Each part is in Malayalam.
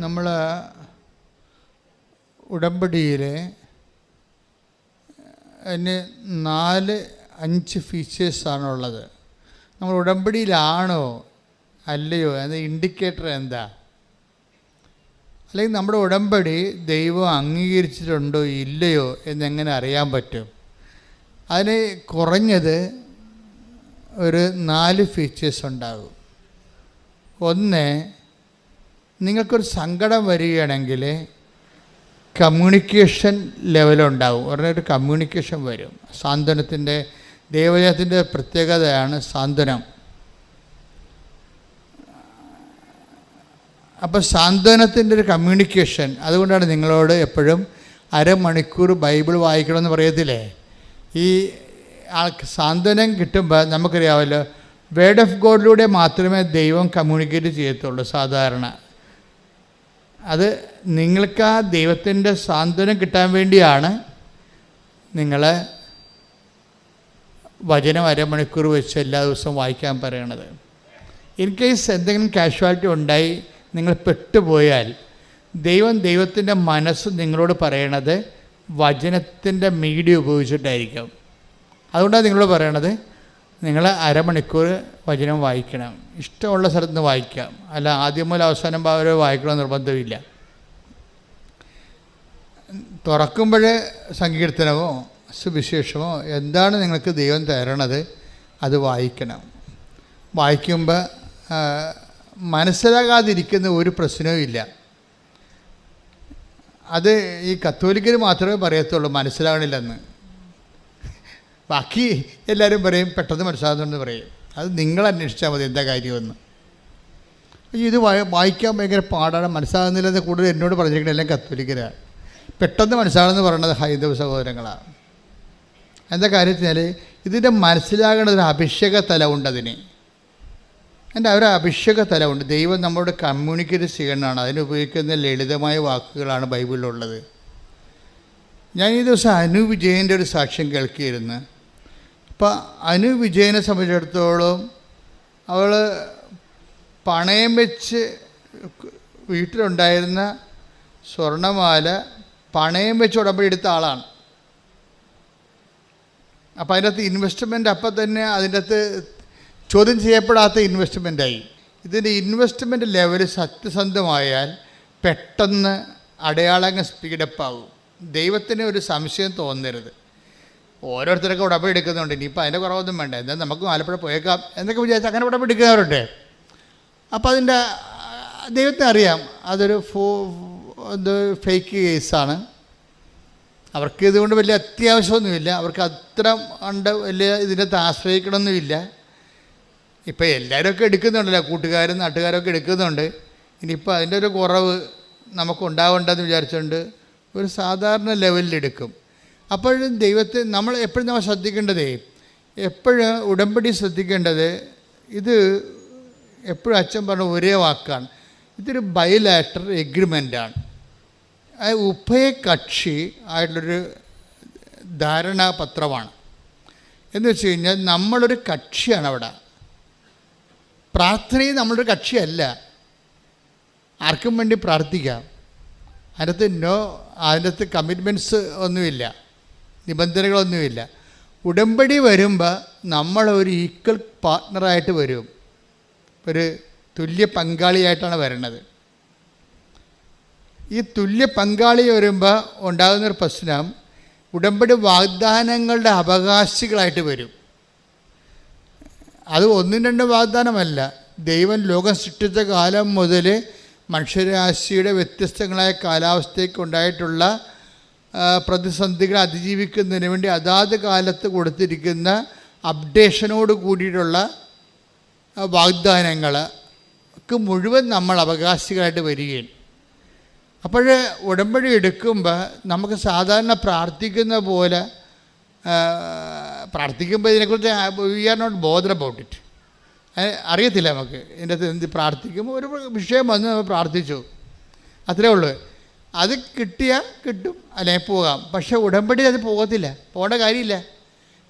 നമ്മൾ ഉടമ്പടിയിൽ അതിന് 4-5 ഫീച്ചേഴ്സാണുള്ളത്. നമ്മൾ ഉടമ്പടിയിലാണോ അല്ലയോ അത് ഇൻഡിക്കേറ്റർ എന്താ? അല്ലെങ്കിൽ നമ്മുടെ ഉടമ്പടി ദൈവം അംഗീകരിച്ചിട്ടുണ്ടോ ഇല്ലയോ എന്നെങ്ങനെ അറിയാൻ പറ്റും? അതിന് കുറഞ്ഞത് ഒരു 4 ഫീച്ചേഴ്സ് ഉണ്ടാകും. ഒന്ന്, നിങ്ങൾക്കൊരു സങ്കടം വരികയാണെങ്കിൽ കമ്മ്യൂണിക്കേഷൻ ലെവലുണ്ടാവും. ഉടനെ കമ്മ്യൂണിക്കേഷൻ വരും. സാന്ത്വനത്തിൻ്റെ ദൈവജനത്തിൻ്റെ പ്രത്യേകതയാണ് സാന്ത്വനം. അപ്പോൾ സാന്ത്വനത്തിൻ്റെ ഒരു കമ്മ്യൂണിക്കേഷൻ. അതുകൊണ്ടാണ് നിങ്ങളോട് എപ്പോഴും അരമണിക്കൂർ ബൈബിൾ വായിക്കണമെന്ന് പറയത്തില്ലേ? ഈ ആൾക്ക് സാന്ത്വനം കിട്ടുമ്പോൾ നമുക്കറിയാമല്ലോ, വേർഡ് ഓഫ് ഗോഡിലൂടെ മാത്രമേ ദൈവം കമ്മ്യൂണിക്കേറ്റ് ചെയ്യത്തുള്ളൂ സാധാരണ. അത് നിങ്ങൾക്ക് ആ ദൈവത്തിൻ്റെ സാന്ത്വനം കിട്ടാൻ വേണ്ടിയാണ് നിങ്ങൾ വചനം അരമണിക്കൂർ വെച്ച് എല്ലാ ദിവസവും വായിക്കാൻ പറയണത്. ഇൻ കേസ് എന്തെങ്കിലും കാഷ്വാലിറ്റി ഉണ്ടായി നിങ്ങൾ പെട്ടുപോയാൽ ദൈവത്തിൻ്റെ മനസ്സ് നിങ്ങളോട് പറയണത് വചനത്തിൻ്റെ മീഡിയ ഉപയോഗിച്ചിട്ടായിരിക്കും. അതുകൊണ്ടാണ് നിങ്ങളോട് പറയണത് നിങ്ങൾ അരമണിക്കൂർ വചനം വായിക്കണം. ഇഷ്ടമുള്ള സ്ഥലത്ത് നിന്ന് വായിക്കാം, അല്ല ആദ്യം മുതൽ അവസാനം വരെ വായിക്കണമെന്ന് നിർബന്ധമില്ല. തുറക്കുമ്പോൾ സങ്കീർത്തനമോ സുവിശേഷമോ എന്താണ് നിങ്ങൾക്ക് ദൈവം തരണത് അത് വായിക്കണം. വായിക്കുമ്പോൾ മനസ്സിലാകാതിരിക്കുന്ന ഒരു പ്രശ്നവും ഇല്ല. അത് ഈ കത്തോലിക്കർ മാത്രമേ പറയത്തുള്ളൂ മനസ്സിലാകണില്ലെന്ന്. ബാക്കി എല്ലാവരും പറയും പെട്ടെന്ന് മനസ്സിലാകുന്നുണ്ടെന്ന് പറയും. അത് നിങ്ങൾ അന്വേഷിച്ചാൽ മതി എന്താ കാര്യമെന്ന്. ഇത് വായിക്കാൻ ഭയങ്കര പാടാണ്, മനസ്സിലാകുന്നില്ലെന്ന് കൂടുതൽ എന്നോട് പറഞ്ഞിരിക്കുന്നത് എല്ലാം കത്തോലിക്കരാണ്. പെട്ടെന്ന് മനസ്സിലാകുമെന്ന് പറയുന്നത് ഹൈന്ദവ സഹോദരങ്ങളാണ്. എന്താ കാര്യത്തിനാൽ ഇതിൻ്റെ മനസ്സിലാകേണ്ടതൊരു അഭിഷേക തലമുണ്ട്. അതിന് ഒരു അഭിഷേക തലമുണ്ട്. ദൈവം നമ്മളോട് കമ്മ്യൂണിക്കേറ്റ് ചെയ്യണമാണ്. അതിനുപയോഗിക്കുന്ന ലളിതമായ വാക്കുകളാണ് ബൈബിളിലുള്ളത്. ഞാൻ ഈ ദിവസം അനു വിജയൻ്റെ ഒരു സാക്ഷ്യം കേൾക്കിയിരുന്നു. അപ്പം അനു വിജയനെ സംബന്ധിച്ചിടത്തോളം അവൾ പണയം വെച്ച് വീട്ടിലുണ്ടായിരുന്ന സ്വർണ്ണമാല പണയം വെച്ച് ഉടമ്പടി എടുത്ത ആളാണ്. അപ്പം അതിൻ്റെ അകത്ത് ഇൻവെസ്റ്റ്മെൻറ്റ് അപ്പം തന്നെ അതിൻ്റെ അകത്ത് ചോദ്യം ചെയ്യപ്പെടാത്ത ഇൻവെസ്റ്റ്മെൻറ്റായി. ഇതിൻ്റെ ഇൻവെസ്റ്റ്മെൻറ്റ് ലെവൽ സത്യസന്ധമായാൽ പെട്ടെന്ന് അടയാളങ്ങൾ സ്പീഡപ്പാകും. ദൈവത്തിന് ഒരു സംശയം തോന്നരുത്. ഓരോരുത്തരൊക്കെ ഉടമ്പടി എടുക്കുന്നുണ്ട്, ഇനിയിപ്പോൾ അതിൻ്റെ കുറവൊന്നും വേണ്ട, എന്നാൽ നമുക്ക് ആലപ്പുഴ പോയേക്കാം എന്നൊക്കെ വിചാരിച്ച് അങ്ങനെ ഉടമ്പടി എടുക്കുന്നവരുണ്ട്. അപ്പോൾ അതിൻ്റെ ദൈവത്തിന് അറിയാം അതൊരു ഫേക്ക് കേസാണ്. അവർക്ക് ഇതുകൊണ്ട് വലിയ അത്യാവശ്യമൊന്നുമില്ല, അവർക്ക് അത്ര ഉണ്ട് വലിയ ഇതിനകത്ത് ആശ്രയിക്കണമെന്നുമില്ല. ഇപ്പോൾ എല്ലാവരുമൊക്കെ എടുക്കുന്നുണ്ടല്ലോ, കൂട്ടുകാരും നാട്ടുകാരൊക്കെ എടുക്കുന്നുണ്ട്. ഇനിയിപ്പോൾ അതിൻ്റെ ഒരു കുറവ് നമുക്കുണ്ടാവേണ്ടെന്ന് വിചാരിച്ചുകൊണ്ട് ഒരു സാധാരണ ലെവലിലെടുക്കും. അപ്പോഴും ദൈവത്തെ നമ്മൾ ശ്രദ്ധിക്കേണ്ടതേ, എപ്പോഴും ഉടമ്പടി ശ്രദ്ധിക്കേണ്ടത് ഇത് എപ്പോഴും അച്ഛൻ പറഞ്ഞ ഒരേ വാക്കാണ്, ഇതൊരു ബൈലാറ്ററൽ എഗ്രിമെൻ്റാണ്. ഉഭയകക്ഷി ആയിട്ടുള്ളൊരു ധാരണാപത്രമാണ്. എന്ന് വെച്ച് കഴിഞ്ഞാൽ നമ്മളൊരു കക്ഷിയാണ് അവിടെ. പ്രാർത്ഥനയും നമ്മളൊരു കക്ഷിയല്ല, ആർക്കും വേണ്ടി പ്രാർത്ഥിക്കാം. അതിനകത്ത് കമ്മിറ്റ്മെൻറ്റ്സ് ഒന്നുമില്ല, നിബന്ധനകളൊന്നുമില്ല. ഉടമ്പടി വരുമ്പോൾ നമ്മളൊരു ഈക്വൽ പാർട്ട്ണറായിട്ട് വരും, ഒരു തുല്യ പങ്കാളിയായിട്ടാണ് വരണത്. ഈ തുല്യ പങ്കാളി വരുമ്പോൾ ഉണ്ടാകുന്നൊരു പ്രശ്നം, ഉടമ്പടി വാഗ്ദാനങ്ങളുടെ അവകാശികളായിട്ട് വരും. അത് 1-2 വാഗ്ദാനമല്ല, ദൈവം ലോകം സൃഷ്ടിച്ച കാലം മുതൽ മനുഷ്യരാശിയുടെ വ്യത്യസ്തങ്ങളായ കാലാവസ്ഥയ്ക്കുണ്ടായിട്ടുള്ള പ്രതിസന്ധികൾ അതിജീവിക്കുന്നതിന് വേണ്ടി അതാത് കാലത്ത് കൊടുത്തിരിക്കുന്ന അപ്ഡേഷനോട് കൂടിയിട്ടുള്ള വാഗ്ദാനങ്ങൾക്ക് മുഴുവൻ നമ്മൾ അവകാശികളായിട്ട് വരികയാണ്. അപ്പോൾ ഉടമ്പടി എടുക്കുമ്പോൾ നമുക്ക് സാധാരണ പ്രാർത്ഥിക്കുന്ന പോലെ പ്രാർത്ഥിക്കുമ്പോൾ ഇതിനെക്കുറിച്ച് we are not bother about it. അറിയത്തില്ല നമുക്ക് ഇതിൻ്റെ അകത്ത് എന്ത് പ്രാർത്ഥിക്കുമ്പോൾ ഒരു വിഷയം വന്ന് നമ്മൾ പ്രാർത്ഥിച്ചു, അത്രേ ഉള്ളൂ. അത് കിട്ടിയാൽ കിട്ടും, അല്ലെങ്കിൽ പോകാം. പക്ഷേ ഉടമ്പടി അത് പോകത്തില്ല, പോകേണ്ട കാര്യമില്ല.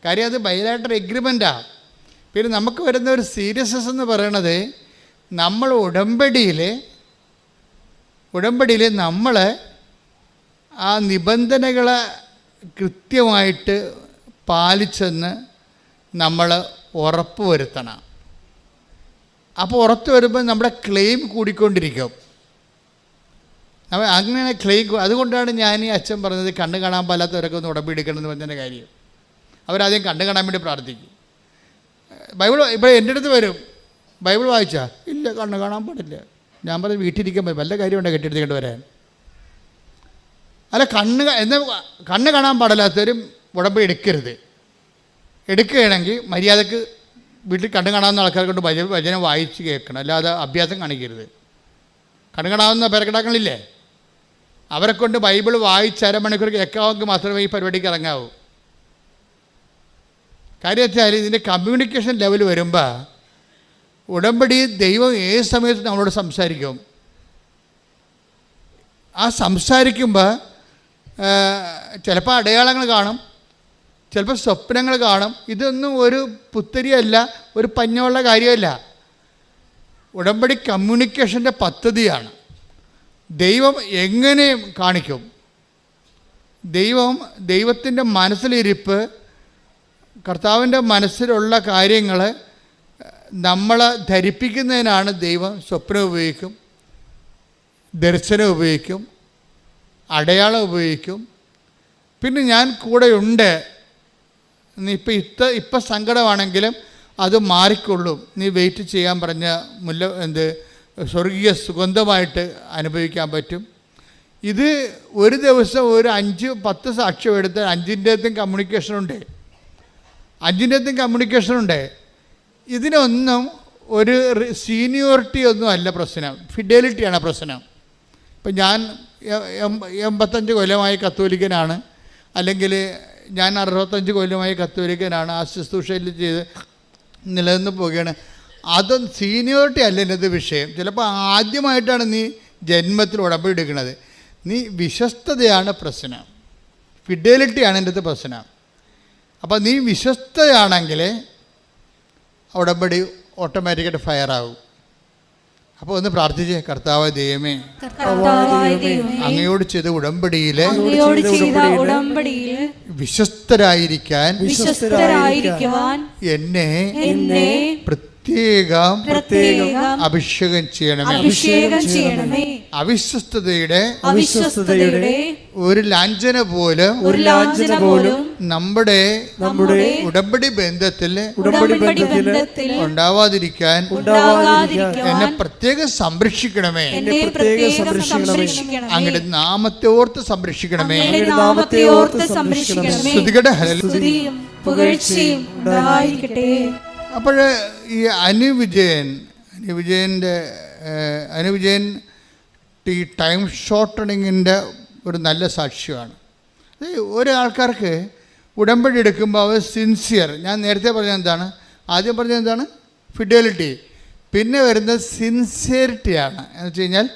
കാര്യം അത് ബൈലാറ്ററൽ എഗ്രിമെൻറ്റാണ്. പിന്നെ നമുക്ക് വരുന്ന ഒരു സീരിയസ്നെസ് എന്ന് പറയണത്, നമ്മൾ ഉടമ്പടിയിൽ ഉടമ്പടിയിൽ നമ്മൾ ആ നിബന്ധനകളെ കൃത്യമായിട്ട് പാലിച്ചെന്ന് നമ്മൾ ഉറപ്പ് വരുത്തണം. അപ്പോൾ ഉറപ്പ് വരുമ്പോൾ നമ്മുടെ ക്ലെയിം കൂടിക്കൊണ്ടിരിക്കും. അങ്ങനെ ക്ലെയിം. അതുകൊണ്ടാണ് ഞാൻ ഈ അച്ഛൻ പറഞ്ഞത് കണ്ണ് കാണാൻ പാലാത്തവരൊക്കെ ഒന്ന് ഉടമ്പടി എടുക്കണമെന്ന് പറഞ്ഞതിൻ്റെ കാര്യം. അവരാദ്യം കണ്ണ് കാണാൻ വേണ്ടി പ്രാർത്ഥിക്കും. ബൈബിൾ ഇപ്പോൾ എൻ്റെ അടുത്ത് വരും, ബൈബിൾ വായിച്ചാ ഇല്ല കണ്ണ് കാണാൻ പാടില്ല. ഞാൻ പറഞ്ഞ് വീട്ടിലിരിക്കാൻ പറ്റും, വല്ല കാര്യമുണ്ടോ കെട്ടിയെടുത്തിട്ട് വരാൻ? അല്ല, കണ്ണ് കാണാൻ പാടില്ലാത്തവരും ഉടമ്പടി എടുക്കരുത്. എടുക്കുകയാണെങ്കിൽ മര്യാദക്ക് വീട്ടിൽ കണ്ണ് കാണാവുന്ന ആൾക്കാരെ കൊണ്ട് വചനം വായിച്ച് കേൾക്കണം, അല്ലാതെ അഭ്യാസം കാണിക്കരുത്. കണ്ണ് കാണാവുന്ന പേരക്കിടാക്കളില്ലേ, അവരെ കൊണ്ട് ബൈബിൾ വായിച്ച് അരമണിക്കൂർ കേൾക്കാമെങ്കിൽ മാത്രമേ ഈ പരിപാടിക്ക് ഇറങ്ങാവൂ. കാര്യം വെച്ചാൽ ഇതിൻ്റെ കമ്മ്യൂണിക്കേഷൻ ലെവൽ വരുമ്പോൾ ഉടമ്പടി ദൈവം ഏത് സമയത്ത് നമ്മളോട് സംസാരിക്കും. ആ സംസാരിക്കുമ്പോൾ ചിലപ്പോൾ അടയാളങ്ങൾ കാണും, ചിലപ്പോൾ സ്വപ്നങ്ങൾ കാണും. ഇതൊന്നും ഒരു പുത്തരിയല്ല, ഒരു പഞ്ഞമുള്ള കാര്യമല്ല. ഉടമ്പടി കമ്മ്യൂണിക്കേഷൻ്റെ പദ്ധതിയാണ്. ദൈവം എങ്ങനെ കാണിക്കും? ദൈവത്തിൻ്റെ മനസ്സിലിരിപ്പ്, കർത്താവിൻ്റെ മനസ്സിലുള്ള കാര്യങ്ങൾ നമ്മളെ ധരിപ്പിക്കുന്നതിനാണ് ദൈവം സ്വപ്നം ഉപയോഗിക്കും, ദർശനം ഉപയോഗിക്കും, അടയാളം ഉപയോഗിക്കും. പിന്നെ ഞാൻ കൂടെയുണ്ട്, നീ ഇപ്പം സങ്കടമാണെങ്കിലും അത് മാറിക്കൊള്ളും, നീ വെയിറ്റ് ചെയ്യാൻ പറഞ്ഞ സ്വർഗീയ സുഗന്ധമായിട്ട് അനുഭവിക്കാൻ പറ്റും. ഇത് ഒരു ദിവസം ഒരു 5-10 സാക്ഷ്യം എടുത്ത് 5-ൻ്റെത്തും കമ്മ്യൂണിക്കേഷനുണ്ട്. ഇതിനൊന്നും ഒരു സീനിയോറിറ്റി ഒന്നും അല്ല പ്രശ്നം, ഫിഡലിറ്റിയാണ് പ്രശ്നം. ഇപ്പം ഞാൻ 85 കൊല്ലമായി കത്തോലിക്കനാണ്, അല്ലെങ്കിൽ ഞാൻ 65 കൊല്ലമായി കത്തോലിക്കനാണ്, ആ ശുശ്രൂഷയിൽ ചെയ്ത് നിലനിന്ന് പോവുകയാണ്. അതൊന്നും സീനിയോറിറ്റി അല്ല എൻ്റെ വിഷയം. ചിലപ്പോൾ ആദ്യമായിട്ടാണ് നീ ജന്മത്തിൽ ഉടമ്പടി എടുക്കുന്നത്. നീ വിശ്വസ്തതയാണ് പ്രശ്നം, ഫിഡലിറ്റിയാണ് എൻ്റെ പ്രശ്നം. അപ്പോൾ നീ വിശ്വസ്തയാണെങ്കിൽ ഉടമ്പടി ഓട്ടോമാറ്റിക്കായിട്ട് ഫയറാകും. അപ്പോൾ ഒന്ന് പ്രാർത്ഥിച്ചേ, കർത്താവായ ദൈവമേ, അങ്ങയോട് ചെയ്ത ഉടമ്പടിയിലെ വിശ്വസ്തരായിരിക്കാൻ എന്നെ പ്രത്യേകം അഭിഷേകം ചെയ്യണമേ. അവിശ്വസ്തതയുടെ ഒരു ലാഞ്ചന പോലും നമ്മുടെ ഉടമ്പടി ബന്ധത്തിൽ ഉണ്ടാവാതിരിക്കാൻ എന്നെ പ്രത്യേകം സംരക്ഷിക്കണമേ. അങ്ങയുടെ നാമത്തെ ഓർത്ത് സംരക്ഷിക്കണമേ. സ്തുതികടെ ഹല്ലേലൂയ. അപ്പോൾ ഈ അനുവിജയൻ ഈ ടൈം ഷോർട്ടണിങ്ങിൻ്റെ ഒരു നല്ല സാക്ഷ്യമാണ്. ഒരാൾക്കാർക്ക് ഉടമ്പടി എടുക്കുമ്പോൾ അവർ സിൻസിയർ, ഞാൻ നേരത്തെ ആദ്യം പറഞ്ഞത് എന്താണ്? ഫിഡലിറ്റി. പിന്നെ വരുന്നത് സിൻസിയറിറ്റിയാണ്. എന്ന് വെച്ച് കഴിഞ്ഞാൽ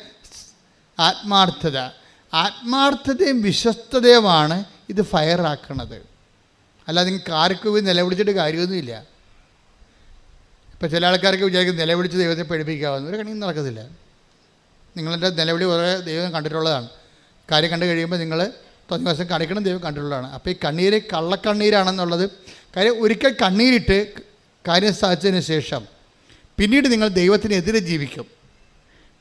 ആത്മാർത്ഥതയും വിശ്വസ്തതയുമാണ് ഇത് ഫയറാക്കണത്. അല്ലാതെ നിങ്ങൾ കാർക്കുപോയി നിലവിളിച്ചിട്ട് കാര്യമൊന്നുമില്ല. ഇപ്പോൾ ചില ആൾക്കാർക്ക് വിചാരിക്കും നിലവിളിച്ച് ദൈവത്തെ പേടിപ്പിക്കാവുന്ന ഒരു കണിയും നടക്കത്തില്ല. നിങ്ങളുടെ നിലവിളി കുറേ ദൈവം കണ്ടിട്ടുള്ളതാണ്. കാര്യം കണ്ടു കഴിയുമ്പോൾ നിങ്ങൾ ദിവസം കാണിക്കണം, ദൈവം കണ്ടിട്ടുള്ളതാണ്. അപ്പോൾ ഈ കണ്ണീര് കള്ളക്കണ്ണീരാണെന്നുള്ളത് കാര്യം. ഒരിക്കൽ കണ്ണീരിട്ട് കാര്യം സാധിച്ചതിന് ശേഷം പിന്നീട് നിങ്ങൾ ദൈവത്തിനെതിരെ ജീവിക്കും.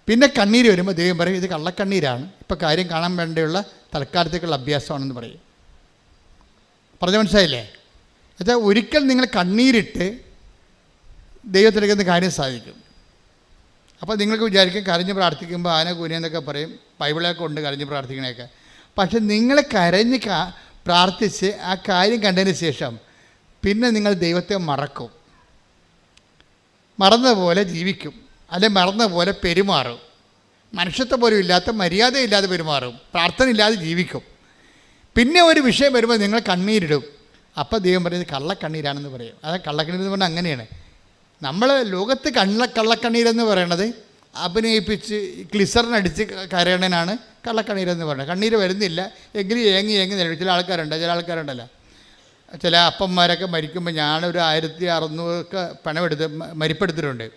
പിന്നെ കണ്ണീര് വരുമ്പോൾ ദൈവം പറയും ഇത് കള്ളക്കണ്ണീരാണ്, ഇപ്പോൾ കാര്യം കാണാൻ വേണ്ടിയുള്ള തൽക്കാലത്തേക്കുള്ള അഭ്യാസമാണെന്ന് പറയും. പറഞ്ഞ മനസ്സിലായില്ലേ? എന്നുവെച്ചാൽ ഒരിക്കൽ നിങ്ങൾ കണ്ണീരിട്ട് ദൈവത്തിലേക്കെന്ന് കാര്യം സാധിക്കും. അപ്പോൾ നിങ്ങൾക്ക് വിചാരിക്കും കരഞ്ഞ് പ്രാർത്ഥിക്കുമ്പോൾ ആന കൂനെന്നൊക്കെ പറയും, ബൈബിളൊക്കെ ഉണ്ട് കരഞ്ഞ് പ്രാർത്ഥിക്കണേക്കെ. പക്ഷെ നിങ്ങൾ കരഞ്ഞ് പ്രാർത്ഥിച്ച് ആ കാര്യം കണ്ടതിന് ശേഷം പിന്നെ നിങ്ങൾ ദൈവത്തെ മറക്കും, മറന്ന പോലെ ജീവിക്കും, അല്ലെങ്കിൽ മറന്ന പോലെ പെരുമാറും, മനുഷ്യത്വം പോലും ഇല്ലാത്ത മര്യാദയില്ലാതെ പെരുമാറും, പ്രാർത്ഥന ഇല്ലാതെ ജീവിക്കും. പിന്നെ ഒരു വിഷയം വരുമ്പോൾ നിങ്ങൾ കണ്ണീരിടും. അപ്പോൾ ദൈവം പറയുന്നത് കള്ളക്കണ്ണീരാണെന്ന് പറയും. അത് കള്ളക്കണ്ണീരെന്ന് പറഞ്ഞാൽ അങ്ങനെയാണ്. നമ്മൾ ലോകത്ത് കള്ളക്കണ്ണീരെന്ന് പറയണത് അഭിനയിപ്പിച്ച് ഗ്ലിസറിനടിച്ച് കരയണനാണ് കള്ളക്കണ്ണീരെന്ന് പറയുന്നത്. കണ്ണീര് വരുന്നില്ല എങ്കിലും ഏങ്ങി നിലവിൽ ചില ആൾക്കാരുണ്ടല്ലോ, ചില അപ്പന്മാരൊക്കെ മരിക്കുമ്പോൾ ഞാനൊരു 1600 മരിപ്പെടുത്തിട്ടുണ്ട്.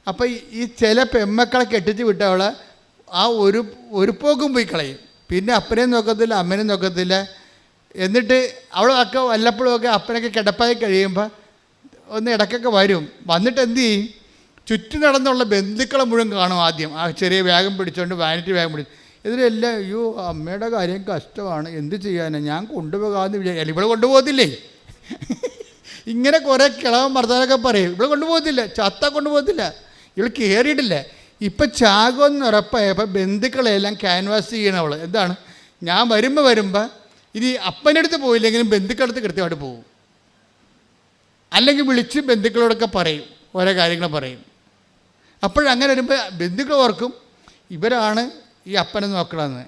അപ്പോൾ ഈ ചില പെമ്മക്കളെ കെട്ടിച്ച് വിട്ടവളെ ഒരു പോക്കും പോയി കളയും. പിന്നെ അപ്പനെയും നോക്കത്തില്ല, അമ്മനെയും നോക്കത്തില്ല. എന്നിട്ട് അവളൊക്കെ വല്ലപ്പോഴുമൊക്കെ അപ്പനൊക്കെ കിടപ്പായി കഴിയുമ്പോൾ ഒന്ന് ഇടയ്ക്കൊക്കെ വരും. വന്നിട്ട് എന്ത് ചെയ്യും? ചുറ്റും നടന്നുള്ള ബന്ധുക്കളെ മുഴുവൻ കാണും. ആദ്യം ആ ചെറിയ ബാഗും പിടിച്ചുകൊണ്ട്, വാനിറ്റി ബാഗും പിടിച്ചു. ഇതിലെല്ലാം അയ്യോ അമ്മയുടെ കാര്യം കഷ്ടമാണ്, എന്ത് ചെയ്യാനാണ്, ഞാൻ കൊണ്ടുപോകാമെന്ന് വിചാരിക്കും. ഇവിടെ കൊണ്ടുപോകത്തില്ലേ? ഇങ്ങനെ കുറേ കിളവൻ ഭർത്താവൊക്കെ പറയും, ഇവിടെ കൊണ്ടുപോകത്തില്ല, ചത്ത കൊണ്ടുപോകത്തില്ല, ഇവൾ കയറിയിട്ടില്ല. ഇപ്പം ചാകുമെന്ന് ഉറപ്പായപ്പോൾ ബന്ധുക്കളെല്ലാം ക്യാൻവാസ് ചെയ്യണം അവൾ. എന്താണ്? ഞാൻ വരുമ്പോൾ ഇനി അപ്പൻ്റെ അടുത്ത് പോയില്ലെങ്കിലും ബന്ധുക്കളടുത്ത് കൃത്യമായിട്ട് പോകും. അല്ലെങ്കിൽ വിളിച്ച് ബന്ധുക്കളോടൊക്കെ പറയും, ഓരോ കാര്യങ്ങൾ പറയും. അപ്പോഴങ്ങനെ വരുമ്പോൾ ബന്ധുക്കൾ ഓർക്കും ഇവരാണ് ഈ അപ്പനെ നോക്കണമെന്ന്,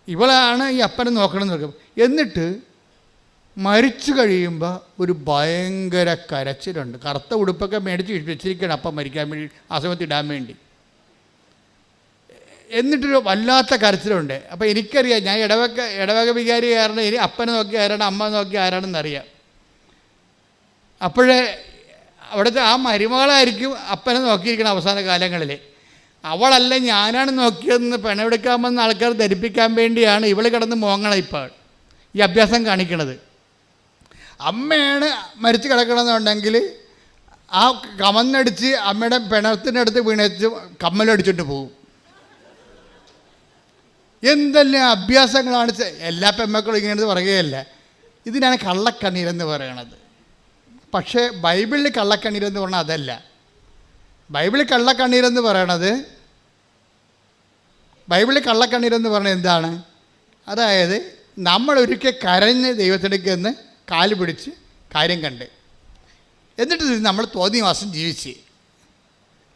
ഇവളാണ് ഈ അപ്പനെ നോക്കണമെന്ന് നോക്കും. എന്നിട്ട് മരിച്ചു കഴിയുമ്പോൾ ഒരു ഭയങ്കര കരച്ചിലുണ്ട്. കറുത്ത ഉടുപ്പൊക്കെ മേടിച്ച് വെച്ചിരിക്കണം അപ്പം മരിക്കാൻ വേണ്ടി, ആ സമയത്ത് ഇടാൻ വേണ്ടി. എന്നിട്ടൊരു വല്ലാത്ത കരച്ചിലുണ്ട്. അപ്പോൾ എനിക്കറിയാം, ഞാൻ ഇടവക വികാരി കാരണം ഇനി അപ്പനെ നോക്കി ആരാണ്, അമ്മ നോക്കി ആരാണെന്നറിയാം. അപ്പോഴേ അവിടുത്തെ ആ മരുമകളായിരിക്കും അപ്പനെ നോക്കിയിരിക്കണം അവസാന കാലങ്ങളിൽ. അവളല്ല ഞാനാണ് നോക്കിയതെന്ന് പിണമെടുക്കാമെന്ന് ആൾക്കാർ ധരിപ്പിക്കാൻ വേണ്ടിയാണ് ഇവൾ കിടന്ന് മോങ്ങണം ഇപ്പോൾ ഈ അഭ്യാസം കാണിക്കണത്. അമ്മയാണ് മരിച്ചു കിടക്കണമെന്നുണ്ടെങ്കിൽ ആ കമന്നടിച്ച് അമ്മയുടെ പിണത്തിൻ്റെ അടുത്ത് വീണച്ച് കമ്മലടിച്ചിട്ട് പോകും. എന്തെല്ലാം അഭ്യാസങ്ങളാണ്! എല്ലാ പെമ്മക്കളും ഇങ്ങനെ പറയുകയല്ല, ഇതിനാണ് കള്ളക്കണ്ണീരെന്ന് പറയണത്. പക്ഷേ ബൈബിളിൽ കള്ളക്കണ്ണീരെന്ന് പറഞ്ഞാൽ അതല്ല. ബൈബിളിൽ കള്ളക്കണ്ണീരെന്ന് പറയണത് എന്താണ്? അതായത് നമ്മളൊരിക്കൽ കരഞ്ഞ് ദൈവത്തിനടുക്കെന്ന് കാല് പിടിച്ച് കാര്യം കണ്ട്, എന്നിട്ട് നമ്മൾ തോന്നിയ മാസം ജീവിച്ച്,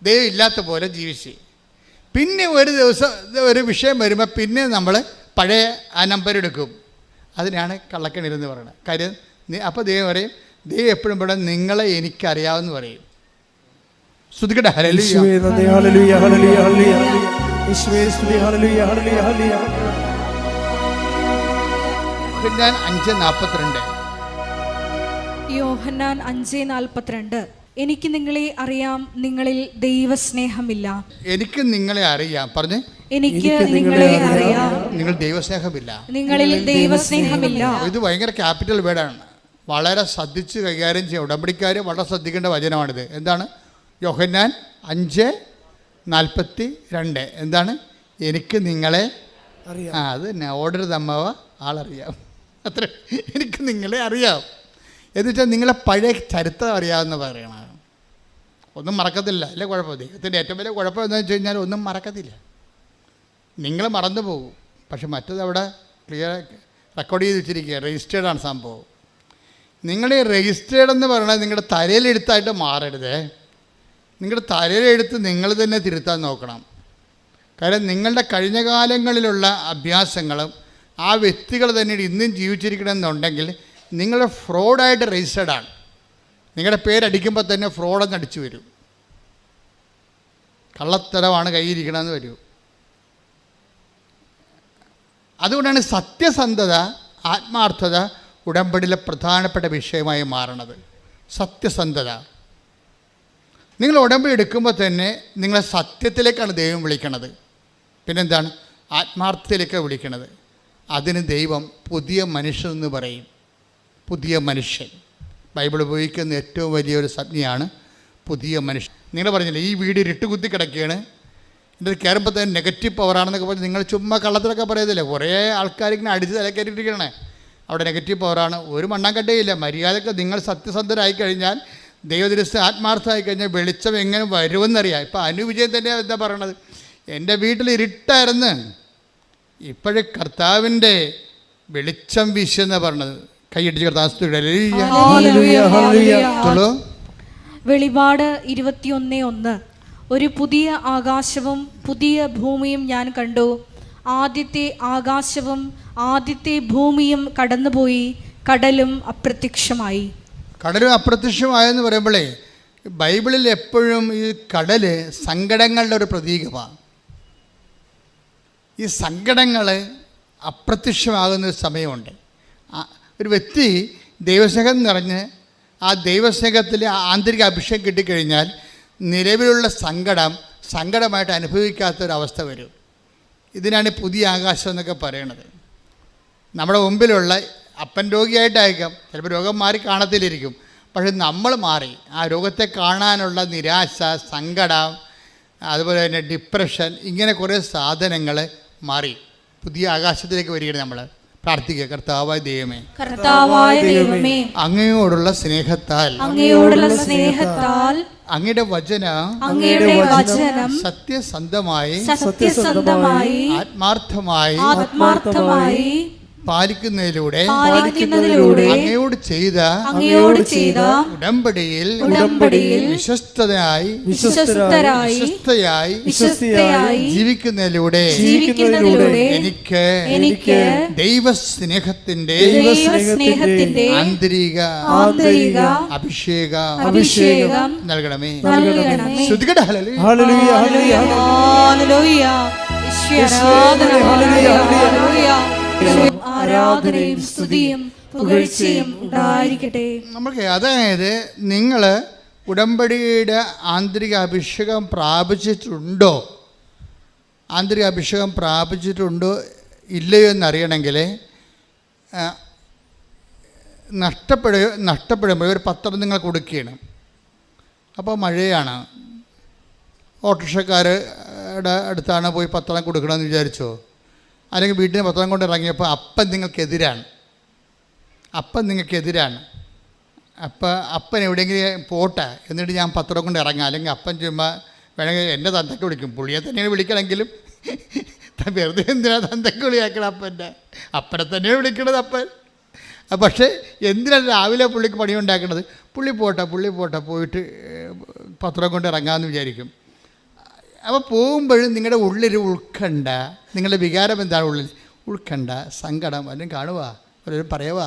ദൈവം ഇല്ലാത്ത പോലെ ജീവിച്ച്, പിന്നെ ഒരു ദിവസം ഒരു വിഷയം വരുമ്പോൾ പിന്നെ നമ്മൾ പഴയ ആ നമ്പർ എടുക്കും. അതിനാണ് കള്ളക്കണ്ണീരെന്ന് പറയുന്നത്. കാര്യം അപ്പോൾ ദൈവം പറയും, ദൈവം എപ്പോഴും ഇവിടെ നിങ്ങളെ എനിക്കറിയാമെന്ന് പറയും. ശ്രുതിക്കട്ടെ, ഹല്ലേലൂയ ഹല്ലേലൂയ ഹല്ലേലൂയ ഹല്ലേലൂയ യേശുവേ സ്തുതി ഹല്ലേലൂയ ഹല്ലേലൂയ ഹല്ലേലൂയ. യോഹന്നാൻ 5:42 എനിക്ക് നിങ്ങളെ അറിയാം, നിങ്ങളിൽ ദൈവസ്നേഹമില്ല. എനിക്ക് നിങ്ങളെ അറിയാം, പറഞ്ഞേ. എനിക്ക് നിങ്ങളെ അറിയാം, നിങ്ങൾ ദൈവസ്നേഹമില്ല, നിങ്ങളിൽ ദൈവസ്നേഹമില്ല. ഇത് ഭയങ്കര ക്യാപിറ്റൽ വേർഡാണ്. വളരെ ശ്രദ്ധിച്ച് കൈകാര്യം ചെയ്യുക. ഉടമ്പടിക്കാർ വളരെ ശ്രദ്ധിക്കേണ്ട വചനമാണിത്. എന്താണ്? യോഹന്നാൻ 5:42. എന്താണ്? എനിക്ക് നിങ്ങളെ അറിയാം. അത് തന്നെ, ഓർഡർ തമ്മവ ആളറിയാം. അത്ര, എനിക്ക് നിങ്ങളെ അറിയാം എന്ന് വെച്ചാൽ നിങ്ങളെ പഴയ ചരിത്രം അറിയാമെന്ന് പറയണം. ഒന്നും മറക്കത്തില്ല, അല്ലേ? കുഴപ്പം. ദൈവത്തിൻ്റെ ഏറ്റവും വലിയ കുഴപ്പം എന്താണെന്ന് വെച്ച് കഴിഞ്ഞാൽ ഒന്നും മറക്കത്തില്ല. നിങ്ങൾ മറന്നു പോകും. പക്ഷെ മറ്റത് അവിടെ ക്ലിയർ റെക്കോർഡ് ചെയ്ത് വെച്ചിരിക്കുക, രജിസ്റ്റേർഡാണ് സംഭവം. നിങ്ങൾ ഈ രജിസ്റ്റേർഡ് എന്ന് പറയുന്നത് നിങ്ങളുടെ തലയിലെഴുത്തായിട്ട് മാറരുത്. നിങ്ങളുടെ തലയിലെഴുത്ത് നിങ്ങൾ തന്നെ തിരുത്താൻ നോക്കണം. കാര്യം നിങ്ങളുടെ കഴിഞ്ഞ കാലങ്ങളിലുള്ള അഭ്യാസങ്ങളും ആ വ്യക്തികൾ തന്നെ ഇന്നും ജീവിച്ചിരിക്കണമെന്നുണ്ടെങ്കിൽ നിങ്ങൾ ഫ്രോഡായിട്ട് രജിസ്റ്റേർഡാണ്. നിങ്ങളുടെ പേരടിക്കുമ്പോൾ തന്നെ ഫ്രോഡെന്ന് അടിച്ചു വരും, കള്ളത്തരമാണ് കയ്യിരിക്കണമെന്ന് വരും. അതുകൊണ്ടാണ് സത്യസന്ധത, ആത്മാർത്ഥത ഉടമ്പടിയിലെ പ്രധാനപ്പെട്ട വിഷയമായി മാറണത്. സത്യസന്ധത. നിങ്ങൾ ഉടമ്പടി എടുക്കുമ്പോൾ തന്നെ നിങ്ങളെ സത്യത്തിലേക്കാണ് ദൈവം വിളിക്കണത്. പിന്നെന്താണ്? ആത്മാർത്ഥതയിലേക്കാണ് വിളിക്കണത്. അതിന് ദൈവം പുതിയ മനുഷ്യൻ എന്ന് പറയും. പുതിയ മനുഷ്യൻ ബൈബിൾ ഉപയോഗിക്കുന്ന ഏറ്റവും വലിയൊരു സംജ്ഞയാണ് പുതിയ മനുഷ്യൻ. നിങ്ങൾ പറഞ്ഞില്ലേ ഈ വീട് ഇരുട്ടുകുത്തി കിടക്കുകയാണ്, ഇതിൽ കയറുമ്പോൾ തന്നെ നെഗറ്റീവ് പവറാണെന്നൊക്കെ പറഞ്ഞ് നിങ്ങൾ ചുമ്മാ കള്ളത്തിലൊക്കെ പറയത്തില്ലേ? കുറേ ആൾക്കാരിങ്ങനെ അടിച്ച് തലക്കയറ്റിട്ടിരിക്കണേ, അവിടെ നെഗറ്റീവ് പവറാണ്. ഒരു മണ്ണാങ്കട്ടയില്ല. മര്യാദക്ക് നിങ്ങൾ സത്യസന്ധരായി കഴിഞ്ഞാൽ, ദൈവദൃശ്യം ആത്മാർത്ഥമായി കഴിഞ്ഞാൽ വെളിച്ചം എങ്ങനെ വരുമെന്നറിയാം. ഇപ്പം അനുവിജയം തന്നെ എന്താ പറയണത്? എൻ്റെ വീട്ടിൽ ഇരുട്ടായിരുന്നു, ഇപ്പോഴും കർത്താവിൻ്റെ വെളിച്ചം വീശെന്നാണ് പറഞ്ഞത്. കൈയടിച്ച് കർത്താവ്. വെളിപാട് 21:1 ഒരു പുതിയ ആകാശവും പുതിയ ഭൂമിയും ഞാൻ കണ്ടു. ആദ്യത്തെ ആകാശവും ആദ്യത്തെ ഭൂമിയും കടന്നുപോയി, കടലും അപ്രത്യക്ഷമായി. കടലും അപ്രത്യക്ഷമായെന്ന് പറയുമ്പോഴേ ബൈബിളിൽ എപ്പോഴും ഈ കടൽ സങ്കടങ്ങളുടെ ഒരു പ്രതീകമാണ്. ഈ സങ്കടങ്ങൾ അപ്രത്യക്ഷമാകുന്നൊരു സമയമുണ്ട്. ഒരു വ്യക്തി ദൈവസ്നേഹം നിറഞ്ഞ് ആ ദൈവസ്നേഹത്തിൽ ആന്തരിക അഭിഷേകം കിട്ടിക്കഴിഞ്ഞാൽ നിലവിലുള്ള സങ്കടം സങ്കടമായിട്ട് അനുഭവിക്കാത്തൊരവസ്ഥ വരും. ഇതിനാണ് പുതിയ ആകാശം എന്നൊക്കെ പറയണത്. നമ്മുടെ മുമ്പിലുള്ള അപ്പൻ രോഗിയായിട്ടായിരിക്കാം, ചിലപ്പോൾ രോഗം മാറി കാണത്തിലിരിക്കും, പക്ഷെ നമ്മൾ മാറി. ആ രോഗത്തെ കാണാനുള്ള നിരാശ, സങ്കടം, അതുപോലെ തന്നെ ഡിപ്രഷൻ, ഇങ്ങനെ കുറേ സാധനങ്ങൾ മാറി പുതിയ ആകാശത്തിലേക്ക് വരികയാണ്. നമ്മൾ പ്രാർത്ഥിക്കുക, കർത്താവായ ദൈവമേ, കർത്താവായ ദൈവമേ, അങ്ങയോടുള്ള സ്നേഹത്താൽ അങ്ങയുടെ വചനം സത്യസന്ധമായി ആത്മാർത്ഥമായി പാലിക്കുന്നതിലൂടെ അങ്ങയോട് ചെയ്ത ഉടമ്പടിയിൽ വിശ്വസ്തരായി ജീവിക്കുന്നതിലൂടെ എനിക്ക് ദൈവസ്നേഹത്തിന്റെ ആന്തരിക അഭിഷേകം നൽകണമേ. ശ്രുതികട ഹല്ലേലൂയ, ആരാധനയും സ്തുതിയും പുകഴ്ചയും ഉണ്ടായിരിക്കട്ടെ. നമുക്ക് അതായത് നിങ്ങൾ ഉടമ്പടിയുടെ ആന്തരിക അഭിഷേകം പ്രാപിച്ചിട്ടുണ്ടോ, ആന്തരിക അഭിഷേകം പ്രാപിച്ചിട്ടുണ്ടോ ഇല്ലയോ എന്നറിയണമെങ്കിൽ നഷ്ടപ്പെടുമ്പോൾ ഒരു പത്രം നിങ്ങൾ കൊടുക്കുകയാണ്. അപ്പോൾ മഴയാണ്, ഓട്ടോറിക്ഷക്കാരുടെ അടുത്താണ് പോയി പത്രം കൊടുക്കണമെന്ന് വിചാരിച്ചോ, അല്ലെങ്കിൽ വീട്ടിൽ നിന്ന് പത്രം കൊണ്ട് ഇറങ്ങിയപ്പോൾ അപ്പൻ നിങ്ങൾക്കെതിരാണ്. അപ്പൻ എവിടെയെങ്കിലും പോട്ടെ, എന്നിട്ട് ഞാൻ പത്രം കൊണ്ട് ഇറങ്ങാം. അല്ലെങ്കിൽ അപ്പൻ ചുമ്മാ വേണമെങ്കിൽ എൻ്റെ തന്തയ്ക്ക് വിളിക്കും, പുള്ളിയെ തന്നെയാണ് വിളിക്കണമെങ്കിലും വെറുതെ എന്തിനാണ് തന്തയ്ക്ക് വിളിയാക്കണം? അപ്പനെ തന്നെയാണ് വിളിക്കണത് അപ്പൻ. പക്ഷേ എന്തിനാണ് രാവിലെ പുള്ളിക്ക് പണി ഉണ്ടാക്കുന്നത്? പുള്ളി പോട്ടെ പോയിട്ട് പത്രം കൊണ്ട് ഇറങ്ങാമെന്ന് വിചാരിക്കും. അപ്പോൾ പോകുമ്പോഴും നിങ്ങളുടെ ഉള്ളിൽ ഉൾക്കണ്ട, നിങ്ങളുടെ വികാരം എന്താണ് ഉള്ളിൽ? ഉൾക്കണ്ട, സങ്കടം അല്ലെങ്കിൽ കാണുക, ഒരു പറയുക,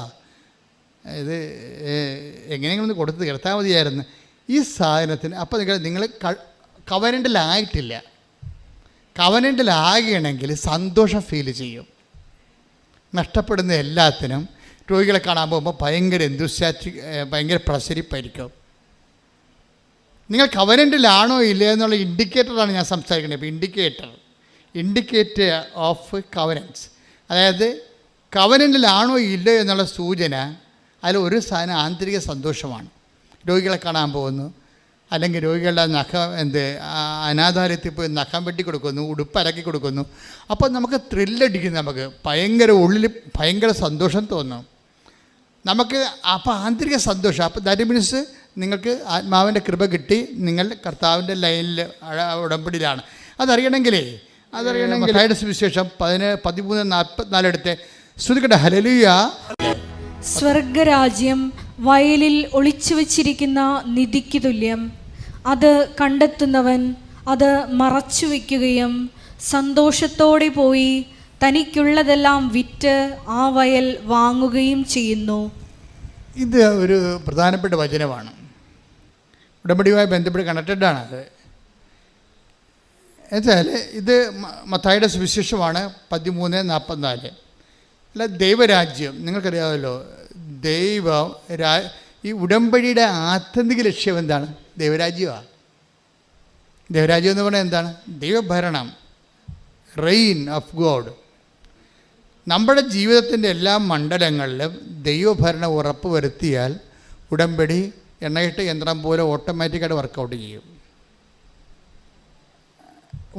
ഇത് എങ്ങനെയെങ്കിലും കൊടുത്ത് തീർത്താൽ മതിയായിരുന്നു ഈ സാധനത്തിന്. അപ്പോൾ നിങ്ങൾ കവനൻ്റിലായിട്ടില്ല. കവനൻ്റിലാകണമെങ്കിൽ സന്തോഷം ഫീൽ ചെയ്യും. നഷ്ടപ്പെടുന്ന എല്ലാത്തിനും രോഗികളെ കാണാൻ പോകുമ്പോൾ ഭയങ്കര ഭയങ്കര പ്രസരിപ്പായിരിക്കും. നിങ്ങൾ കവനൻ്റിലാണോ ഇല്ലേ എന്നുള്ള ഇൻഡിക്കേറ്ററാണ് ഞാൻ സംസാരിക്കുന്നത്. ഇപ്പോൾ ഇൻഡിക്കേറ്റർ ഓഫ് കവനൻസ്, അതായത് കവനൻ്റിലാണോ ഇല്ലയോ എന്നുള്ള സൂചന. അതിൽ ഒരു സാധനം ആന്തരിക സന്തോഷമാണ്. രോഗികളെ കാണാൻ പോകുന്നു, അല്ലെങ്കിൽ രോഗികളുടെ അനാഥാലയത്തിൽ പോയി നഖം വെട്ടി കൊടുക്കുന്നു, ഉടുപ്പലക്കി കൊടുക്കുന്നു. അപ്പോൾ നമുക്ക് ത്രില്ലടിക്കും, നമുക്ക് ഉള്ളിൽ ഭയങ്കര സന്തോഷം തോന്നും നമുക്ക്. അപ്പോൾ ആന്തരിക സന്തോഷം. അപ്പോൾ ദാറ്റ് മീൻസ് നിങ്ങൾക്ക് ആത്മാവിൻ്റെ കൃപ കിട്ടി, നിങ്ങൾ കർത്താവിൻ്റെ ലൈനിൽ ഉടമ്പടിയിലാണ്. അതറിയണമെങ്കിലേ സുവിശേഷം 13:44 എടുത്ത് ശ്രുതികട ഹല്ലേലൂയ. സ്വർഗരാജ്യം വയലിൽ ഒളിച്ചു വച്ചിരിക്കുന്ന നിധിക്ക് തുല്യം. അത് കണ്ടെത്തുന്നവൻ അത് മറച്ചു വയ്ക്കുകയും സന്തോഷത്തോടെ പോയി തനിക്കുള്ളതെല്ലാം വിറ്റ് ആ വയൽ വാങ്ങുകയും ചെയ്യുന്നു. ഇത് ഒരു പ്രധാനപ്പെട്ട വചനമാണ്, ഉടമ്പടിയുമായി ബന്ധപ്പെട്ട് കണക്റ്റഡാണ്. അത് എന്നുവെച്ചാൽ ഇത് മത്തായിയുടെ സുവിശേഷമാണ് 13:44. അല്ല, ദൈവരാജ്യം നിങ്ങൾക്കറിയാമല്ലോ. ഈ ഉടമ്പടിയുടെ ആത്യന്തിക ലക്ഷ്യം എന്താണ്? ദൈവരാജ്യമാണ്. ദൈവരാജ്യം എന്ന് പറഞ്ഞാൽ എന്താണ്? ദൈവഭരണം, റെയിൻ ഓഫ് ഗോഡ്. നമ്മുടെ ജീവിതത്തിൻ്റെ എല്ലാ മണ്ഡലങ്ങളിലും ദൈവഭരണം ഉറപ്പ് വരുത്തിയാൽ ഉടമ്പടി എണ്ണയിട്ട് യന്ത്രം പോലെ ഓട്ടോമാറ്റിക്കായിട്ട് വർക്കൗട്ട് ചെയ്യും.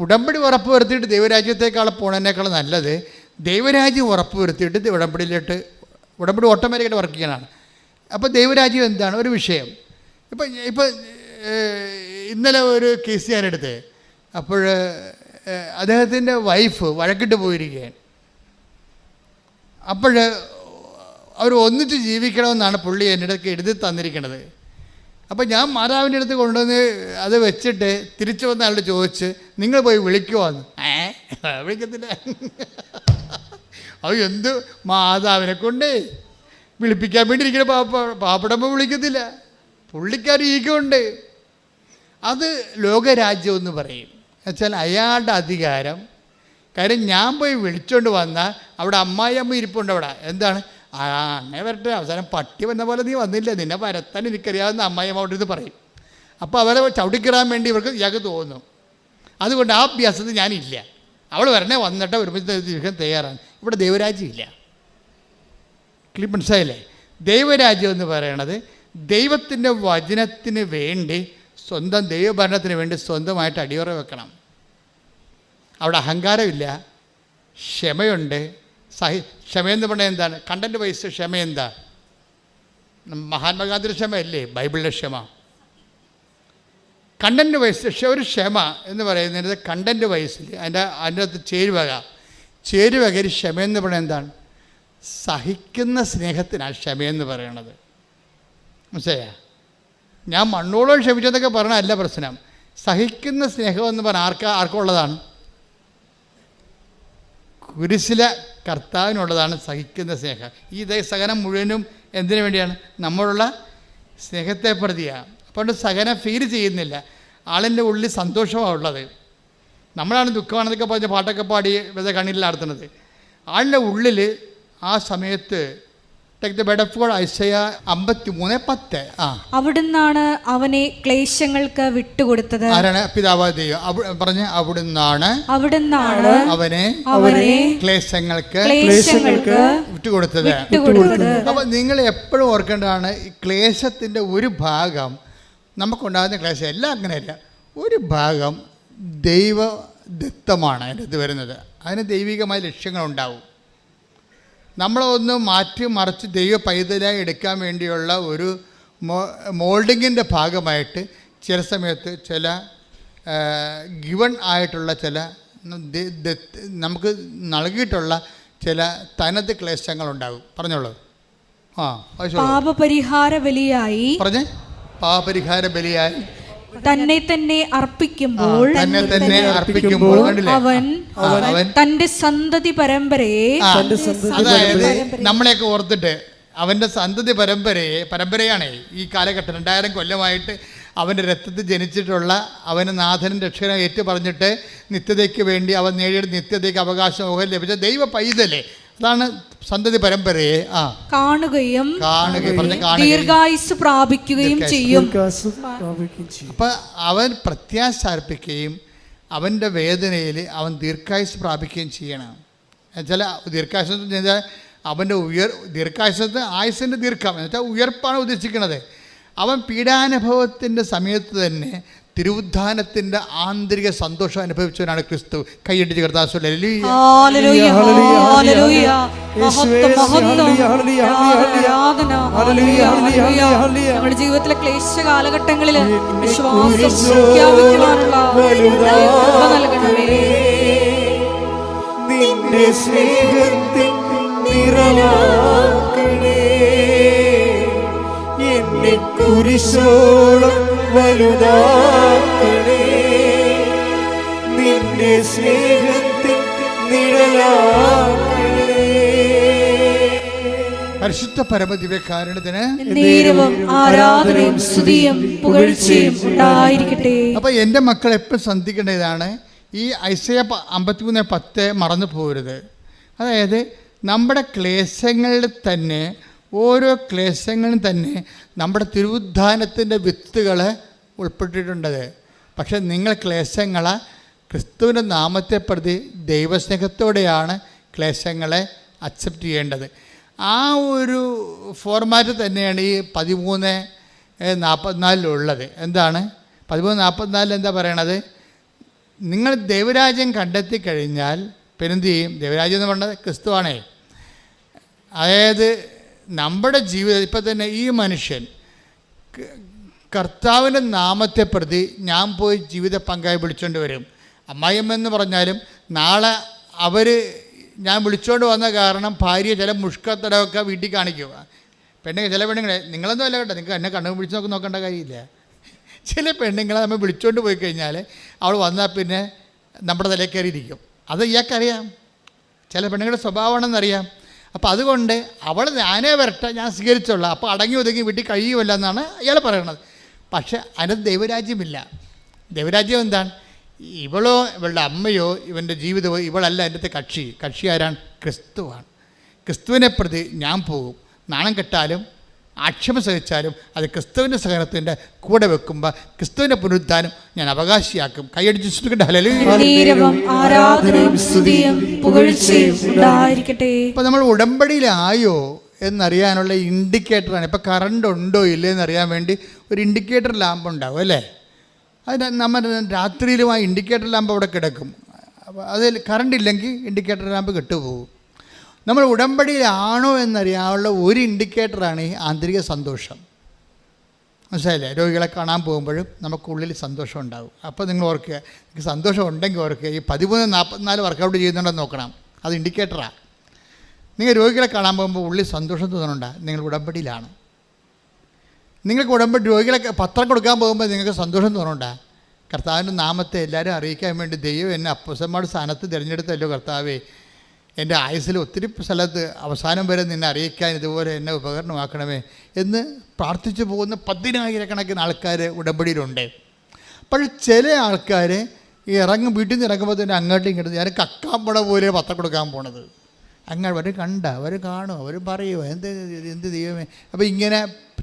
ഉടമ്പടി ഉറപ്പ് വരുത്തിയിട്ട് ദൈവരാജ്യത്തേക്കാൾ പോണതിനേക്കാൾ നല്ലത് ദൈവരാജ്യം ഉറപ്പ് വരുത്തിയിട്ട് ഉടമ്പടി ഓട്ടോമാറ്റിക്കായിട്ട് വർക്ക് ചെയ്യാനാണ്. അപ്പോൾ ദൈവരാജ്യം എന്താണ് ഒരു വിഷയം. ഇപ്പം ഇന്നലെ ഒരു കേസ് ഞാനെടുത്ത്, അപ്പോൾ അദ്ദേഹത്തിൻ്റെ വൈഫ് വഴക്കിട്ട് പോയിരിക്കുകയാണ്. അപ്പോൾ അവർ ഒന്നിച്ച് ജീവിക്കണമെന്നാണ് പുള്ളി എൻ്റെ അടുത്ത് എഴുതി തന്നിരിക്കുന്നത്. അപ്പോൾ ഞാൻ മാതാവിൻ്റെ അടുത്ത് കൊണ്ടുവന്ന് അത് വെച്ചിട്ട് തിരിച്ചു വന്ന ആളോട് ചോദിച്ച്, നിങ്ങൾ പോയി വിളിക്കുമോന്ന്? വിളിക്കത്തില്ല. അത് എന്ത് മാതാവിനെ കൊണ്ട് വിളിപ്പിക്കാൻ വേണ്ടി ഇരിക്കുന്ന പാപ്പടമ്പോൾ വിളിക്കത്തില്ല. പുള്ളിക്കാർ ഈക്കുണ്ട്. അത് ലോകരാജ്യം എന്ന് പറയും. എന്നുവെച്ചാൽ അയാളുടെ അധികാരം. കാര്യം ഞാൻ പോയി വിളിച്ചുകൊണ്ട് വന്നാൽ അവിടെ അമ്മായിയമ്മ ഇരിപ്പുണ്ട്. അവിടെ എന്താണ്, അങ്ങനെ വരട്ടെ, അവസാനം പട്ടി വന്ന പോലെ നീ വന്നില്ല, നിന്നെ വരത്താൻ എനിക്കറിയാവുന്ന അമ്മായിയമ്മ അവിടെ ഇത് പറയും. അപ്പോൾ അവരെ ചവിട്ടിക്കിറാൻ വേണ്ടി ഇയാൾക്ക് തോന്നും. അതുകൊണ്ട് ആ അഭ്യാസത്തിൽ ഞാനില്ല. അവൾ വരണേ വന്നിട്ട് ഒരുമിച്ച് ജീവിക്കാൻ തയ്യാറാണ്. ഇവിടെ ദൈവരാജ്യമില്ല. മനസ്സിലായില്ലേ? ദൈവരാജ്യം എന്ന് പറയണത് ദൈവത്തിൻ്റെ വചനത്തിന് വേണ്ടി സ്വന്തം ദൈവഭരണത്തിന് വേണ്ടി സ്വന്തമായിട്ട് അടിയുറ വെക്കണം. അവിടെ അഹങ്കാരമില്ല, ക്ഷമയുണ്ട്. ക്ഷമയെന്ന് പറഞ്ഞാൽ എന്താണ്? കണ്ടൻറ് വൈസ് ക്ഷമ എന്താ? മഹാത്മാഗാന്ധിയുടെ ക്ഷമയല്ലേ ബൈബിളിലെ ക്ഷമ? കണ്ടൻറ് വൈസ് ഒരു ക്ഷമ എന്ന് പറയുന്നത് കണ്ടൻറ് വൈസിൽ അതിൻ്റെ അകത്ത് ചേരുവക ക്ഷമയെന്ന് പറയുന്നത് എന്താണ്? സഹിക്കുന്ന സ്നേഹത്തിനാണ് ക്ഷമയെന്ന് പറയണത്. മനസ്സിലായോ? ഞാൻ മണ്ണോളം ക്ഷമിച്ചെന്നൊക്കെ പറഞ്ഞല്ല പ്രശ്നം. സഹിക്കുന്ന സ്നേഹം എന്ന് പറഞ്ഞാൽ ആർക്കുള്ളതാണ്? കുരിശിലെ കർത്താവിനുള്ളതാണ് സഹിക്കുന്ന സ്നേഹം. ഈ സഹനം മുഴുവനും എന്തിനു വേണ്ടിയാണ്? നമ്മളുള്ള സ്നേഹത്തെ പ്രതിയാണ്. അപ്പോൾ സഹനം ഫീൽ ചെയ്യുന്നില്ല. ആളിൻ്റെ ഉള്ളിൽ സന്തോഷമാണ് ഉള്ളത്. നമ്മളാണ് ദുഃഖമാണെന്നൊക്കെ പറഞ്ഞ് പാട്ടൊക്കെ പാടി വെറുതെ കണ്ണീരിലാർത്തുന്നത്. ആളുടെ ഉള്ളിൽ ആ സമയത്ത് ഐസയ്യാ 53:10 അവിടുന്നാണ് അവനെ ക്ലേശങ്ങൾക്ക് വിട്ടുകൊടുത്തത്. ആരാണ്? പിതാവായ ദൈവം പറഞ്ഞ് അവിടുന്നാണ് അവനെ ക്ലേശങ്ങൾക്ക് വിട്ടുകൊടുത്തത്. അപ്പം നിങ്ങൾ എപ്പോഴും ഓർക്കേണ്ടതാണ്, ഈ ക്ലേശത്തിൻ്റെ ഒരു ഭാഗം നമുക്കുണ്ടാകുന്ന ക്ലേശം എല്ലാം അങ്ങനെയല്ല, ഒരു ഭാഗം ദൈവദത്തമാണ് അതിൻ്റെ ഇത് വരുന്നത്. അതിന് ദൈവികമായ ലക്ഷ്യങ്ങളുണ്ടാവും. നമ്മളൊന്ന് മാറ്റി മറിച്ച് ദൈവ പൈതലായി എടുക്കാൻ വേണ്ടിയുള്ള ഒരു മോൾഡിങ്ങിൻ്റെ ഭാഗമായിട്ട് ചില സമയത്ത് ചില ഗിവൺ ആയിട്ടുള്ള ചില നമുക്ക് നൽകിയിട്ടുള്ള ചില തനത് ക്ലേശങ്ങളുണ്ടാകും. പറഞ്ഞോളൂ. പാപപരിഹാര ബലിയായി തന്നെ തന്നെ അർപ്പിക്കുമ്പോൾ അവൻ തന്റെ സന്തതി പരമ്പരയെ, അതായത് നമ്മളെയൊക്കെ ഓർത്തിട്ട് അവൻ്റെ സന്തതി പരമ്പരയാണ് ഈ കാലഘട്ടം 2000 കൊല്ലമായിട്ട് അവൻ്റെ രക്തത്തിൽ ജനിച്ചിട്ടുള്ള അവന് നാഥനും രക്ഷകനും ഏറ്റു പറഞ്ഞിട്ട് നിത്യതയ്ക്ക് വേണ്ടി അവൻ നേടിയ നിത്യതയ്ക്ക് അവകാശം ലഭിച്ച ദൈവ പൈതലേ, അതാണ് സന്തതി പരമ്പരയെ കാണുകയും ദീർഘായുസ് പ്രാപിക്കുകയും ചെയ്യും. അപ്പം അവൻ പ്രത്യാശ അർപ്പിക്കുകയും അവൻ്റെ വേദനയിൽ അവൻ ദീർഘായുസ് പ്രാപിക്കുകയും ചെയ്യണം. ചില ദീർഘായുസ് അവൻ്റെ ദീർഘായുസത്ത് ആയുസിൻ്റെ ദീർഘം എന്ന് വെച്ചാൽ ഉയർപ്പാണ് ഉദ്ദേശിക്കുന്നത്. അവൻ പീഡാനുഭവത്തിൻ്റെ സമയത്ത് തന്നെ തിരുവുദ്ധാനത്തിൻ്റെ ആന്തരിക സന്തോഷം അനുഭവിച്ചവനാണ് ക്രിസ്തു. കൈയടിച്ച് കർത്താവ് നമ്മുടെ ജീവിതത്തിലെ ക്ലേശ കാലഘട്ടങ്ങളിൽ നിന്റെ സ്നേഹത്തിൻ നിറവാക്കണേ, എന്നെ കുരിശോളം വലുതാക്കണേ, നിന്റെ സ്നേഹത്തിൻ നിഴലാക്കണേ. പരിശുദ്ധ പരമദിവ്യകാരുണ്യത്തിന് ആരാധനയും സ്തുതിയും പുകഴ്ചയും ഉണ്ടായിരിക്കട്ടെ. അപ്പോൾ എൻ്റെ മക്കൾ എപ്പോഴും ശ്രദ്ധിക്കേണ്ടതാണ്, ഈ ഐസയ്യാ 53:10 മറന്നു പോകരുത്. അതായത് നമ്മുടെ ക്ലേശങ്ങളിൽ തന്നെ, ഓരോ ക്ലേശങ്ങളും തന്നെ നമ്മുടെ തിരുവുദ്ധാനത്തിൻ്റെ വിത്തുകൾ ഉൾപ്പെട്ടിട്ടുണ്ടത്. പക്ഷെ നിങ്ങൾ ക്ലേശങ്ങളെ ക്രിസ്തുവിൻ്റെ നാമത്തെ പ്രതി ദൈവസ്നേഹത്തോടെയാണ് ക്ലേശങ്ങളെ അക്സെപ്റ്റ് ചെയ്യേണ്ടത്. ആ ഒരു ഫോർമാറ്റ് തന്നെയാണ് ഈ 13:44 എന്താണ് 13:44 എന്താ പറയണത്? നിങ്ങൾ ദൈവരാജ്യം കണ്ടെത്തി കഴിഞ്ഞാൽ പിന്നെ എന്ത് ചെയ്യും? ദൈവരാജ്യം എന്ന് പറഞ്ഞത് ക്രിസ്തുവാണേ. അതായത് നമ്മുടെ ജീവിതം ഇപ്പം തന്നെ ഈ മനുഷ്യൻ കർത്താവിൻ്റെ നാമത്തെ പ്രതി ഞാൻ പോയി ജീവിത പങ്കായി വിളിച്ചുകൊണ്ട് വരും. അമ്മായിയമ്മെന്ന് പറഞ്ഞാലും നാളെ ഞാൻ വിളിച്ചുകൊണ്ട് വന്ന കാരണം ഭാര്യ ചില മുഷ്കത്തടമൊക്കെ വീട്ടിൽ കാണിക്കുക. ചില പെണ്ണുങ്ങളെ, നിങ്ങളൊന്നും അല്ല കേട്ടോ, നിങ്ങൾക്ക് എന്നെ കണ്ണു പിടിച്ച് നോക്കേണ്ട കാര്യമില്ല. ചില പെണ്ണുങ്ങളെ നമ്മൾ വിളിച്ചുകൊണ്ട് പോയി കഴിഞ്ഞാൽ അവൾ വന്നാൽ പിന്നെ നമ്മുടെ തലയിൽ കയറിയിരിക്കും. അത് ഇയാൾക്കറിയാം, ചില പെണ്ണുങ്ങളുടെ സ്വഭാവമാണെന്നറിയാം. അപ്പോൾ അതുകൊണ്ട് അവൾ ഞാനേ വരട്ടെ, ഞാൻ സ്വീകരിച്ചോളാം, അപ്പോൾ അടങ്ങി ഒതുങ്ങി വീട്ടിൽ കഴിയുമല്ല എന്നാണ് ഇയാൾ പറയണത്. പക്ഷെ അതിനകത്ത് ദൈവരാജ്യമില്ല. ദൈവരാജ്യം എന്താണ്? ഇവളോ ഇവളുടെ അമ്മയോ ഇവൻ്റെ ജീവിതമോ ഇവളല്ല അതിൻ്റെ കക്ഷി ആരാണ്? ക്രിസ്തുവാണ്. ക്രിസ്തുവിനെ പ്രതി ഞാൻ പോകും. നാണം കെട്ടാലും ആക്ഷേപം സഹിച്ചാലും അത് ക്രിസ്തുവിൻ്റെ സഹനത്തിൻ്റെ കൂടെ വെക്കുമ്പോൾ ക്രിസ്തുവിൻ്റെ പുനരുദ്ധാനം ഞാൻ അവകാശിയാക്കും. കൈയടിച്ച് ശ്രദ്ധിക്കട്ടെ. ഹല്ലേലൂയ. ആരാധനയും സ്തുതിയും പുകഴ്ചയും ഉണ്ടായിരിക്കട്ടെ. അപ്പോൾ നമ്മൾ ഉടമ്പടിയിലായോ എന്നറിയാനുള്ള ഇൻഡിക്കേറ്ററാണ്. ഇപ്പോൾ കറണ്ട് ഉണ്ടോ ഇല്ലേ എന്നറിയാൻ വേണ്ടി ഒരു ഇൻഡിക്കേറ്റർ ലാമ്പ് ഉണ്ടാവും അല്ലേ? അത് നമ്മൾ രാത്രിയിലും ആ ഇൻഡിക്കേറ്റർ ലാമ്പ് അവിടെ കിടക്കും. അപ്പോൾ അതിൽ കറണ്ട് ഇല്ലെങ്കിൽ ഇൻഡിക്കേറ്റർ ലാമ്പ് കെട്ടുപോകും. നമ്മൾ ഉടമ്പടിയിലാണോ എന്നറിയാനുള്ള ഒരു ഇൻഡിക്കേറ്ററാണ് ഈ ആന്തരിക സന്തോഷം. മനസ്സിലായില്ലേ? രോഗികളെ കാണാൻ പോകുമ്പോഴും നമുക്കുള്ളിൽ സന്തോഷം ഉണ്ടാകും. അപ്പോൾ നിങ്ങൾ ഓർക്കുക, നിങ്ങൾക്ക് സന്തോഷം ഉണ്ടെങ്കിൽ ഓർക്കുക, ഈ 13-44 വർക്കൗട്ട് ചെയ്യുന്നുണ്ടെന്ന് നോക്കണം. അത് ഇൻഡിക്കേറ്ററാണ്. നിങ്ങൾ രോഗികളെ കാണാൻ പോകുമ്പോൾ ഉള്ളിൽ സന്തോഷം തോന്നുന്നുണ്ടോ? നിങ്ങൾ ഉടമ്പടിയിലാണ്. നിങ്ങൾക്ക് ഉടമ്പടി രോഗികളെ പത്രം കൊടുക്കാൻ പോകുമ്പോൾ നിങ്ങൾക്ക് സന്തോഷം തോന്നുന്നുണ്ടോ? കർത്താവിൻ്റെ നാമത്തെ എല്ലാവരും അറിയിക്കാൻ വേണ്ടി ദൈവം എന്നെ അപ്പോസ്തലന്മാരുടെ സ്ഥാനത്ത് തിരഞ്ഞെടുത്തല്ലോ കർത്താവേ, എൻ്റെ ആയുസ്സിൽ ഒത്തിരി സ്ഥലത്ത് അവസാനം വരെ നിന്നെ അറിയിക്കാൻ ഇതുപോലെ എന്നെ ഉപകരണമാക്കണമേ എന്ന് പ്രാർത്ഥിച്ചു പോകുന്ന 10,000 ആൾക്കാർ ഉടമ്പടിയിലുണ്ട്. പക്ഷേ ചില ആൾക്കാർ ഈ വീട്ടിൽ നിന്ന് ഇറങ്ങുമ്പോൾ തന്നെ അങ്ങോട്ടും ഇങ്ങോട്ടും ഞാൻ കക്കാൻ പോണ പോലെ പത്രം കൊടുക്കാൻ പോണത്. അങ്ങനെ അവർ അവർ കാണും, അവർ പറയുമോ എന്ത് ദൈവമേ. അപ്പോൾ ഇങ്ങനെ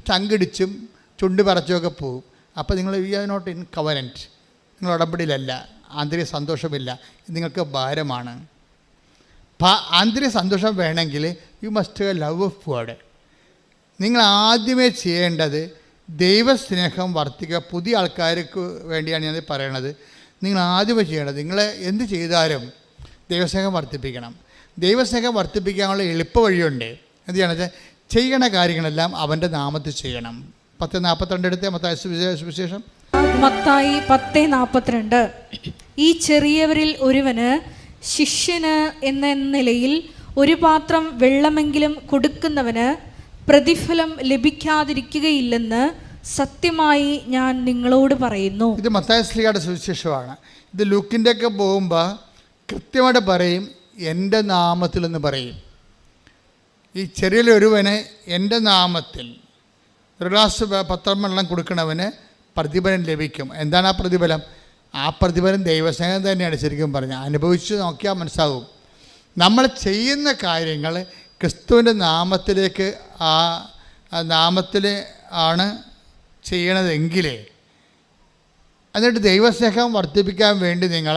ചങ്കിടിച്ചും ചുണ്ട് പറച്ചുമൊക്കെ പോകും. അപ്പോൾ നിങ്ങൾ you are not in covenant, നിങ്ങൾ ഉടമ്പടിയിലല്ല, ആന്തരിക സന്തോഷമില്ല, നിങ്ങൾക്ക് ഭാരമാണ്. ആന്തരിക സന്തോഷം വേണമെങ്കിൽ you must have love of God. നിങ്ങൾ ആദ്യമേ ചെയ്യേണ്ടത് ദൈവസ്നേഹം വർദ്ധിക്കുക. പുതിയ ആൾക്കാർക്ക് വേണ്ടിയാണ് ഞാൻ പറയണത്. നിങ്ങൾ ആദ്യമേ ചെയ്യേണ്ടത്, നിങ്ങൾ എന്ത് ചെയ്താലും ദൈവസ്നേഹം വർദ്ധിപ്പിക്കണം. ദൈവസ്നേഹം വർദ്ധിപ്പിക്കാനുള്ള എളുപ്പ വഴിയുണ്ട്. എന്ത് ചെയ്യണത്? ചെയ്യണ കാര്യങ്ങളെല്ലാം അവൻ്റെ നാമത്തിൽ ചെയ്യണം. 10:42 എടുത്ത് മത്തായി സുവിശേഷം. മത്തായി 10:42. ഈ ചെറിയവരിൽ ഒരുവന് ശിഷ്യന് എന്ന നിലയിൽ ഒരു പാത്രം വെള്ളമെങ്കിലും കൊടുക്കുന്നവന് പ്രതിഫലം ലഭിക്കാതിരിക്കുകയില്ലെന്ന് സത്യമായി ഞാൻ നിങ്ങളോട് പറയുന്നു. ഇത് മത്തായി ശ്ലീഹയുടെ സുവിശേഷമാണ്. ഇത് ലൂക്കിൻ്റെ ഒക്കെ പോകുമ്പോൾ കൃത്യമായിട്ട് പറയും, എൻ്റെ നാമത്തിലെന്ന് പറയും. ഈ ചെറിയൊരുവന് എൻ്റെ നാമത്തിൽ ഒരു ഗ്ലാസ് പത്രം വെള്ളം കൊടുക്കണവന് പ്രതിഫലം ലഭിക്കും. എന്താണ് ആ പ്രതിഫലം? ആ പ്രതിഫലം ദൈവസ്നേഹം തന്നെയാണ്. ശരിക്കും പറഞ്ഞാൽ അനുഭവിച്ച് നോക്കിയാൽ മനസ്സാകും. നമ്മൾ ചെയ്യുന്ന കാര്യങ്ങൾ ക്രിസ്തുവിൻ്റെ നാമത്തിലേക്ക് ആ നാമത്തിൽ ആണ് ചെയ്യണതെങ്കിൽ എന്നിട്ട് ദൈവസ്നേഹം വർദ്ധിപ്പിക്കാൻ വേണ്ടി നിങ്ങൾ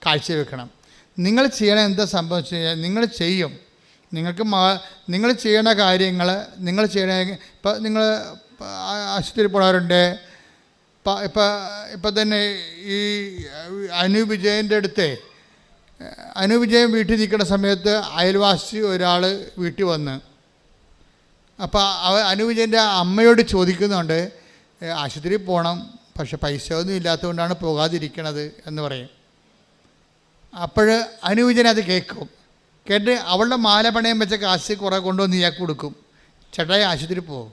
കാഴ്ചവെക്കണം. നിങ്ങൾ ചെയ്യണ എന്താ സംഭവിച്ചു കഴിഞ്ഞാൽ നിങ്ങൾ ചെയ്യും. നിങ്ങൾ ചെയ്യണ കാര്യങ്ങൾ നിങ്ങൾ ചെയ്യണ, ഇപ്പം നിങ്ങൾ ആശുപത്രിയിൽ പോണവരുണ്ട്. ഇപ്പം തന്നെ ഈ അനൂപ് വിജയൻ്റെ അടുത്ത് അനൂപ് വിജയൻ വീട്ടിൽ നിൽക്കുന്ന സമയത്ത് അയൽവാസി ഒരാൾ വീട്ടിൽ വന്ന്, അപ്പോൾ അനൂപ് വിജയൻ്റെ അമ്മയോട് ചോദിക്കുന്നുണ്ട്, ആശുപത്രിയിൽ പോകണം, പക്ഷെ പൈസ ഒന്നും ഇല്ലാത്തതുകൊണ്ടാണ് പോകാതിരിക്കണത് എന്ന് പറയും. അപ്പോൾ അനൂപ് വിജയൻ അത് കേട്ട് അവളുടെ മാല പണയം വെച്ച കാശ് കുറേ കൊണ്ടുവന്ന് ഇയാൾക്ക് കൊടുക്കും. ചേട്ടായി ആശുപത്രി പോകും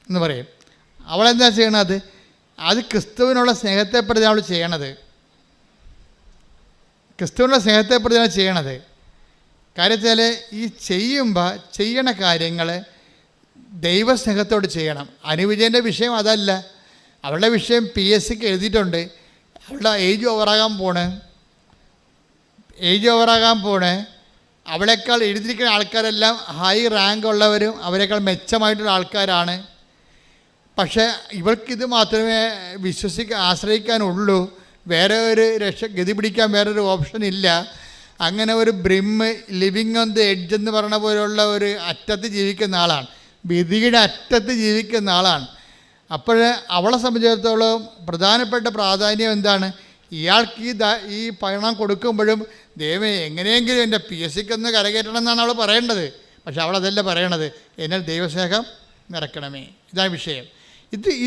എന്ന് പറയും. അവളെന്താ ചെയ്യണത്? അത് ക്രിസ്തുവിനുള്ള സ്നേഹത്തെപ്പെടുത്തി അവൾ ചെയ്യണത്. ക്രിസ്തുവിനുള്ള സ്നേഹത്തെപ്പെടുത്തിയാണ് ചെയ്യണത്. കാര്യം വെച്ചാൽ ഈ ചെയ്യുമ്പോൾ ചെയ്യണ കാര്യങ്ങൾ ദൈവസ്നേഹത്തോട് ചെയ്യണം. അനുവിജയൻ്റെ വിഷയം അതല്ല. അവളുടെ വിഷയം PSCക്ക് എഴുതിയിട്ടുണ്ട്. അവളുടെ ഏജ് ഓവറാകാൻ പോണേ. അവളേക്കാൾ എഴുതിയിരിക്കുന്ന ആൾക്കാരെല്ലാം ഹൈ റാങ്ക് ഉള്ളവരും അവരെക്കാൾ മെച്ചമായിട്ടുള്ള ആൾക്കാരാണ്. പക്ഷേ ഇവൾക്കിത് മാത്രമേ ആശ്രയിക്കാനുള്ളൂ. വേറെ ഒരു ഗതി പിടിക്കാൻ വേറൊരു ഓപ്ഷൻ ഇല്ല. അങ്ങനെ ഒരു ലിവിങ് ഓൺ ദി എഡ്ജ് എന്ന് പറയുന്ന പോലുള്ള ഒരു അറ്റത്ത് ജീവിക്കുന്ന ആളാണ്, വിധിയുടെ അറ്റത്ത് ജീവിക്കുന്ന ആളാണ്. അപ്പോൾ അവളെ സംബന്ധിച്ചിടത്തോളം പ്രധാനപ്പെട്ട പ്രാധാന്യം എന്താണ്? ഇയാൾക്ക് ഈ പണം കൊടുക്കുമ്പോഴും ദൈവമേ എങ്ങനെയെങ്കിലും എൻ്റെ PSCക്ക് ഒന്ന് കരകയറ്റണം എന്നാണ് അവൾ പറയേണ്ടത്. പക്ഷെ അവളതല്ല പറയണത്, എന്നാൽ ദൈവസ്നേഹം നിറയ്ക്കണമേ. ഇതാണ് വിഷയം.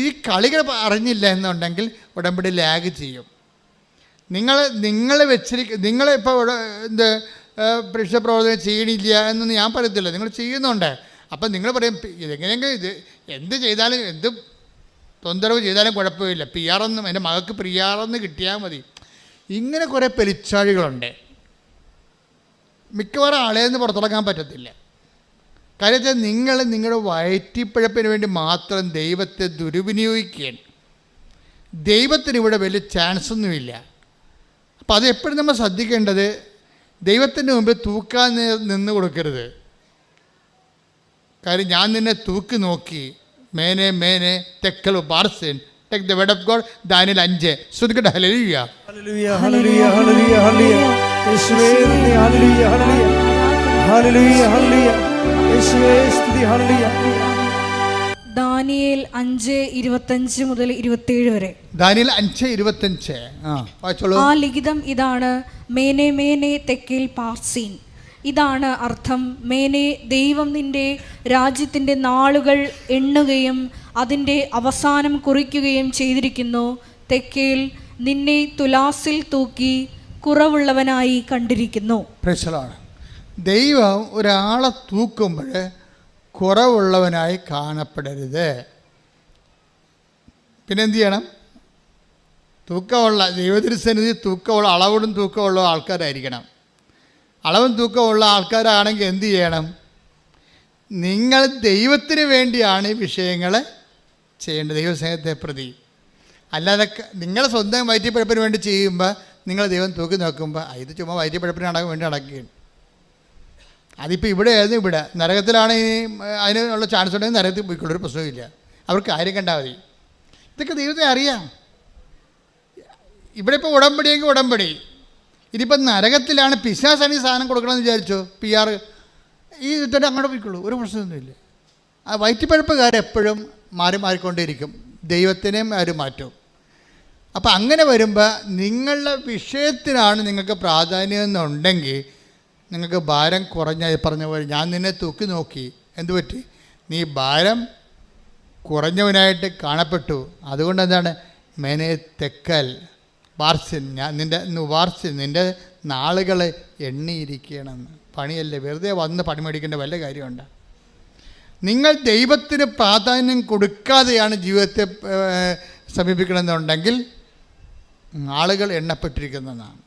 ഈ കളികൾ അറിഞ്ഞില്ല എന്നുണ്ടെങ്കിൽ ഉടമ്പടി ലാഗ് ചെയ്യും. നിങ്ങളിപ്പോൾ പരീക്ഷ പ്രവർത്തനം ചെയ്യണില്ല എന്നൊന്നും ഞാൻ പറയത്തില്ല, നിങ്ങൾ ചെയ്യുന്നുണ്ട്. അപ്പം നിങ്ങൾ പറയും ഇതെങ്ങനെയെങ്കിലും എന്ത് ചെയ്താലും എന്ത് തൊന്തരവ് ചെയ്താലും കുഴപ്പമില്ല, PR എൻ്റെ മകൾക്ക് PR കിട്ടിയാൽ മതി. ഇങ്ങനെ കുറേ പെരിച്ചാഴികളുണ്ട്. മിക്കവാറും ആളേന്ന് പുറത്തിറങ്ങാൻ പറ്റത്തില്ല. കാര്യത്തിൽ നിങ്ങൾ നിങ്ങളുടെ വയറ്റിപ്പഴപ്പിന് വേണ്ടി മാത്രം ദൈവത്തെ ദുർവിനിയോഗിക്കുകയാണ്. ദൈവത്തിന് ഇവിടെ വലിയ ചാൻസൊന്നുമില്ല. അപ്പോൾ അത് എപ്പോഴും നമ്മൾ ശ്രദ്ധിക്കേണ്ടത്, ദൈവത്തിൻ്റെ മുമ്പിൽ തൂക്കാൻ നിന്ന് കൊടുക്കരുത്. കാര്യം ഞാൻ നിന്നെ തൂക്കി നോക്കി മേനെ മേനെ തെക്കൽ ബാർസിൻ. Take the word of God. Daniel 5. ശ്രദ്ധിക്കട്ടെ. ഹല്ലേലൂയ. ഹല്ലേലൂയ, ഹല്ലേലൂയ, ഹല്ലേലൂയ, ഹല്ലേലൂയ. യേശുവേ നന്ദി. ഹല്ലേലൂയ, ഹല്ലേലൂയ. ഹല്ലേലൂയ, ഹല്ലേലൂയ. യേശുവേ സ്തുതി. ഹല്ലേലൂയ. ദാനിയേൽ 5:25 മുതൽ 27 വരെ. ദാനിയേൽ 5:25. വായിച്ചോളൂ. ആ ലിഖിതം ഇതാണ്: മേനെ മേനെ തെക്കേൽ പാർസീൻ. ഇതാണ് അർത്ഥം: മേനെ, ദൈവം നിന്റെ രാജ്യത്തിൻ്റെ നാളുകൾ എണ്ണുകയും അതിൻ്റെ അവസാനം കുറിക്കുകയും ചെയ്തിരിക്കുന്നു. തെക്കേൽ, നിന്നെ തുലാസിൽ തൂക്കി കുറവുള്ളവനായി കണ്ടിരിക്കുന്നു. Praise the Lord. ദൈവം ഒരാളെ തൂക്കുമ്പോൾ കുറവുള്ളവനായി കാണപ്പെടരുത്. പിന്നെന്ത് ചെയ്യണം? തൂക്കമുള്ള ദൈവത്തിരുസന്നിധി തൂക്കമുള്ള അളവിടും തൂക്കമുള്ള ആൾക്കാരായിരിക്കണം. അളവും തൂക്കമുള്ള ആൾക്കാരാണെങ്കിൽ എന്ത് ചെയ്യണം? നിങ്ങൾ ദൈവത്തിന് വേണ്ടിയാണ് ഈ വിഷയങ്ങൾ ചെയ്യേണ്ടത്, ദൈവസ്നേഹത്തെ പ്രതി. അല്ലാതെ നിങ്ങൾ സ്വന്തം വയറ്റിപ്പഴപ്പിന് വേണ്ടി ചെയ്യുമ്പോൾ നിങ്ങൾ ദൈവം തൂക്കി നോക്കുമ്പോൾ ഇത് ചുമ്മാ വയറ്റിപ്പഴപ്പിന് നടക്കാൻ വേണ്ടി നടക്കുകയാണ്. അതിപ്പോൾ ഇവിടെ ആയിരുന്നു. ഇവിടെ നരകത്തിലാണ് അതിനുള്ള ചാൻസ് ഉണ്ടെങ്കിൽ നരകത്തിൽ പോയിക്കൊള്ളൊരു പ്രശ്നമില്ല. അവർക്ക് കാര്യം കണ്ടാൽ മതി. ഇതൊക്കെ ദൈവത്തെ അറിയാം. ഇവിടെ ഇപ്പോൾ ഉടമ്പടിയെങ്കിൽ ഉടമ്പടി. ഇനിയിപ്പോൾ നരകത്തിലാണ് പിശാചാണ് ഈ സാധനം കൊടുക്കണമെന്ന് വിചാരിച്ചോ, PR ഈ ഇതിട്ട് അങ്ങോട്ട് പോയിക്കൊള്ളൂ, ഒരു പ്രശ്നമൊന്നുമില്ല. ആ വയറ്റിപ്പഴപ്പുകാരെപ്പോഴും മാറിക്കൊണ്ടേയിരിക്കും. ദൈവത്തിനെയും അവർ മാറ്റും. അപ്പം അങ്ങനെ വരുമ്പോൾ നിങ്ങളുടെ വിഷയത്തിനാണ് നിങ്ങൾക്ക് പ്രാധാന്യം എന്നുണ്ടെങ്കിൽ നിങ്ങൾക്ക് ഭാരം കുറഞ്ഞ പറഞ്ഞ പോലെ ഞാൻ നിന്നെ തൂക്കി നോക്കി. എന്തു പറ്റി? നീ ഭാരം കുറഞ്ഞവനായിട്ട് കാണപ്പെട്ടു. അതുകൊണ്ട് എന്താണ്? മേനെ തെക്കൽ വാർസിൻ, ഞാൻ നിൻ്റെ നാളുകൾ എണ്ണിയിരിക്കണമെന്ന്. പണിയല്ലേ, വെറുതെ വന്ന് പണി മേടിക്കേണ്ട വല്ല കാര്യമുണ്ട്? നിങ്ങൾ ദൈവത്തിന് പ്രാധാന്യം കൊടുക്കാതെയാണ് ജീവിതത്തെ സമീപിക്കണമെന്നുണ്ടെങ്കിൽ ആളുകൾ എണ്ണപ്പെട്ടിരിക്കുന്നതാണ്.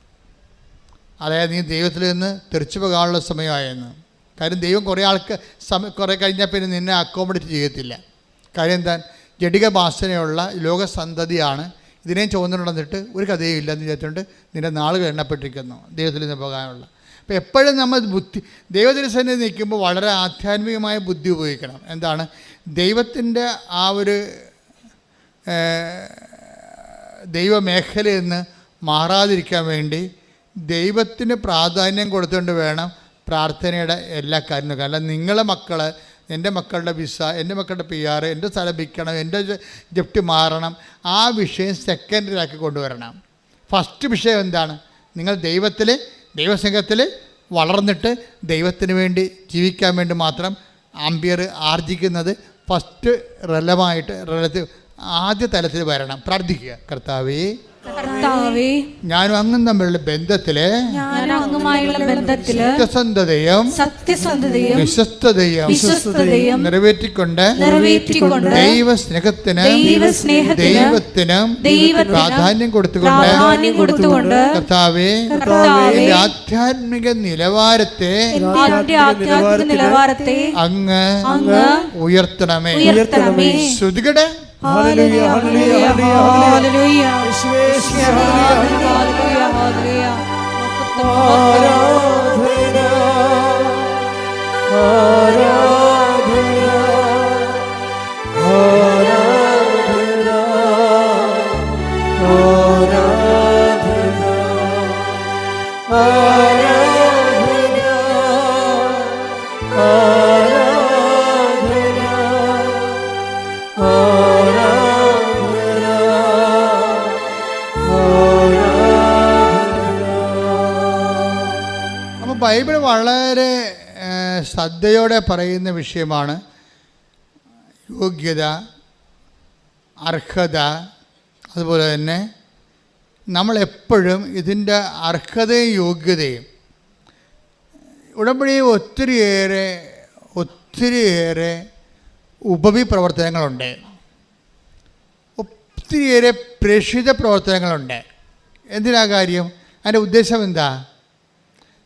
അതായത് നീ ദൈവത്തിൽ നിന്ന് തെറിച്ചു പോകാനുള്ള സമയമായെന്ന്. കാര്യം ദൈവം കുറേ കഴിഞ്ഞാൽ പിന്നെ നിന്നെ അക്കോമഡേറ്റ് ചെയ്യത്തില്ല. കാര്യം എന്താ? ജഡിക വാസനയുള്ള ലോകസന്തതിയാണ്. ഇതിനെയും ചുവന്നുകൊണ്ടിട്ട് ഒരു കഥയും ഇല്ലെന്ന് വിചാരിച്ചുകൊണ്ട് നിൻ്റെ നാളുകൾ എണ്ണപ്പെട്ടിരിക്കുന്നു ദൈവത്തിൽ നിന്ന് പോകാനുള്ള. അപ്പോൾ എപ്പോഴും നമ്മൾ ദൈവത്തിൻ്റെ സന്നിധി നിൽക്കുമ്പോൾ വളരെ ആധ്യാത്മികമായ ബുദ്ധി ഉപയോഗിക്കണം. എന്താണ്? ദൈവത്തിൻ്റെ ആ ഒരു ദൈവമേഖലയിൽ നിന്ന് മാറാതിരിക്കാൻ വേണ്ടി ദൈവത്തിന് പ്രാധാന്യം കൊടുത്തുകൊണ്ട് വേണം പ്രാർത്ഥനയുടെ എല്ലാ കാര്യങ്ങളും. കാരണം നിങ്ങളെ മക്കൾ, എൻ്റെ മക്കളുടെ വിസ, എൻ്റെ മക്കളുടെ PR, എൻ്റെ സ്ഥലം വിൽക്കണം, എൻ്റെ ജപ്തി മാറണം, ആ വിഷയം സെക്കൻഡറിയാക്കി കൊണ്ടുവരണം. ഫസ്റ്റ് വിഷയം എന്താണ്? നിങ്ങൾ ദൈവസ്നേഹത്തിൽ വളർന്നിട്ട് ദൈവത്തിന് വേണ്ടി ജീവിക്കാൻ വേണ്ടി മാത്രം ആംബിയർ ആർജിക്കുന്നത് ഫസ്റ്റ് ആദ്യ തലത്തിൽ വരണം. പ്രാർത്ഥിക്കുക. കർത്താവേ, ഞാനും അങ്ങും തമ്മിലുള്ള ബന്ധത്തില് സത്യസന്ധതയും വിശ്വസ്തതയും നിറവേറ്റിക്കൊണ്ട് ദൈവസ്നേഹത്തിനും ദൈവത്തിനും പ്രാധാന്യം കൊടുത്തുകൊണ്ട് കർത്താവേ, ആധ്യാത്മിക നിലവാരത്തെ അങ്ങ് ഉയർത്തണമേ. ശ്രുതികടെ ഹല്ലേലൂയ, ഹല്ലേലൂയ, ഹല്ലേലൂയ. യേശുവേ സ്തുതി. Hallelujah, hallelujah. ആരാധന, ആരാധന, ആരാധന, ബൈബിൾ വളരെ ശ്രദ്ധയോടെ പറയുന്ന വിഷയമാണ് യോഗ്യത, അർഹത. അതുപോലെ തന്നെ നമ്മളെപ്പോഴും ഇതിൻ്റെ അർഹതയും യോഗ്യതയും ഉടമ്പടിയിൽ ഒത്തിരിയേറെ ഉപവിപ്രവർത്തനങ്ങളുണ്ട്, ഒത്തിരിയേറെ പ്രേക്ഷിത പ്രവർത്തനങ്ങളുണ്ട്. എന്തിനാ കാര്യം? അതിൻ്റെ ഉദ്ദേശം എന്താ?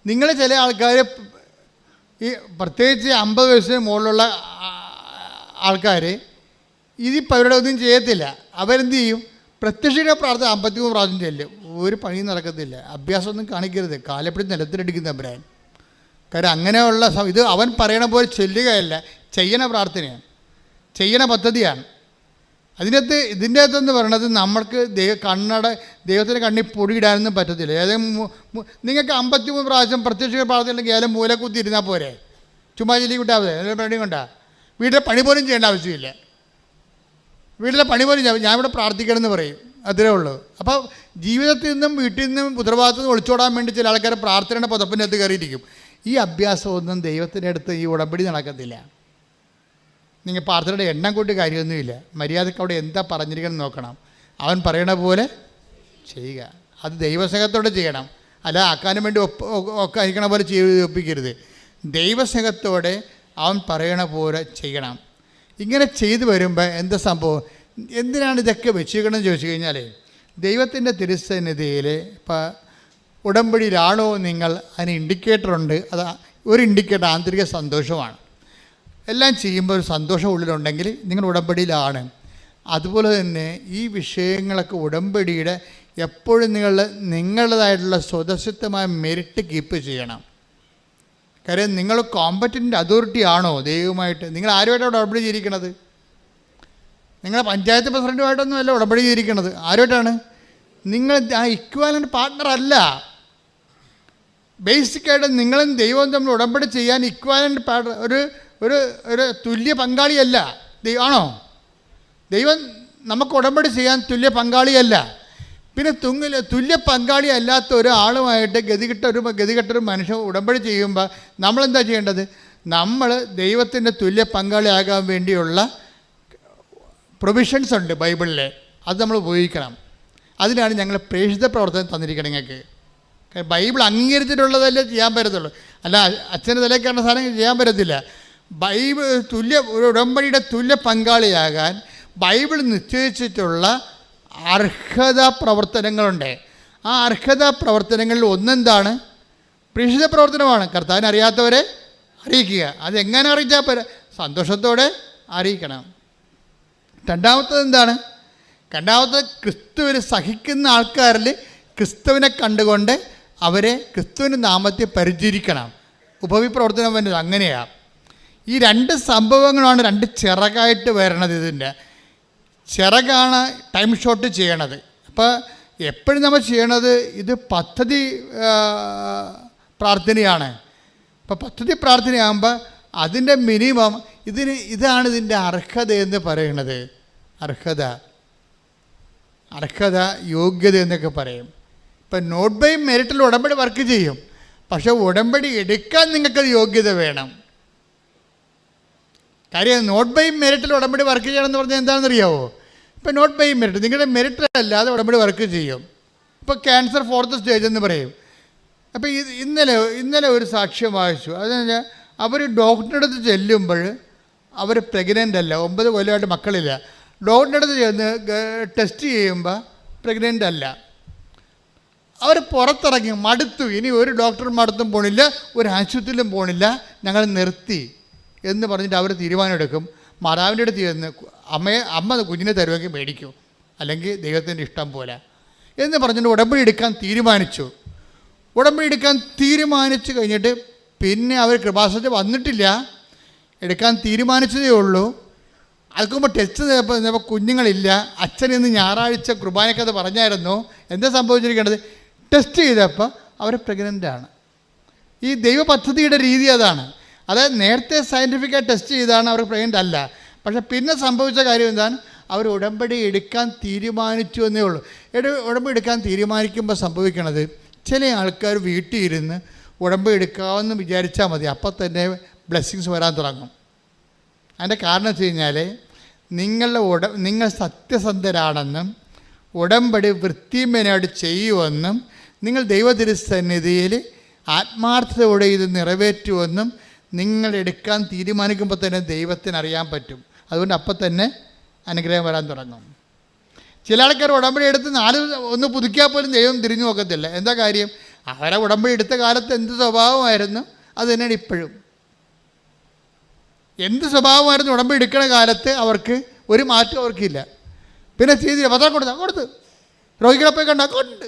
നിങ്ങൾ ചില ആൾക്കാർ ഈ പ്രത്യേകിച്ച് 50 വയസ്സിന് മുകളിലുള്ള ആൾക്കാർ ഇതിപ്പോൾ അവരുടെ ഒന്നും ചെയ്യത്തില്ല. അവരെന്ത് ചെയ്യും? പ്രത്യക്ഷിക പ്രാർത്ഥന 53 പ്രാവശ്യം ചെല്ലും. ഒരു പണിയും നടക്കത്തില്ല. അഭ്യാസമൊന്നും കാണിക്കരുത്. കാലപ്പടി നിലത്തിലടിക്കുന്ന അഭിപ്രായം. കാര്യം അങ്ങനെയുള്ള ഇത് അവൻ പറയണ പോലെ ചെല്ലുകയല്ല, ചെയ്യണ പ്രാർത്ഥനയാണ്. ചെയ്യണ പദ്ധതിയാണ്. ഇതിൻ്റെ അകത്തെന്ന് പറയണത് നമ്മൾക്ക് ദൈവത്തിൻ്റെ കണ്ണിൽ പൊടിയിടാനൊന്നും പറ്റത്തില്ല. നിങ്ങൾക്ക് 53 പ്രാവശ്യം പ്രത്യക്ഷ പ്രാർത്ഥനയില്ലെങ്കിൽ ഏതായാലും മൂലക്കുത്തി ഇരുന്നാൽ പോരെ, ചുമ്മാ ചെല്ലി കൂട്ടാതെ പണി കൊണ്ടാ. വീട്ടിലെ പണി പോലും ചെയ്യേണ്ട ആവശ്യമില്ല. വീട്ടിലെ പണി പോലും ഞാൻ ഇവിടെ പ്രാർത്ഥിക്കണമെന്ന് പറയും, അത്രേ ഉള്ളൂ. അപ്പോൾ ജീവിതത്തിൽ നിന്നും വീട്ടിൽ നിന്നും ഉത്തരവാദിത്തത്തിൽ നിന്ന് ഒളിച്ചോടാൻ വേണ്ടി ചില ആൾക്കാർ പ്രാർത്ഥനയുടെ പുതപ്പിനകത്ത് കയറിയിരിക്കും. ഈ അഭ്യാസമൊന്നും ദൈവത്തിൻ്റെ അടുത്ത് ഈ ഉടമ്പടി നടക്കത്തില്ല. നിങ്ങൾ പ്രാർത്ഥനയുടെ എണ്ണം കൊണ്ട് കാര്യമൊന്നുമില്ല. മര്യാദയ്ക്ക് അവിടെ എന്താ പറഞ്ഞിരിക്കണം നോക്കണം, അവൻ പറയണ പോലെ ചെയ്യുക. അത് ദൈവസ്നേഹത്തോടെ ചെയ്യണം, അല്ല ആക്കാനും വേണ്ടി ഒക്കെ അയക്കണ പോലെ ഒപ്പിക്കരുത്. ദൈവസ്നേഹത്തോടെ അവൻ പറയണ പോലെ ചെയ്യണം. ഇങ്ങനെ ചെയ്തു വരുമ്പോൾ എന്താ സംഭവം, എന്തിനാണ് ഇതൊക്കെ വെച്ചിരിക്കണമെന്ന് ചോദിച്ചു കഴിഞ്ഞാൽ, ദൈവത്തിൻ്റെ തിരുസന്നിധിയിൽ ഇപ്പോൾ ഉടമ്പടിയിലാണോ നിങ്ങൾ, അതിന് ഇൻഡിക്കേറ്ററുണ്ട്. അത് ഒരു ഇൻഡിക്കേറ്റർ ആന്തരിക സന്തോഷമാണ്. എല്ലാം ചെയ്യുമ്പോൾ ഒരു സന്തോഷം ഉള്ളിലുണ്ടെങ്കിൽ നിങ്ങൾ ഉടമ്പടിയിലാണ്. അതുപോലെ തന്നെ ഈ വിഷയങ്ങളൊക്കെ ഉടമ്പടിയുടെ എപ്പോഴും നിങ്ങളുടേതായിട്ടുള്ള സ്വതസിദ്ധമായ മെറിറ്റ് കീപ്പ് ചെയ്യണം. കാര്യം നിങ്ങൾ കോമ്പറ്റൻ്റ് അതോറിറ്റി ആണോ ദൈവമായിട്ട്? നിങ്ങൾ ആരുമായിട്ടാണ് ഉടമ്പടി ചെയ്തിരിക്കണത്? നിങ്ങൾ പഞ്ചായത്ത് പ്രസിഡൻറ്റുമായിട്ടൊന്നും അല്ല ഉടമ്പടി ചെയ്തിരിക്കണത്. ആരുമായിട്ടാണ്? നിങ്ങൾ ആ ഇക്വാലൻ്റ് പാർട്ട്ണർ അല്ല. ബേസിക്കായിട്ട് നിങ്ങളും ദൈവവും തമ്മിൽ ഉടമ്പടി ചെയ്യാൻ ഇക്വാലൻ്റ് പാർട്ട്ണർ, ഒരു തുല്യ പങ്കാളിയല്ല. ആണോ? ദൈവം നമുക്ക് ഉടമ്പടി ചെയ്യാൻ തുല്യ പങ്കാളിയല്ല. പിന്നെ തുല്യ പങ്കാളി അല്ലാത്ത ഒരാളുമായിട്ട് ഗതികെട്ടൊരു മനുഷ്യൻ ഉടമ്പടി ചെയ്യുമ്പോൾ നമ്മളെന്താ ചെയ്യേണ്ടത്? നമ്മൾ ദൈവത്തിൻ്റെ തുല്യ പങ്കാളിയാകാൻ വേണ്ടിയുള്ള പ്രൊവിഷൻസ് ഉണ്ട് ബൈബിളിൽ, അത് നമ്മൾ ഉപയോഗിക്കണം. അതിനാണ് ഞങ്ങൾ പ്രേക്ഷിത പ്രവർത്തനം തന്നിരിക്കണം നിങ്ങൾക്ക്. ബൈബിൾ അംഗീകരിച്ചിട്ടുള്ളതല്ലേ ചെയ്യാൻ പറ്റത്തുള്ളൂ, അല്ല അച്ഛൻ്റെ തലക്കാരുടെ സാധനം ചെയ്യാൻ പറ്റത്തില്ല. ബൈബിൾ ഒരു ഉടമ്പടിയുടെ തുല്യ പങ്കാളിയാകാൻ ബൈബിൾ നിശ്ചയിച്ചിട്ടുള്ള അർഹതാ പ്രവർത്തനങ്ങളുണ്ട്. ആ അർഹതാ പ്രവർത്തനങ്ങളിൽ ഒന്നെന്താണ്? പ്രേക്ഷിത പ്രവർത്തനമാണ്. കർത്താവിനെ അറിയാത്തവരെ അറിയിക്കുക. അതെങ്ങനെ അറിയിച്ചാൽ പോരാ, സന്തോഷത്തോടെ അറിയിക്കണം. രണ്ടാമത്തത് എന്താണ്? ക്രിസ്തുവിൽ സഹിക്കുന്ന ആൾക്കാരിൽ ക്രിസ്തുവിനെ കണ്ടുകൊണ്ട് അവരെ ക്രിസ്തുവിൻ്റെ നാമത്തെ പരിചരിക്കണം. ഉപവിപ്രവർത്തനം വേണ്ടത് അങ്ങനെയാണ്. ഈ രണ്ട് സംഭവങ്ങളാണ് രണ്ട് ചിറകായിട്ട് വരണത്. ഇതിൻ്റെ ചിറകാണ് ടൈം ഷോട്ട് ചെയ്യണത്. അപ്പോൾ എപ്പോഴും നമ്മൾ ചെയ്യണത് ഇത് പദ്ധതി പ്രാർത്ഥനയാണ്. അപ്പോൾ പദ്ധതി പ്രാർത്ഥനയാകുമ്പോൾ അതിൻ്റെ മിനിമം ഇതാണ് ഇതിൻ്റെ അർഹത എന്ന് പറയുന്നത്. അർഹത യോഗ്യത എന്നൊക്കെ പറയും. ഇപ്പം നോട്ട് ബൈ മെറിറ്റിൽ ഉടമ്പടി വർക്ക് ചെയ്യും, പക്ഷേ ഉടമ്പടി എടുക്കാൻ നിങ്ങൾക്കത് യോഗ്യത വേണം. കാര്യം നോട്ട് ബൈ മെറിറ്റിൽ ഉടമ്പടി വർക്ക് ചെയ്യണമെന്ന് പറഞ്ഞാൽ എന്താണെന്ന് അറിയാവോ? ഇപ്പം നോട്ട് ബൈ മെറിറ്റ്, നിങ്ങളുടെ മെറിറ്റ് അല്ലാതെ ഉടമ്പടി വർക്ക് ചെയ്യും. ഇപ്പോൾ ക്യാൻസർ 4th സ്റ്റേജ് എന്ന് പറയും. അപ്പോൾ ഇന്നലെ ഒരു സാക്ഷ്യം വായിച്ചു. അതെന്ന് വെച്ചാൽ അവർ ഡോക്ടറുടെ അടുത്ത് ചെല്ലുമ്പോൾ അവർ പ്രഗ്നൻ്റ് അല്ല, 9 കൊല്ലമായിട്ട് മക്കളില്ല. ഡോക്ടറുടെ അടുത്ത് ചെന്ന് ടെസ്റ്റ് ചെയ്യുമ്പോൾ പ്രഗ്നൻ്റ് അല്ല. അവർ പുറത്തിറങ്ങി മടുത്തു. ഇനി ഒരു ഡോക്ടർമാരടുത്തും പോണില്ല, ഒരു ആശുപത്രിയിലും പോണില്ല, ഞങ്ങൾ നിർത്തി എന്ന് പറഞ്ഞിട്ട് അവർ തീരുമാനം എടുക്കും. മാതാവിൻ്റെ അടുത്ത് ചെന്ന് അമ്മ കുഞ്ഞിനെ തരുമെങ്കിൽ മേടിക്കും, അല്ലെങ്കിൽ ദൈവത്തിൻ്റെ ഇഷ്ടം പോലെ എന്ന് പറഞ്ഞിട്ട് ഉടമ്പടി എടുക്കാൻ തീരുമാനിച്ചു. ഉടമ്പടി എടുക്കാൻ തീരുമാനിച്ചു കഴിഞ്ഞിട്ട് പിന്നെ അവർ കൃപാസനത്തിൽ വന്നിട്ടില്ല, എടുക്കാൻ തീരുമാനിച്ചതേ ഉള്ളൂ. അതുക്കുമ്പോൾ ടെസ്റ്റ് ചെയ്തപ്പോൾ കുഞ്ഞുങ്ങളില്ല. അച്ഛൻ ഇന്ന് ഞായറാഴ്ച കുർബാനക്കത് പറഞ്ഞായിരുന്നു. എന്താ സംഭവിച്ചിരിക്കേണ്ടത്? ടെസ്റ്റ് ചെയ്തപ്പോൾ അവർ പ്രഗ്നൻ്റാണ്. ഈ ദൈവ പദ്ധതിയുടെ രീതി അതാണ്. അതായത് നേരത്തെ സയൻറ്റിഫിക്കായി ടെസ്റ്റ് ചെയ്താണ് അവർ പ്രഗ്നൻ്റ് അല്ല. പക്ഷേ പിന്നെ സംഭവിച്ച കാര്യം എന്താണ്? അവർ ഉടമ്പടി എടുക്കാൻ തീരുമാനിച്ചു എന്നേ ഉള്ളൂ. ഉടമ്പടി എടുക്കാൻ തീരുമാനിക്കുമ്പോൾ സംഭവിക്കണത്, ചില ആൾക്കാർ വീട്ടിൽ ഇരുന്ന് ഉടമ്പടി എടുക്കാമെന്ന് വിചാരിച്ചാൽ മതി, അപ്പം തന്നെ ബ്ലെസ്സിങ്സ് വരാൻ തുടങ്ങും. അതിൻ്റെ കാരണം വെച്ച് കഴിഞ്ഞാൽ നിങ്ങൾ സത്യസന്ധരാണെന്നും ഉടമ്പടി വൃത്തിമേനായിട്ട് ചെയ്യുമെന്നും നിങ്ങൾ ദൈവതിരുസന്നിധിയിൽ ആത്മാർത്ഥതയോടെ ഇത് നിറവേറ്റുമെന്നും നിങ്ങൾ എടുക്കാൻ തീരുമാനിക്കുമ്പോൾ തന്നെ ദൈവത്തിന് അറിയാൻ പറ്റും. അതുകൊണ്ട് അപ്പം തന്നെ അനുഗ്രഹം വരാൻ തുടങ്ങും. ചില ആൾക്കാർ ഉടമ്പടി എടുത്ത് 4 ഒന്ന് പുതുക്കിയാൽ പോലും ദൈവം തിരിഞ്ഞു നോക്കത്തില്ല. എന്താ കാര്യം? അവരെ ഉടമ്പടി എടുത്ത കാലത്ത് എന്ത് സ്വഭാവമായിരുന്നു അത് തന്നെയാണ് ഇപ്പോഴും. എന്ത് സ്വഭാവമായിരുന്നു ഉടമ്പടി എടുക്കുന്ന കാലത്ത് അവർക്ക് ഒരു മാറ്റം അവർക്കില്ല. പിന്നെ ചെയ്തില്ല, പത്രം കൊടുത്ത് രോഗികളെ പോയി കൊണ്ട്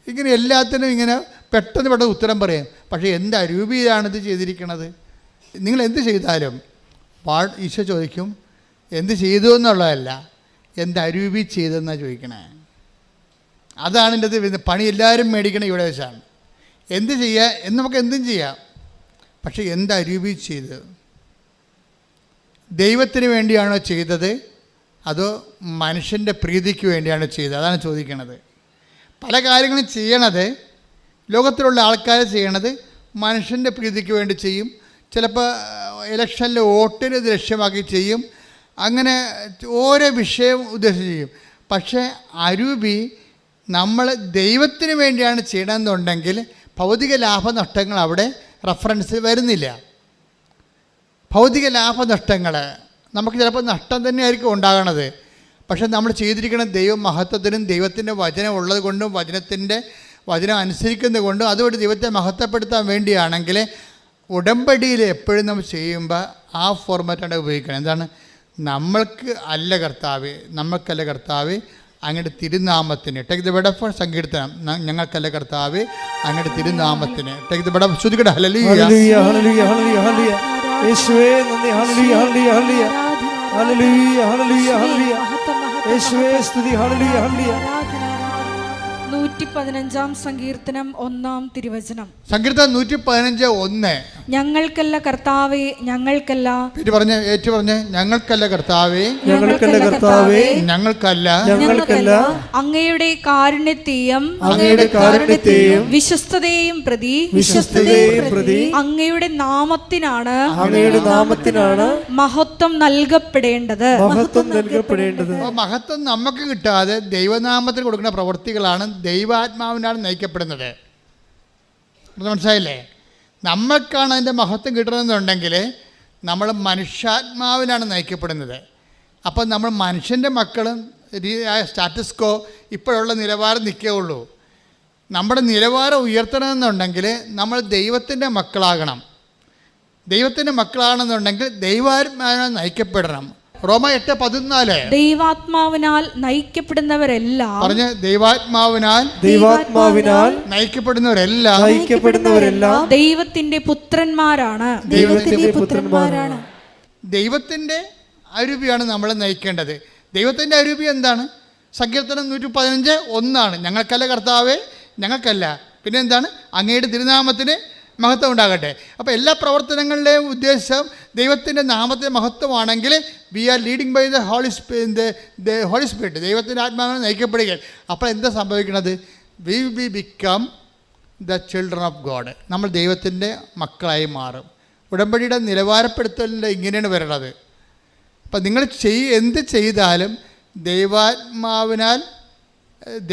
ഇങ്ങനെ എല്ലാത്തിനും ഇങ്ങനെ പെട്ടെന്ന് ഉത്തരം പറയാം. പക്ഷേ എന്ത് അരൂപിയിലാണിത് ചെയ്തിരിക്കണത്? നിങ്ങൾ എന്ത് ചെയ്താലും ഈശോ ചോദിക്കും, എന്ത് ചെയ്തു എന്നുള്ളതല്ല, എന്ത് അരൂപി ചെയ്തെന്നാണ് ചോദിക്കണേ. അതാണ് എൻ്റെ അത് പണി എല്ലാവരും മേടിക്കണേ ഇവിടെ വെച്ചാണ്. എന്ത് ചെയ്യുക എന്ന് നമുക്ക് എന്തും ചെയ്യാം, പക്ഷെ എന്ത് അരൂപി ചെയ്ത്? ദൈവത്തിന് വേണ്ടിയാണോ ചെയ്തത് അതോ മനുഷ്യൻ്റെ പ്രീതിക്ക് വേണ്ടിയാണോ ചെയ്തത്? അതാണ് ചോദിക്കണത്. പല കാര്യങ്ങളും ചെയ്യണത്, ലോകത്തിലുള്ള ആൾക്കാർ ചെയ്യണത് മനുഷ്യൻ്റെ പ്രീതിക്ക് വേണ്ടി ചെയ്യും. ചിലപ്പോൾ ഇലക്ഷനിൽ വോട്ടിന് ലക്ഷ്യമാക്കി ചെയ്യും. അങ്ങനെ ഓരോ വിഷയം ഉദ്ദേശിച്ച് ചെയ്യും. പക്ഷേ അരൂപി നമ്മൾ ദൈവത്തിന് വേണ്ടിയാണ് ചെയ്യണമെന്നുണ്ടെങ്കിൽ ഭൗതിക ലാഭനഷ്ടങ്ങൾ അവിടെ റെഫറൻസ് വരുന്നില്ല. ഭൗതിക ലാഭനഷ്ടങ്ങൾ നമുക്ക് ചിലപ്പോൾ നഷ്ടം തന്നെയായിരിക്കും ഉണ്ടാകണത്. പക്ഷെ നമ്മൾ ചെയ്തിരിക്കുന്ന ദൈവ മഹത്വത്തിനും ദൈവത്തിൻ്റെ വചനം ഉള്ളത് കൊണ്ടും വചനം അനുസരിക്കുന്നത് കൊണ്ടും അതുകൊണ്ട് ദൈവത്തെ മഹത്വപ്പെടുത്താൻ വേണ്ടിയാണെങ്കിൽ ഉടമ്പടിയിൽ എപ്പോഴും നമ്മൾ ചെയ്യുമ്പോൾ ആ ഫോർമാറ്റാണ് ഉപയോഗിക്കണം. എന്താണ്? നമ്മൾക്കല്ല കർത്താവേ അങ്ങയുടെ തിരുനാമത്തിന് ടേക്ക് ദ ബെഡ് ഓഫ് സങ്കീർത്തനം. ഞങ്ങൾക്കല്ല കർത്താവേ അങ്ങയുടെ തിരുനാമത്തിന് ടേക്ക് ദ ബെഡ് ഓഫ് ശ്രുതികട. ഹല്ലേലൂയ ഹല്ലേലൂയ ഹല്ലേലൂയ ഹല്ലേലൂയ യേശുവേ നന്ദി. ഹല്ലേലൂയ ഹല്ലേലൂയ ഹല്ലേലൂയ ഹല്ലേലൂയ ഹല്ലേലൂയ ഹല്ലേലൂയ യേശുവേ സ്തുതി. Hallelujah hallelujah. 115 സങ്കീർത്തനം 1 തിരുവചനം. സങ്കീർത്തനം 115:1. ഞങ്ങൾക്കല്ല കർത്താവേ ഞങ്ങൾക്കല്ല. ഏറ്റു പറഞ്ഞ് ഞങ്ങൾക്കല്ല കർത്താവേ ഞങ്ങൾക്കല്ല അങ്ങയുടെ കാരുണ്യത്തെയും വിശ്വസ്തതയെയും പ്രതി അങ്ങയുടെ നാമത്തിനാണ് മഹത്വം നൽകപ്പെടേണ്ടത്. മഹത്വം നമുക്ക് കിട്ടാതെ ദൈവനാമത്തിന് കൊടുക്കുന്ന പ്രവൃത്തികളാണ് ദൈവാത്മാവിനാണ് നയിക്കപ്പെടുന്നത്. മനസ്സിലായില്ലേ? നമ്മൾക്കാണ് അതിൻ്റെ മഹത്വം കിട്ടണമെന്നുണ്ടെങ്കിൽ നമ്മൾ മനുഷ്യാത്മാവിനാണ് നയിക്കപ്പെടുന്നത്. അപ്പം നമ്മൾ മനുഷ്യൻ്റെ മക്കളും സ്റ്റാറ്റസ് കോ ഇപ്പോഴുള്ള നിലവാരം നിൽക്കുകയുള്ളൂ. നമ്മുടെ നിലവാരം ഉയർത്തണമെന്നുണ്ടെങ്കിൽ നമ്മൾ ദൈവത്തിൻ്റെ മക്കളാകണം. ദൈവത്തിൻ്റെ മക്കളാണെന്നുണ്ടെങ്കിൽ ദൈവാത്മാവിനാൽ നയിക്കപ്പെടണം. റോമ 8:14. ദൈവാത്മാവിനാൽ നയിക്കപ്പെടുന്നവരെല്ലാം പറഞ്ഞ് ദൈവാത്മാവിനാൽ നയിക്കപ്പെടുന്നവരെല്ലാം ദൈവത്തിന്റെ പുത്രന്മാരാണ്. ദൈവത്തിൻ്റെ അരൂപിയാണ് നമ്മളെ നയിക്കേണ്ടത്. ദൈവത്തിൻ്റെ അരൂപി എന്താണ്? സങ്കീർത്തനം 115:1. ഞങ്ങൾക്കല്ല കർത്താവേ ഞങ്ങൾക്കല്ല. പിന്നെ എന്താണ്? അങ്ങയുടെ തിരുനാമത്തിന് മഹത്വം ഉണ്ടാകട്ടെ. അപ്പോൾ എല്ലാ പ്രവർത്തനങ്ങളുടെയും ഉദ്ദേശം ദൈവത്തിൻ്റെ നാമത്തെ മഹത്വമാണെങ്കിൽ we are leading by the Holy Spirit. ദൈവത്തിൻ്റെ ആത്മാവിനെ നയിക്കപ്പെടുക. അപ്പോൾ എന്താ സംഭവിക്കുന്നത്? We will become the children of God. നമ്മൾ ദൈവത്തിൻ്റെ മക്കളായി മാറും. ഉടമ്പടിയുടെ നിലവാരപ്പെടുത്തലിൻ്റെ ഇങ്ങനെയാണ് വരണത്. അപ്പം നിങ്ങൾ എന്ത് ചെയ്താലും ദൈവാത്മാവിനാൽ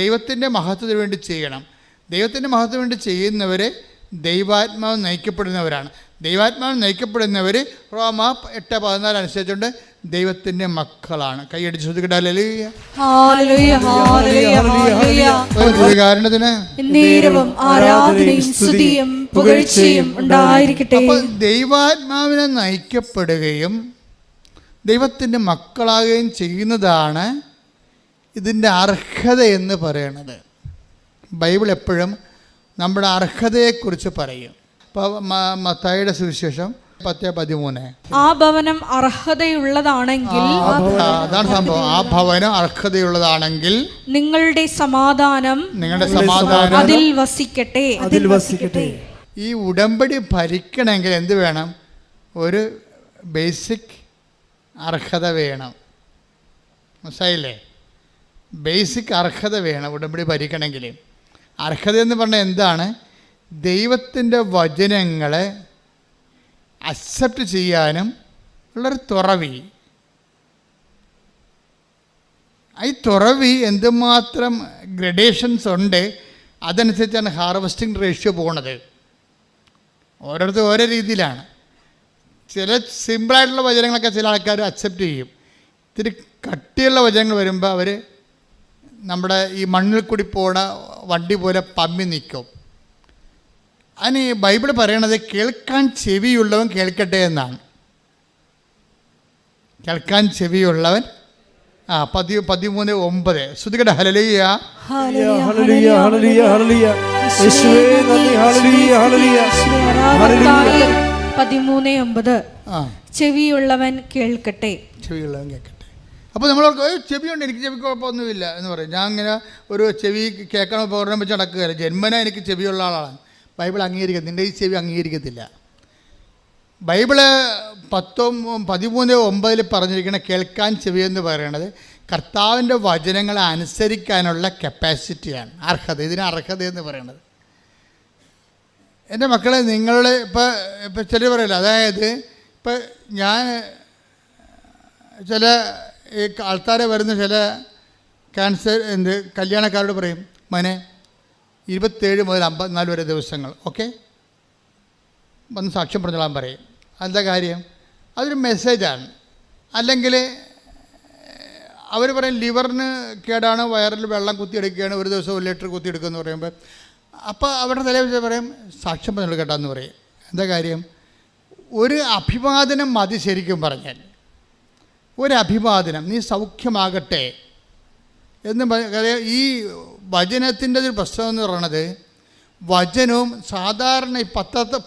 ദൈവത്തിൻ്റെ മഹത്വത്തിന് വേണ്ടി ചെയ്യണം. ദൈവത്തിൻ്റെ മഹത്വത്തിന് വേണ്ടി ചെയ്യുന്നവർ ദൈവാത്മാവ് നയിക്കപ്പെടുന്നവരാണ്. ദൈവാത്മാവ് നയിക്കപ്പെടുന്നവർ റോമ 8:14 അനുസരിച്ചുകൊണ്ട് ദൈവത്തിൻ്റെ മക്കളാണ്. കൈയടിച്ച് ശ്രദ്ധിക്കട്ടെ. ഹല്ലേലൂയ. അപ്പോൾ ദൈവാത്മാവിനെ നയിക്കപ്പെടുകയും ദൈവത്തിൻ്റെ മക്കളാകുകയും ചെയ്യുന്നതാണ് ഇതിൻ്റെ അർഹത എന്ന് പറയുന്നത്. ബൈബിൾ എപ്പോഴും നമ്മുടെ അർഹതയെക്കുറിച്ച് പറയും. ഇപ്പോൾ മത്തായിയുടെ സുവിശേഷം 10:13. ആ ഭവനം അർഹതയുള്ളതാണെങ്കിൽ, അതാണ് സംഭവം, ആ ഭവനം അർഹതയുള്ളതാണെങ്കിൽ നിങ്ങളുടെ സമാധാനം അതിൽ വസിക്കട്ടെ. ഈ ഉടമ്പടി ഭരിക്കണമെങ്കിൽ എന്ത് വേണം? ഒരു ബേസിക് അർഹത വേണം. മനസ്സിലായില്ലേ? ബേസിക് അർഹത വേണം ഉടമ്പടി ഭരിക്കണമെങ്കിൽ. അർഹത എന്ന് പറഞ്ഞാൽ എന്താണ്? ദൈവത്തിൻ്റെ വചനങ്ങളെ അക്സെപ്റ്റ് ചെയ്യാനും ഉള്ളൊരു തുറവി. ഈ തുറവി എന്തുമാത്രം ഗ്രഡേഷൻസ് ഉണ്ട്, അതനുസരിച്ചാണ് ഹാർവസ്റ്റിംഗ് റേഷ്യോ പോകുന്നത്. ഓരോരുത്തർ ഓരോ രീതിയിലാണ്. ചില സിമ്പിളായിട്ടുള്ള വചനങ്ങളൊക്കെ ചില ആൾക്കാർ അക്സെപ്റ്റ് ചെയ്യും. ഇത്തിരി കട്ടിയുള്ള വചനങ്ങൾ വരുമ്പോൾ അവർ നമ്മുടെ ഈ മണ്ണിൽ കൂടി പോണ വണ്ടി പോലെ പമ്മി നിൽക്കും. അതിന് ബൈബിൾ പറയണത് കേൾക്കാൻ ചെവിയുള്ളവൻ കേൾക്കട്ടെ എന്നാണ്. കേൾക്കാൻ ചെവിയുള്ളവൻ 13:9 ശ്രുതികട. ഹല്ലേലൂയ. 13:9 ആ, ചെവിയുള്ളവൻ കേൾക്കട്ടെ. ചെവിയുള്ളവൻ കേൾക്കട്ടെ. അപ്പോൾ നമ്മൾ ചെവിയുണ്ട്, എനിക്ക് ചെവി കുഴപ്പമൊന്നുമില്ല എന്ന് പറയും. ഞാൻ അങ്ങനെ ഒരു ചെവി കേൾക്കണ ഉപകരണം വെച്ച് നടക്കുകയല്ല. ജന്മന എനിക്ക് ചെവിയുള്ള ആളാണ്. ബൈബിൾ അംഗീകരിക്കത്തില്ല, നിൻ്റെ ഈ ചെവി അംഗീകരിക്കത്തില്ല. ബൈബിള് 13:9 പറഞ്ഞിരിക്കുന്ന കേൾക്കാൻ ചെവി എന്ന് പറയുന്നത് കർത്താവിൻ്റെ വചനങ്ങളെ അനുസരിക്കാനുള്ള കപ്പാസിറ്റിയാണ്, അർഹത. ഇതിന് അർഹത എന്ന് പറയുന്നത്. എൻ്റെ മക്കളെ, നിങ്ങൾ ഇപ്പം ചിലർ പറയില്ല, അതായത് ഇപ്പം ഞാൻ ചില ഈ ആൾക്കാരെ വരുന്ന ചില ക്യാൻസർ കല്യാണക്കാരോട് പറയും, മോനെ 27 മുതൽ 54 വരെ ദിവസങ്ങൾ ഓക്കെ വന്ന് സാക്ഷ്യം പറഞ്ഞോളാൻ പറയും. എന്താ കാര്യം? അതൊരു മെസ്സേജാണ്. അല്ലെങ്കിൽ അവർ പറയും ലിവറിന് കേടാണ്, വയറിൽ വെള്ളം കുത്തിയെടുക്കുകയാണ്, ഒരു ദിവസം 1 ലിറ്റർ കുത്തിയെടുക്കുമെന്ന് പറയുമ്പോൾ അപ്പോൾ അവരുടെ തലേ പറയും സാക്ഷ്യം പറഞ്ഞു കേട്ടാന്ന് പറയും. എന്താ കാര്യം? ഒരു അഭിവാദനം മതി. ശരിക്കും പറഞ്ഞാൽ ഒരു അഭിവാദനം, നീ സൗഖ്യമാകട്ടെ എന്ന് ഈ വചനത്തിൻ്റെ ഒരു പ്രശ്നം എന്ന് പറയുന്നത്, വചനവും സാധാരണ ഈ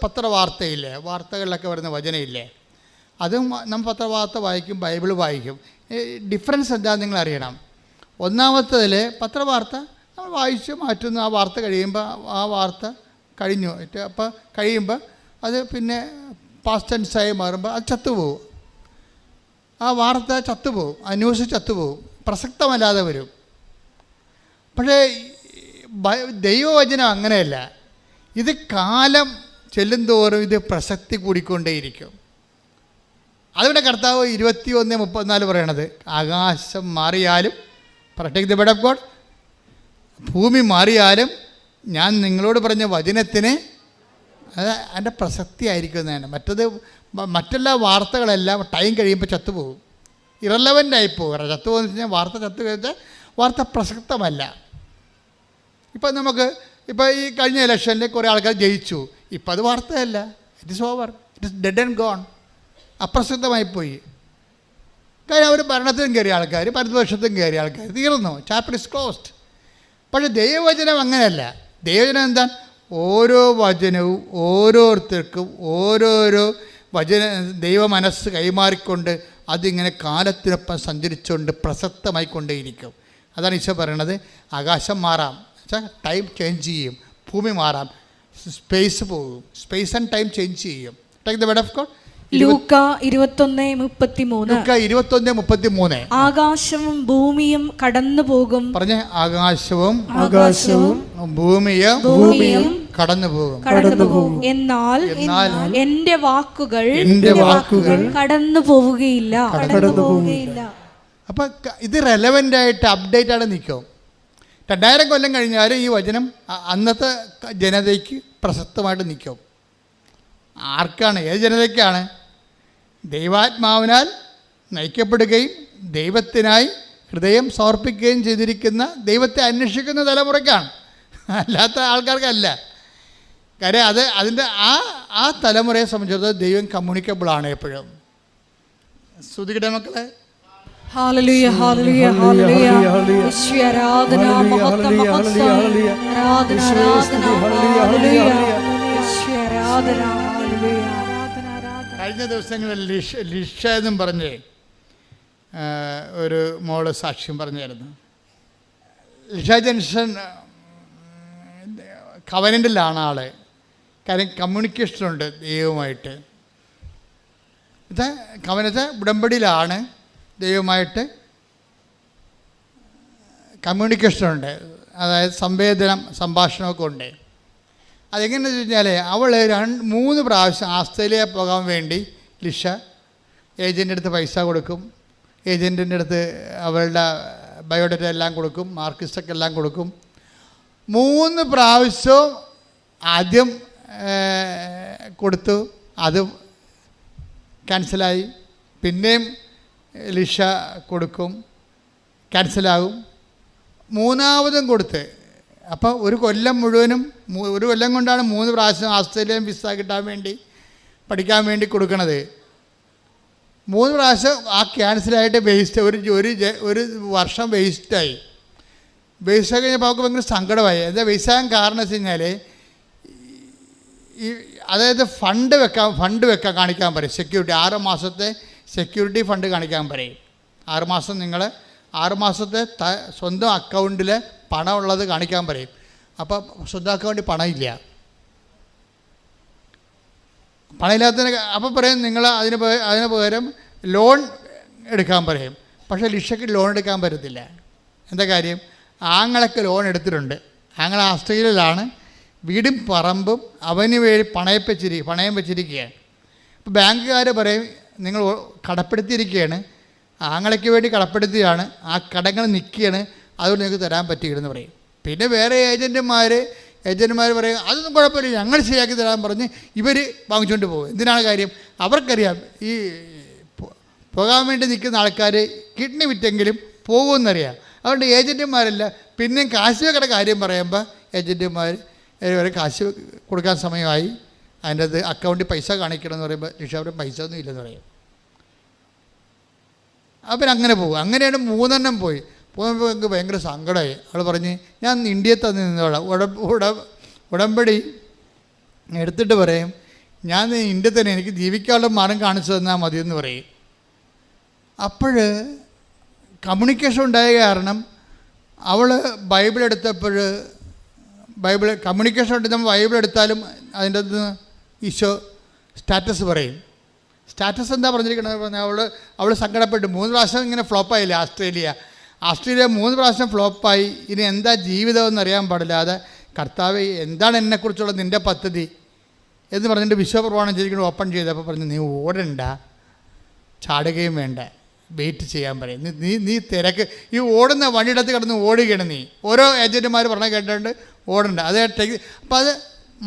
പത്രവാർത്തയില്ലേ, വാർത്തകളിലൊക്കെ വരുന്ന വചനമില്ലേ, അതും നമ്മൾ പത്രവാർത്ത വായിക്കും, ബൈബിൾ വായിക്കും. ഡിഫറൻസ് എന്താണെന്ന് നിങ്ങൾ അറിയണം. ഒന്നാമത്തതിൽ പത്രവാർത്ത നമ്മൾ വായിച്ച് മാറ്റുന്നു. ആ വാർത്ത കഴിയുമ്പോൾ ആ വാർത്ത കഴിഞ്ഞു. അപ്പോൾ കഴിയുമ്പോൾ അത് പിന്നെ പാസ്റ്റ് ടെൻസായി മാറുമ്പോൾ അത് ചത്തുപോകും. ആ വാർത്ത ചത്തുപോകും, ആ ന്യൂസ് ചത്തുപോകും, പ്രസക്തമല്ലാതെ വരും. പക്ഷേ ദൈവവചനം അങ്ങനെയല്ല. ഇത് കാലം ചെല്ലുന്തോറും ഇത് പ്രസക്തി കൂടിക്കൊണ്ടേയിരിക്കും. അതുകൊണ്ട് കർത്താവ് 21:34 പറയണത്, ആകാശം മാറിയാലും protect the word of God, ഭൂമി മാറിയാലും ഞാൻ നിങ്ങളോട് പറഞ്ഞ വചനത്തിന് അത് അതിൻ്റെ പ്രസക്തി ആയിരിക്കും എന്നാണ്. മറ്റെല്ലാ വാർത്തകളെല്ലാം ടൈം കഴിയുമ്പോൾ ചത്തുപോകും, ഇറലവൻ്റായി പോകുക. ചത്തുപോകുന്ന വെച്ച് കഴിഞ്ഞാൽ വാർത്ത ചത്തു കഴിഞ്ഞാൽ വാർത്ത പ്രസക്തമല്ല. ഇപ്പം നമുക്ക് ഇപ്പോൾ ഈ കഴിഞ്ഞ ഇലക്ഷനിൽ കുറേ ആൾക്കാർ ജയിച്ചു, ഇപ്പം അത് വാർത്തയല്ല, it is over, it is dead and gone, അപ്രസക്തമായിപ്പോയി. കാര്യം അവർ ഭരണത്തിലും കയറിയ ആൾക്കാർ, പ്രതിപക്ഷത്തും കയറിയ ആൾക്കാർ, തീർന്നു, ചാപ്റ്റർ ഇസ് ക്ലോസ്ഡ്. പക്ഷേ ദൈവവചനം അങ്ങനെയല്ല. ദൈവവചനം എന്താ? ഓരോ വചനവും ഓരോരുത്തർക്കും ഓരോരോ ദൈവ മനസ്സ് കൈമാറിക്കൊണ്ട് അതിങ്ങനെ കാലത്തിനൊപ്പം സഞ്ചരിച്ചുകൊണ്ട് പ്രസക്തമായിക്കൊണ്ടേയിരിക്കും. അതാണ് ഈശോ പറയണത്. ആകാശം മാറാം, ടൈം ചേഞ്ച് ചെയ്യും, ഭൂമി മാറാം, സ്പേസ് പോകും, സ്പേസ് ആൻഡ് ടൈം ചേഞ്ച് ചെയ്യും. Take the word of God. ലൂക്ക 21:33 ആകാശവും ഭൂമിയും കടന്നു പോകും. പറഞ്ഞേ, ആകാശവും ഭൂമിയും കടന്നു പോകും. എന്നാൽ എന്റെ വാക്കുകൾ കടന്നു പോവുകയില്ല. അപ്പം ഇത് റെലവൻ്റ് ആയിട്ട് അപ്ഡേറ്റ് ആയിട്ട് നിൽക്കും. 2000 കൊല്ലം കഴിഞ്ഞാലും ഈ വചനം അന്നത്തെ ജനതയ്ക്ക് പ്രസക്തമായിട്ട് നിൽക്കും. ആർക്കാണ്? ഏത് ജനതയ്ക്കാണ്? ദൈവാത്മാവിനാൽ നയിക്കപ്പെടുകയും ദൈവത്തിനായി ഹൃദയം സമർപ്പിക്കുകയും ചെയ്തിരിക്കുന്ന, ദൈവത്തെ അന്വേഷിക്കുന്ന തലമുറയ്ക്കാണ്, അല്ലാത്ത ആൾക്കാർക്കല്ല. കാര്യം അതിൻ്റെ ആ തലമുറയെ സംബന്ധിച്ചിടത്തോളം ദൈവം കമ്മ്യൂണിക്കബിളാണ് എപ്പോഴും. ശ്രുതികട്ടെ മക്കളെ. ഹല്ലേലൂയ, ഹല്ലേലൂയ, ഹല്ലേലൂയ. യേശുവേ ആരാധന, മഹത്വം, മഹത്വം, ആരാധന, ആരാധന, ഹല്ലേലൂയ. യേശുവേ ആരാധന, ഹല്ലേലൂയ. കഴിഞ്ഞ ദിവസങ്ങളിൽ ലിഷ എന്നും പറഞ്ഞ് ഒരു മോള് സാക്ഷ്യം പറഞ്ഞായിരുന്നു. ലിഷ ജംഗ്ഷൻ കവനൻ്റിലാണ് ആള്. കാര്യം കമ്മ്യൂണിക്കേഷനുണ്ട് ദൈവവുമായിട്ട്. ഇത് കവനത്തെ ഉടമ്പടിയിലാണ്, ദൈവമായിട്ട് കമ്മ്യൂണിക്കേഷനുണ്ട്, അതായത് സംഭാഷണമൊക്കെ ഉണ്ട്. അതെങ്ങനെയാണെന്ന് വെച്ച് കഴിഞ്ഞാൽ അവൾ 3 പ്രാവശ്യം ആസ്ട്രേലിയ പോകാൻ വേണ്ടി ലിഷ ഏജൻറ്റിൻ്റെ അടുത്ത് പൈസ കൊടുക്കും, ഏജൻറ്റിൻ്റെ അടുത്ത് അവളുടെ ബയോഡേറ്റ എല്ലാം കൊടുക്കും, മാർക്കിസ്റ്റൊക്കെ എല്ലാം കൊടുക്കും. 3 പ്രാവശ്യവും ആദ്യം കൊടുത്തു, അത് ക്യാൻസലായി. പിന്നെയും ലിഷ കൊടുക്കും, ക്യാൻസലാകും. 3ാമതും കൊടുത്ത്. അപ്പോൾ ഒരു കൊല്ലം മുഴുവനും, ഒരു കൊല്ലം കൊണ്ടാണ് 3 പ്രാവശ്യം ആസ്ട്രേലിയൻ വിസ കിട്ടാൻ വേണ്ടി, പഠിക്കാൻ വേണ്ടി കൊടുക്കണത്. 3 പ്രാവശ്യം ആ ക്യാൻസലായിട്ട് വേസ്റ്റ്, ഒരു വർഷം വേസ്റ്റായി. വേസ്റ്റ് കഴിഞ്ഞപ്പോൾ അവർക്ക് ഭയങ്കര സങ്കടമായി. എന്താ വേസ്റ്റാകാൻ കാരണം വെച്ച് കഴിഞ്ഞാൽ ഈ അതായത് ഫണ്ട് വെക്കാൻ കാണിക്കാൻ പറയും. സെക്യൂരിറ്റി 6 മാസത്തെ സെക്യൂരിറ്റി ഫണ്ട് കാണിക്കാൻ പറയും. 6 മാസം നിങ്ങൾ 6 മാസത്തെ സ്വന്തം അക്കൗണ്ടിൽ പണം ഉള്ളത് കാണിക്കാൻ പറയും. അപ്പോൾ സ്വന്തം അക്കൗണ്ടിൽ പണമില്ല. പണമില്ലാത്തതിന് അപ്പോൾ പറയും നിങ്ങൾ അതിന് പകരം ലോൺ എടുക്കാൻ പറയും. പക്ഷേ ലിഷയ്ക്ക് ലോൺ എടുക്കാൻ പറ്റത്തില്ല. എന്താ കാര്യം? ആങ്ങളൊക്കെ ലോൺ എടുത്തിട്ടുണ്ട്. ആങ്ങള ഓസ്ട്രേലിയയിലാണ്. വീടും പറമ്പും അവന് വേണ്ടി പണയം വെച്ചിരിക്കുകയാണ്. അപ്പോൾ ബാങ്കുകാർ പറയും നിങ്ങൾ കടപ്പെടുത്തിയിരിക്കുകയാണ്, ആങ്ങളയ്ക്ക് വേണ്ടി കടപ്പെടുത്തിയാണ്, ആ കടങ്ങൾ നിൽക്കുകയാണ്, അതുകൊണ്ട് നിങ്ങൾക്ക് തരാൻ പറ്റിയില്ലെന്ന് പറയും. പിന്നെ വേറെ ഏജൻറ്റുമാർ പറയും അതൊന്നും കുഴപ്പമില്ല, ഞങ്ങൾ ശരിയാക്കി തരാൻ പറഞ്ഞ് ഇവർ വാങ്ങിച്ചുകൊണ്ട് പോകും. എന്തിനാണ് കാര്യം? അവർക്കറിയാം ഈ പോകാൻ വേണ്ടി നിൽക്കുന്ന ആൾക്കാർ കിഡ്നി വിറ്റെങ്കിലും പോകുമെന്നറിയാം. അതുകൊണ്ട് ഏജൻറ്റുമാരല്ല പിന്നെയും കാശ് വെക്കയുടെ കാര്യം പറയുമ്പോൾ ഏജൻറ്റുമാർ കാശ് കൊടുക്കാൻ സമയമായി, അതിൻ്റെ അത് അക്കൗണ്ടിൽ പൈസ കാണിക്കണമെന്ന് പറയുമ്പോൾ ലിഷാവിന് പൈസ ഒന്നും ഇല്ലെന്ന് പറയും. അപ്പം അങ്ങനെ പോകും. അങ്ങനെയാണ് 3 എണ്ണം പോയി. പോകുമ്പോൾ എനിക്ക് ഭയങ്കര സങ്കടമായി. അവൾ പറഞ്ഞ് ഞാൻ ഇന്ത്യയിൽ തന്നെ നിന്നോളാം, ഉടമ്പടി എടുത്തിട്ട് പറയും ഞാൻ ഇന്ത്യയിൽ തന്നെ എനിക്ക് ജീവിക്കാനുള്ള മാർഗം കാണിച്ചു തന്നാൽ മതിയെന്ന് പറയും. അപ്പോൾ കമ്മ്യൂണിക്കേഷൻ ഉണ്ടായ കാരണം അവൾ ബൈബിൾ എടുത്തപ്പോൾ കമ്മ്യൂണിക്കേഷൻ ഉണ്ട്. നമ്മൾ ബൈബിൾ എടുത്താലും അതിൻ്റെ അത് ഈശോ സ്റ്റാറ്റസ് പറയും. സ്റ്റാറ്റസ് എന്താ പറഞ്ഞിരിക്കണമെന്ന് പറഞ്ഞാൽ അവൾ സങ്കടപ്പെട്ടു. 3 പ്രാവശ്യം ഇങ്ങനെ ഫ്ലോപ്പായില്ലേ ആസ്ട്രേലിയ 3 പ്രാവശ്യം ഫ്ലോപ്പായി. ഇനി എന്താ ജീവിതമെന്ന് അറിയാൻ പാടില്ലാതെ കർത്താവേ എന്താണ് എന്നെക്കുറിച്ചുള്ള നിൻ്റെ പദ്ധതി എന്ന് പറഞ്ഞിട്ട് വിശ്വപ്രമാണം ചെയ്തിരിക്കുന്നത് ഓപ്പൺ ചെയ്തപ്പോൾ പറഞ്ഞു നീ ഓടണ്ട, ചാടുകയും വേണ്ട, വെയിറ്റ് ചെയ്യാൻ പറയും. നീ തിരക്ക് ഈ ഓടുന്ന വണ്ടിയിടത്ത് കിടന്ന് ഓടുകയാണ്. നീ ഓരോ ഏജൻറ്റുമാർ പറഞ്ഞ കേട്ടിട്ടുണ്ട് ഓടണ്ട. അത് അപ്പോൾ അത്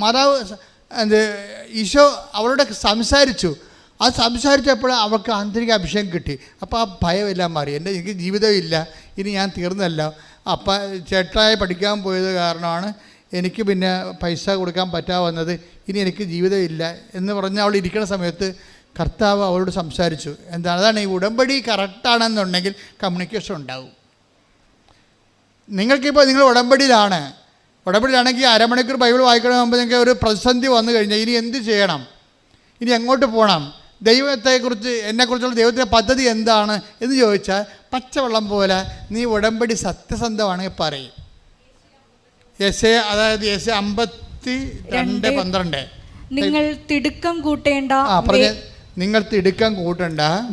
മാതാവ് ഈശോ അവളോട് സംസാരിച്ചു. ആ സംസാരിച്ചപ്പോൾ അവൾക്ക് ആന്തരിക അഭിഷേകം കിട്ടി. അപ്പോൾ ആ ഭയമെല്ലാം മാറി. എനിക്ക് ജീവിതമില്ല, ഇനി ഞാൻ തീർന്നല്ല. അപ്പം ചേട്ടായി പഠിക്കാൻ പോയത് കാരണമാണ് എനിക്ക് പിന്നെ പൈസ കൊടുക്കാൻ പറ്റാതെ വന്നത്, ഇനി എനിക്ക് ജീവിതമില്ല എന്ന് പറഞ്ഞ് അവൾ ഇരിക്കുന്ന സമയത്ത് കർത്താവ് അവളോട് സംസാരിച്ചു. അതാണ് ഈ ഉടമ്പടി കറക്റ്റാണെന്നുണ്ടെങ്കിൽ കമ്മ്യൂണിക്കേഷൻ ഉണ്ടാവും. നിങ്ങൾക്കിപ്പോൾ നിങ്ങൾ ഉടമ്പടിയിലാണെങ്കിൽ അരമണിക്കൂർ ബൈബിൾ വായിക്കണമെങ്കിൽ നിങ്ങൾക്ക് ഒരു പ്രതിസന്ധി വന്നു കഴിഞ്ഞാൽ ഇനി എന്ത് ചെയ്യണം, ഇനി എങ്ങോട്ട് പോകണം, ദൈവത്തെക്കുറിച്ച് എന്നെക്കുറിച്ചുള്ള ദൈവത്തിൻ്റെ പദ്ധതി എന്താണ് എന്ന് ചോദിച്ചാൽ പച്ചവെള്ളം പോലെ നീ ഉടമ്പടി സത്യസന്ധമാണെങ്കിൽ പറയും. അതായത് 52:12 നിങ്ങൾ തിടുക്കം കൂട്ടേണ്ട,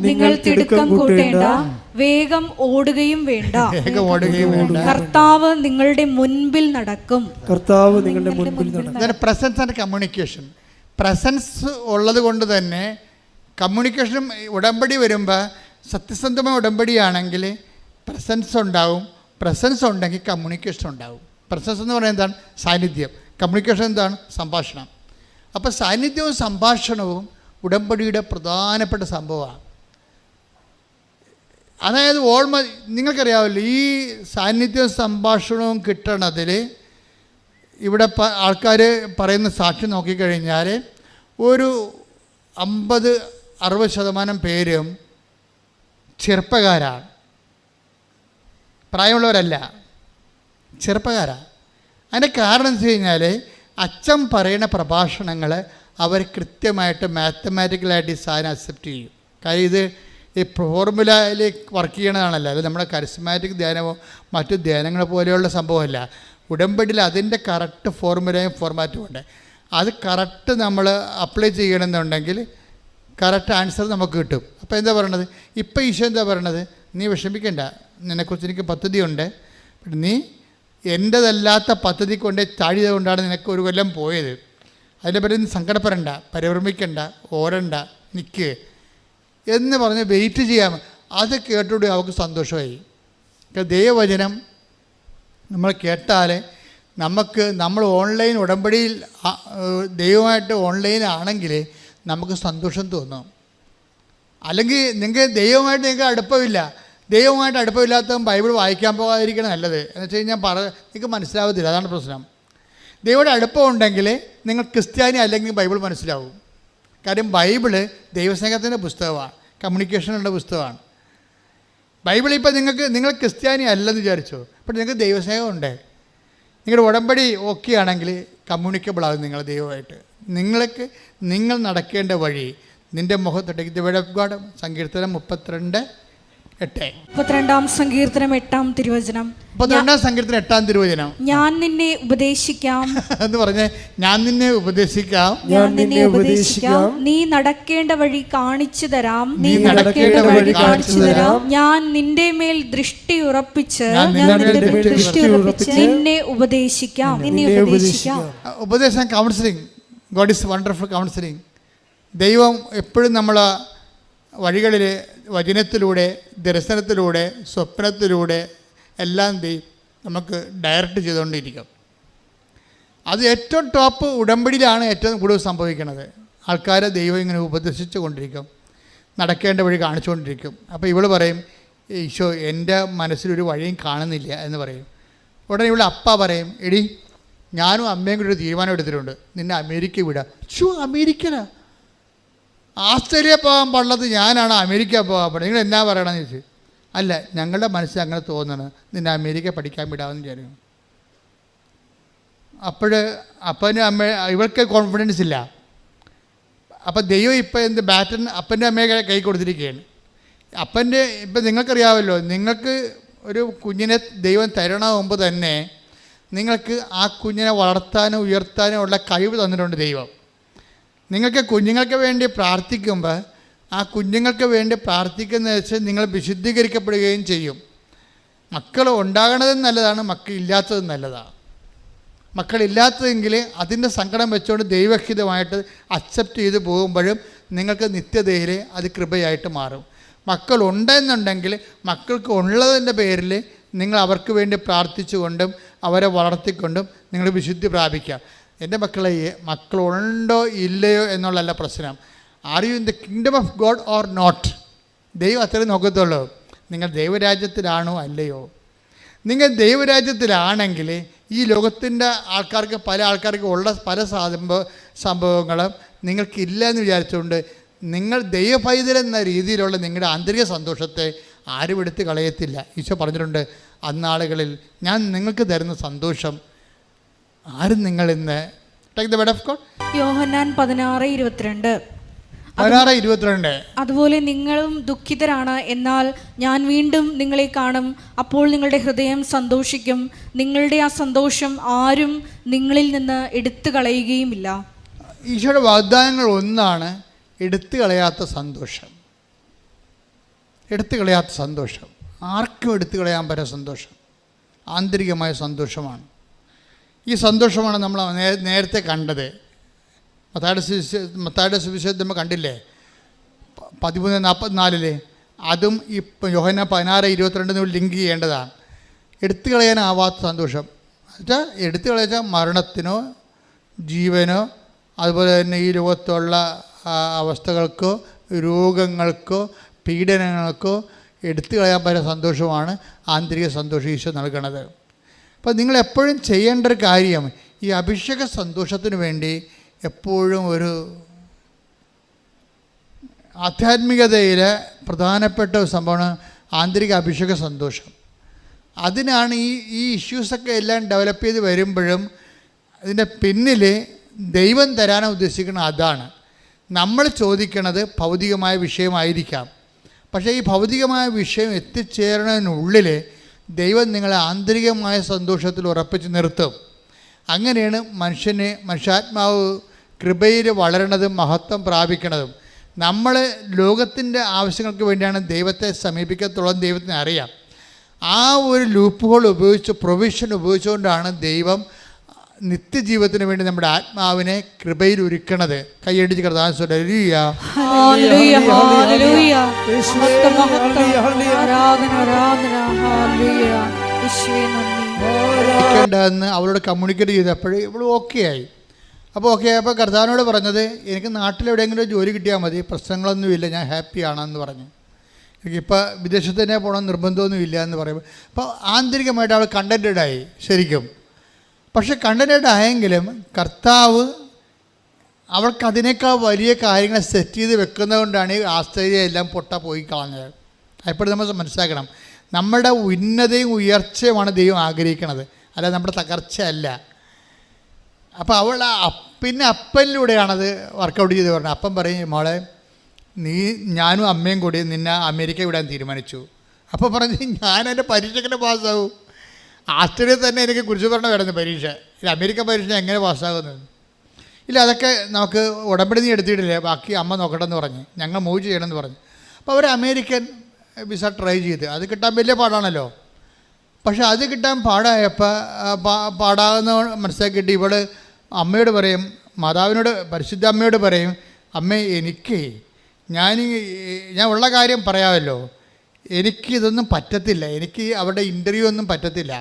നിങ്ങൾ തിടുക്കം കൂട്ടണ്ട, വേഗം ഓടുകയും വേണ്ട, കർത്താവ് നിങ്ങളുടെ മുൻപിൽ നടക്കും. Presence and communication. പ്രസൻസ് ഉള്ളത് കൊണ്ട് തന്നെ കമ്മ്യൂണിക്കേഷനും ഉടമ്പടി വരുമ്പോൾ സത്യസന്ധമായ ഉടമ്പടിയാണെങ്കിൽ പ്രസൻസ് ഉണ്ടാവും. പ്രസൻസ് ഉണ്ടെങ്കിൽ കമ്മ്യൂണിക്കേഷൻ ഉണ്ടാവും. പ്രസൻസ് എന്ന് പറയുന്നത് എന്താണ്? സാന്നിധ്യം. കമ്മ്യൂണിക്കേഷൻ എന്താണ്? സംഭാഷണം. അപ്പോൾ സാന്നിധ്യവും സംഭാഷണവും ഉടമ്പടിയുടെ പ്രധാനപ്പെട്ട സംഭവമാണ്. അതായത് നിങ്ങൾക്കറിയാമല്ലോ ഈ സാന്നിധ്യവും സംഭാഷണവും കിട്ടണതിൽ ഇവിടെ ആൾക്കാർ പറയുന്ന സാക്ഷി നോക്കിക്കഴിഞ്ഞാൽ ഒരു 50-60% പേരും ചെറുപ്പക്കാരാണ്, പ്രായമുള്ളവരല്ല, ചെറുപ്പക്കാരാണ്. അതിൻ്റെ കാരണം എന്ന് വെച്ച് കഴിഞ്ഞാൽ അച്ഛൻ പറയുന്ന പ്രഭാഷണങ്ങൾ അവർ കൃത്യമായിട്ട് മാത്തമാറ്റിക്കലായിട്ട് ഈ സാധനം അക്സെപ്റ്റ് ചെയ്യും. കാര്യം ഇത് ഈ ഫോർമുലയിൽ വർക്ക് ചെയ്യണതാണല്ലോ, അത് നമ്മുടെ കരിസ്മാറ്റിക് ധ്യാനമോ മറ്റു ധ്യാനങ്ങൾ പോലെയുള്ള സംഭവമല്ല. ഉടമ്പടിയിൽ അതിൻ്റെ കറക്റ്റ് ഫോർമുലയും ഫോർമാറ്റും ഉണ്ട്. അത് കറക്റ്റ് നമ്മൾ അപ്ലൈ ചെയ്യണമെന്നുണ്ടെങ്കിൽ കറക്റ്റ് ആൻസർ നമുക്ക് കിട്ടും. അപ്പോൾ എന്താ പറയണത്? ഇപ്പോൾ ഈശോ എന്താ പറയണത്? നീ വിഷമിക്കണ്ട, നിന്നെക്കുറിച്ച് എനിക്ക് പദ്ധതിയുണ്ട്. നീ എൻ്റെതല്ലാത്ത പദ്ധതി കൊണ്ട് താഴിയത് കൊണ്ടാണ് നിനക്ക് 1 കൊല്ലം പോയത്. അതിനെ പറ്റി നീ സങ്കടപ്പെടണ്ട, പരിഭ്രമിക്കണ്ട, ഓടണ്ട, നിൽക്ക് എന്ന് പറഞ്ഞ് വെയിറ്റ് ചെയ്യാം. അത് കേട്ടുകൂടി അവർക്ക് സന്തോഷമായി. ദൈവവചനം നമ്മൾ കേട്ടാൽ നമ്മൾ ഓൺലൈൻ ഉടമ്പടിയിൽ ദൈവമായിട്ട് ഓൺലൈനാണെങ്കിൽ നമുക്ക് സന്തോഷം തോന്നും. അല്ലെങ്കിൽ ദൈവമായിട്ട് നിങ്ങൾക്ക് അടുപ്പമില്ല, ദൈവമായിട്ട് അടുപ്പമില്ലാത്തവൻ ബൈബിൾ വായിക്കാൻ പോകാതിരിക്കണം നല്ലത്. എന്ന് വെച്ച് കഴിഞ്ഞാൽ നിങ്ങൾക്ക് മനസ്സിലാവത്തില്ല, അതാണ് പ്രശ്നം. ദൈവയുടെ അടുപ്പമുണ്ടെങ്കിൽ നിങ്ങൾ ക്രിസ്ത്യാനി അല്ലെങ്കിൽ ബൈബിൾ മനസ്സിലാവും. കാര്യം ബൈബിള് ദൈവസ്നേഹത്തിൻ്റെ പുസ്തകമാണ്, കമ്മ്യൂണിക്കേഷനുള്ള പുസ്തകമാണ്. ബൈബിൾ ഇപ്പോൾ നിങ്ങൾ ക്രിസ്ത്യാനി അല്ലെന്ന് വിചാരിച്ചോ, അപ്പോൾ നിങ്ങൾക്ക് ദൈവസ്നേഹമുണ്ട്, നിങ്ങളുടെ ഉടമ്പടി ഓക്കെ ആണെങ്കിൽ കമ്മ്യൂണിക്കബിൾ ആകും നിങ്ങൾ ദൈവമായിട്ട്. നിങ്ങൾ നടക്കേണ്ട വഴി നിൻ്റെ മുഖത്തൊട്ടേക്ക്. ദി വേർഡ് ഓഫ് ഗോഡ്, സങ്കീർത്തനം 32:8. 32-ാം സങ്കീർത്തനം 8-ാം തിരുവചനം. 32-ാം സങ്കീർത്തനം 8-ാം തിരുവചനം. ഞാൻ നിന്നെ ഉപദേശിക്കാം എന്ന് പറഞ്ഞ്, ഞാൻ നിന്നെ ഉപദേശിക്കാം, ഞാൻ നിന്നെ ഉപദേശിക്കാം, നീ നടക്കേണ്ട വഴി കാണിച്ചു തരാം, നീ നടക്കേണ്ട വഴി കാണിച്ചു തരാം, ഞാൻ നിന്റെ മേൽ ദൃഷ്ടി ഉറപ്പിച്ച് നിന്നെ ഉപദേശിക്കാം. ഉപദേശം, counselling. God is wonderful counselling. ദൈവം എപ്പോഴും നമ്മൾ വഴികളിൽ വചനത്തിലൂടെ, ദർശനത്തിലൂടെ, സ്വപ്നത്തിലൂടെ എല്ലാം നമുക്ക് ഡയറക്റ്റ് ചെയ്തുകൊണ്ടിരിക്കും. അത് ഏറ്റവും ടോപ്പ് ഉടമ്പടിയിലാണ് ഏറ്റവും കൂടുതൽ സംഭവിക്കുന്നത്. ആൾക്കാരെ ദൈവം ഇങ്ങനെ ഉപദേശിച്ചു കൊണ്ടിരിക്കും, നടക്കേണ്ട വഴി കാണിച്ചുകൊണ്ടിരിക്കും. അപ്പോൾ ഇവൾ പറയും, ഈശോ എൻ്റെ മനസ്സിലൊരു വഴിയും കാണുന്നില്ല എന്ന് പറയും. ഉടനെ ഇവിടെ അപ്പ പറയും, എടി ഞാനും അമ്മയും കൂടി ഒരു തീരുമാനം എടുത്തിട്ടുണ്ട്, നിന്നെ അമേരിക്ക വിടാം. അമേരിക്കനാ? ആസ്ട്രേലിയ പോകാൻ പാടുള്ളത് ഞാനാണ്, അമേരിക്ക പോകാൻ പാടുള്ളത്, നിങ്ങൾ എന്നാ പറയണമെന്ന് ചോദിച്ചു. അല്ല, ഞങ്ങളുടെ മനസ്സിൽ അങ്ങനെ തോന്നണം, നിന്നെ അമേരിക്ക പഠിക്കാൻ വിടാമെന്ന് വിചാരിക്കും. അപ്പനും അമ്മ ഇവൾക്ക് കോൺഫിഡൻസ് ഇല്ല. അപ്പം ദൈവം ഇപ്പം എന്ത് ബാറ്റൺ അപ്പൻ്റെ അമ്മയെ കൈ കൊടുത്തിരിക്കുകയാണ്. ഇപ്പം നിങ്ങൾക്കറിയാമല്ലോ, നിങ്ങൾക്ക് ഒരു കുഞ്ഞിനെ ദൈവം തരണ മുമ്പ് തന്നെ നിങ്ങൾക്ക് ആ കുഞ്ഞിനെ വളർത്താനും ഉയർത്താനും ഉള്ള കഴിവ് തന്നിട്ടുണ്ട് ദൈവം. നിങ്ങൾക്ക് കുഞ്ഞുങ്ങൾക്ക് വേണ്ടി പ്രാർത്ഥിക്കുമ്പോൾ ആ കുഞ്ഞുങ്ങൾക്ക് വേണ്ടി പ്രാർത്ഥിക്കുന്ന വെച്ചാൽ നിങ്ങൾ വിശുദ്ധീകരിക്കപ്പെടുകയും ചെയ്യും. മക്കൾ ഉണ്ടാകണതും നല്ലതാണ്, മക്കളില്ലാത്തതും നല്ലതാണ്. മക്കളില്ലാത്തതെങ്കിൽ അതിൻ്റെ സങ്കടം വെച്ചുകൊണ്ട് ദൈവഹിതമായിട്ട് അക്സെപ്റ്റ് ചെയ്ത് പോകുമ്പോഴും നിങ്ങൾക്ക് നിത്യതയിൽ അത് കൃപയായിട്ട് മാറും. മക്കളുണ്ടെന്നുണ്ടെങ്കിൽ മക്കൾക്ക് ഉള്ളതിൻ്റെ പേരിൽ നിങ്ങൾ അവർക്ക് വേണ്ടി പ്രാർത്ഥിച്ചുകൊണ്ടും അവരെ വളർത്തിക്കൊണ്ടും നിങ്ങൾ വിശുദ്ധി പ്രാപിക്കുക. എൻ്റെ മക്കളുണ്ടോ ഇല്ലയോ എന്നുള്ളതല്ല പ്രശ്നം. Are you in the kingdom of God or not? ദൈവം അത്രയും നോക്കത്തുള്ളൂ. നിങ്ങൾ ദൈവരാജ്യത്തിലാണോ അല്ലയോ? നിങ്ങൾ ദൈവരാജ്യത്തിലാണെങ്കിൽ ഈ ലോകത്തിൻ്റെ പല ആൾക്കാർക്ക് ഉള്ള പല സംഭവങ്ങളും നിങ്ങൾക്കില്ല എന്ന് വിചാരിച്ചുകൊണ്ട് നിങ്ങൾ ദൈവപൈതലെന്ന രീതിയിലുള്ള നിങ്ങളുടെ ആന്തരിക സന്തോഷത്തെ ആരും എടുത്ത് കളയത്തില്ല. ഈശോ പറഞ്ഞിട്ടുണ്ട്, അന്നാളുകളിൽ ഞാൻ നിങ്ങൾക്ക് തരുന്ന സന്തോഷം ആരും നിങ്ങൾ ഇന്ന്. Take the word of God. യോഹന്നാൻ 16:22. അതുപോലെ നിങ്ങളും ദുഃഖിതരാണ്, എന്നാൽ ഞാൻ വീണ്ടും നിങ്ങളെ കാണും, അപ്പോൾ നിങ്ങളുടെ ഹൃദയം സന്തോഷിക്കും, നിങ്ങളുടെ ആ സന്തോഷം ആരും നിങ്ങളിൽ നിന്ന് എടുത്തു കളയുകയുമില്ല. ഈശോയുടെ വാഗ്ദാനങ്ങൾ ഒന്നാണ് എടുത്തു കളയാത്ത സന്തോഷം. എടുത്തു കളയാത്ത സന്തോഷം ആർക്കും എടുത്തു കളയാൻ പറ്റുന്ന സന്തോഷം ആന്തരികമായ സന്തോഷമാണ്. ഈ സന്തോഷമാണ് നമ്മൾ നേരത്തെ കണ്ടത്. മത്തായിയുടെ സുവിശേഷം നമ്മൾ കണ്ടില്ലേ, 13:44. അതും ഈ യോഹന്നാൻ 16:22 ലിങ്ക് ചെയ്യേണ്ടതാണ്. എടുത്തു കളയാനാവാത്ത സന്തോഷം എന്നുവെച്ചാൽ എടുത്തു കളയാച്ചാൽ മരണത്തിനോ ജീവനോ അതുപോലെ തന്നെ ഈ ലോകത്തുള്ള അവസ്ഥകൾക്കോ രോഗങ്ങൾക്കോ പീഡനങ്ങൾക്കോ എടുത്തു കളയാൻ പറ്റുന്ന സന്തോഷമാണ് ആന്തരിക സന്തോഷം ഈശോ നൽകണത്. അപ്പോൾ നിങ്ങളെപ്പോഴും ചെയ്യേണ്ട ഒരു കാര്യം ഈ അഭിഷേക സന്തോഷത്തിന് വേണ്ടി എപ്പോഴും ഒരു ആധ്യാത്മികതയിലെ പ്രധാനപ്പെട്ട ഒരു സംഭവമാണ് ആന്തരിക അഭിഷേക സന്തോഷം. അതിനാണ് ഈ ഇഷ്യൂസൊക്കെ എല്ലാം ഡെവലപ്പ് ചെയ്ത് വരുമ്പോഴും ഇതിൻ്റെ പിന്നിൽ ദൈവം തരാൻ ഉദ്ദേശിക്കുന്നത് അതാണ്. നമ്മൾ ചോദിക്കണത് ഭൗതികമായ വിഷയമായിരിക്കാം, പക്ഷേ ഈ ഭൗതികമായ വിഷയം എത്തിച്ചേരണതിനുള്ളിൽ ദൈവം നിങ്ങളെ ആന്തരികമായ സന്തോഷത്തിൽ ഉറപ്പിച്ച് നിർത്തും. അങ്ങനെയാണ് മനുഷ്യാത്മാവ് കൃപയിൽ വളരണതും മഹത്വം പ്രാപിക്കണതും. നമ്മൾ ലോകത്തിൻ്റെ ആവശ്യങ്ങൾക്ക് വേണ്ടിയാണ് ദൈവത്തെ സമീപിക്കത്തുള്ളൂ, ദൈവത്തിന് അറിയാം. ആ ഒരു ലൂപ്പ് ഹോൾ പ്രൊവിഷൻ ഉപയോഗിച്ചുകൊണ്ടാണ് ദൈവം നിത്യജീവിതത്തിന് വേണ്ടി നമ്മുടെ ആത്മാവിനെ കൃപയിൽ ഒരുക്കണത്. കൈയടിച്ച് കർത്താവിനെ ന്ന് അവളോട് കമ്മ്യൂണിക്കേറ്റ് ചെയ്തപ്പോഴേ ഇവൾ ഓക്കെ ആയി. അപ്പോൾ ഓക്കെ ആയപ്പോൾ കർത്താവിനോട് പറഞ്ഞത്, എനിക്ക് നാട്ടിലെവിടെയെങ്കിലും ജോലി കിട്ടിയാൽ മതി, പ്രശ്നങ്ങളൊന്നുമില്ല, ഞാൻ ഹാപ്പിയാണെന്ന് പറഞ്ഞു. എനിക്കിപ്പോൾ വിദേശത്ത് തന്നെ പോകണം നിർബന്ധമൊന്നുമില്ല എന്ന് പറയുമ്പോൾ അപ്പോൾ ആന്തരികമായിട്ട് അവൾ കണ്ടൻറ്റഡായി ശരിക്കും. പക്ഷെ കണ്ടൻറ്റഡ് ആയെങ്കിലും കർത്താവ് അവൾക്ക് അതിനേക്കാൾ വലിയ കാര്യങ്ങൾ സെറ്റ് ചെയ്ത് വെക്കുന്നതുകൊണ്ടാണ് ഈ ആശ്ചര്യം എല്ലാം പോയി കളഞ്ഞത്. അപ്പോൾ നമ്മൾ മനസ്സിലാക്കണം, നമ്മുടെ ഉന്നതയും ഉയർച്ചയുമാണ് ദൈവം ആഗ്രഹിക്കുന്നത്, അല്ല നമ്മുടെ തകർച്ചയല്ല. അപ്പോൾ അവൾ പിന്നെ അപ്പനിലൂടെയാണത് വർക്കൗട്ട് ചെയ്ത് പറഞ്ഞത്. അപ്പം പറയും, മോളെ ഞാനും അമ്മയും കൂടി നിന്നെ അമേരിക്ക വിടാൻ തീരുമാനിച്ചു. അപ്പോൾ പറഞ്ഞ് ഞാൻ എൻ്റെ പരീക്ഷയ്ക്ക് പാസ്സാവും. ആസ്ട്രേലിയയിൽ തന്നെ എനിക്ക് കുറിച്ച് പറഞ്ഞ വരുന്നു പരീക്ഷ, ഇത് അമേരിക്കൻ പരീക്ഷ എങ്ങനെ പാസ്സാകുന്നത്? ഇല്ല, അതൊക്കെ നമുക്ക് ഉടമ്പടി നീ എടുത്തിട്ടില്ലേ, ബാക്കി അമ്മ നോക്കട്ടെന്ന് പറഞ്ഞ് ഞങ്ങൾ മൂവ് ചെയ്യണമെന്ന് പറഞ്ഞു. അപ്പോൾ അവർ അമേരിക്കൻ വിസ ട്രൈ ചെയ്ത് അത് കിട്ടാൻ വലിയ പാടാണല്ലോ. പക്ഷെ അത് കിട്ടാൻ പാടായപ്പോൾ പാടാകുന്ന മനസ്സിലാക്കിയിട്ട് ഇവൾ അമ്മയോട് പറയും, മാതാവിനോട്, പരിശുദ്ധ അമ്മയോട് പറയും, അമ്മേ എനിക്ക് ഞാൻ ഉള്ള കാര്യം പറയാമല്ലോ, എനിക്കിതൊന്നും പറ്റത്തില്ല, എനിക്ക് അവിടെ ഇൻ്റർവ്യൂ ഒന്നും പറ്റത്തില്ല.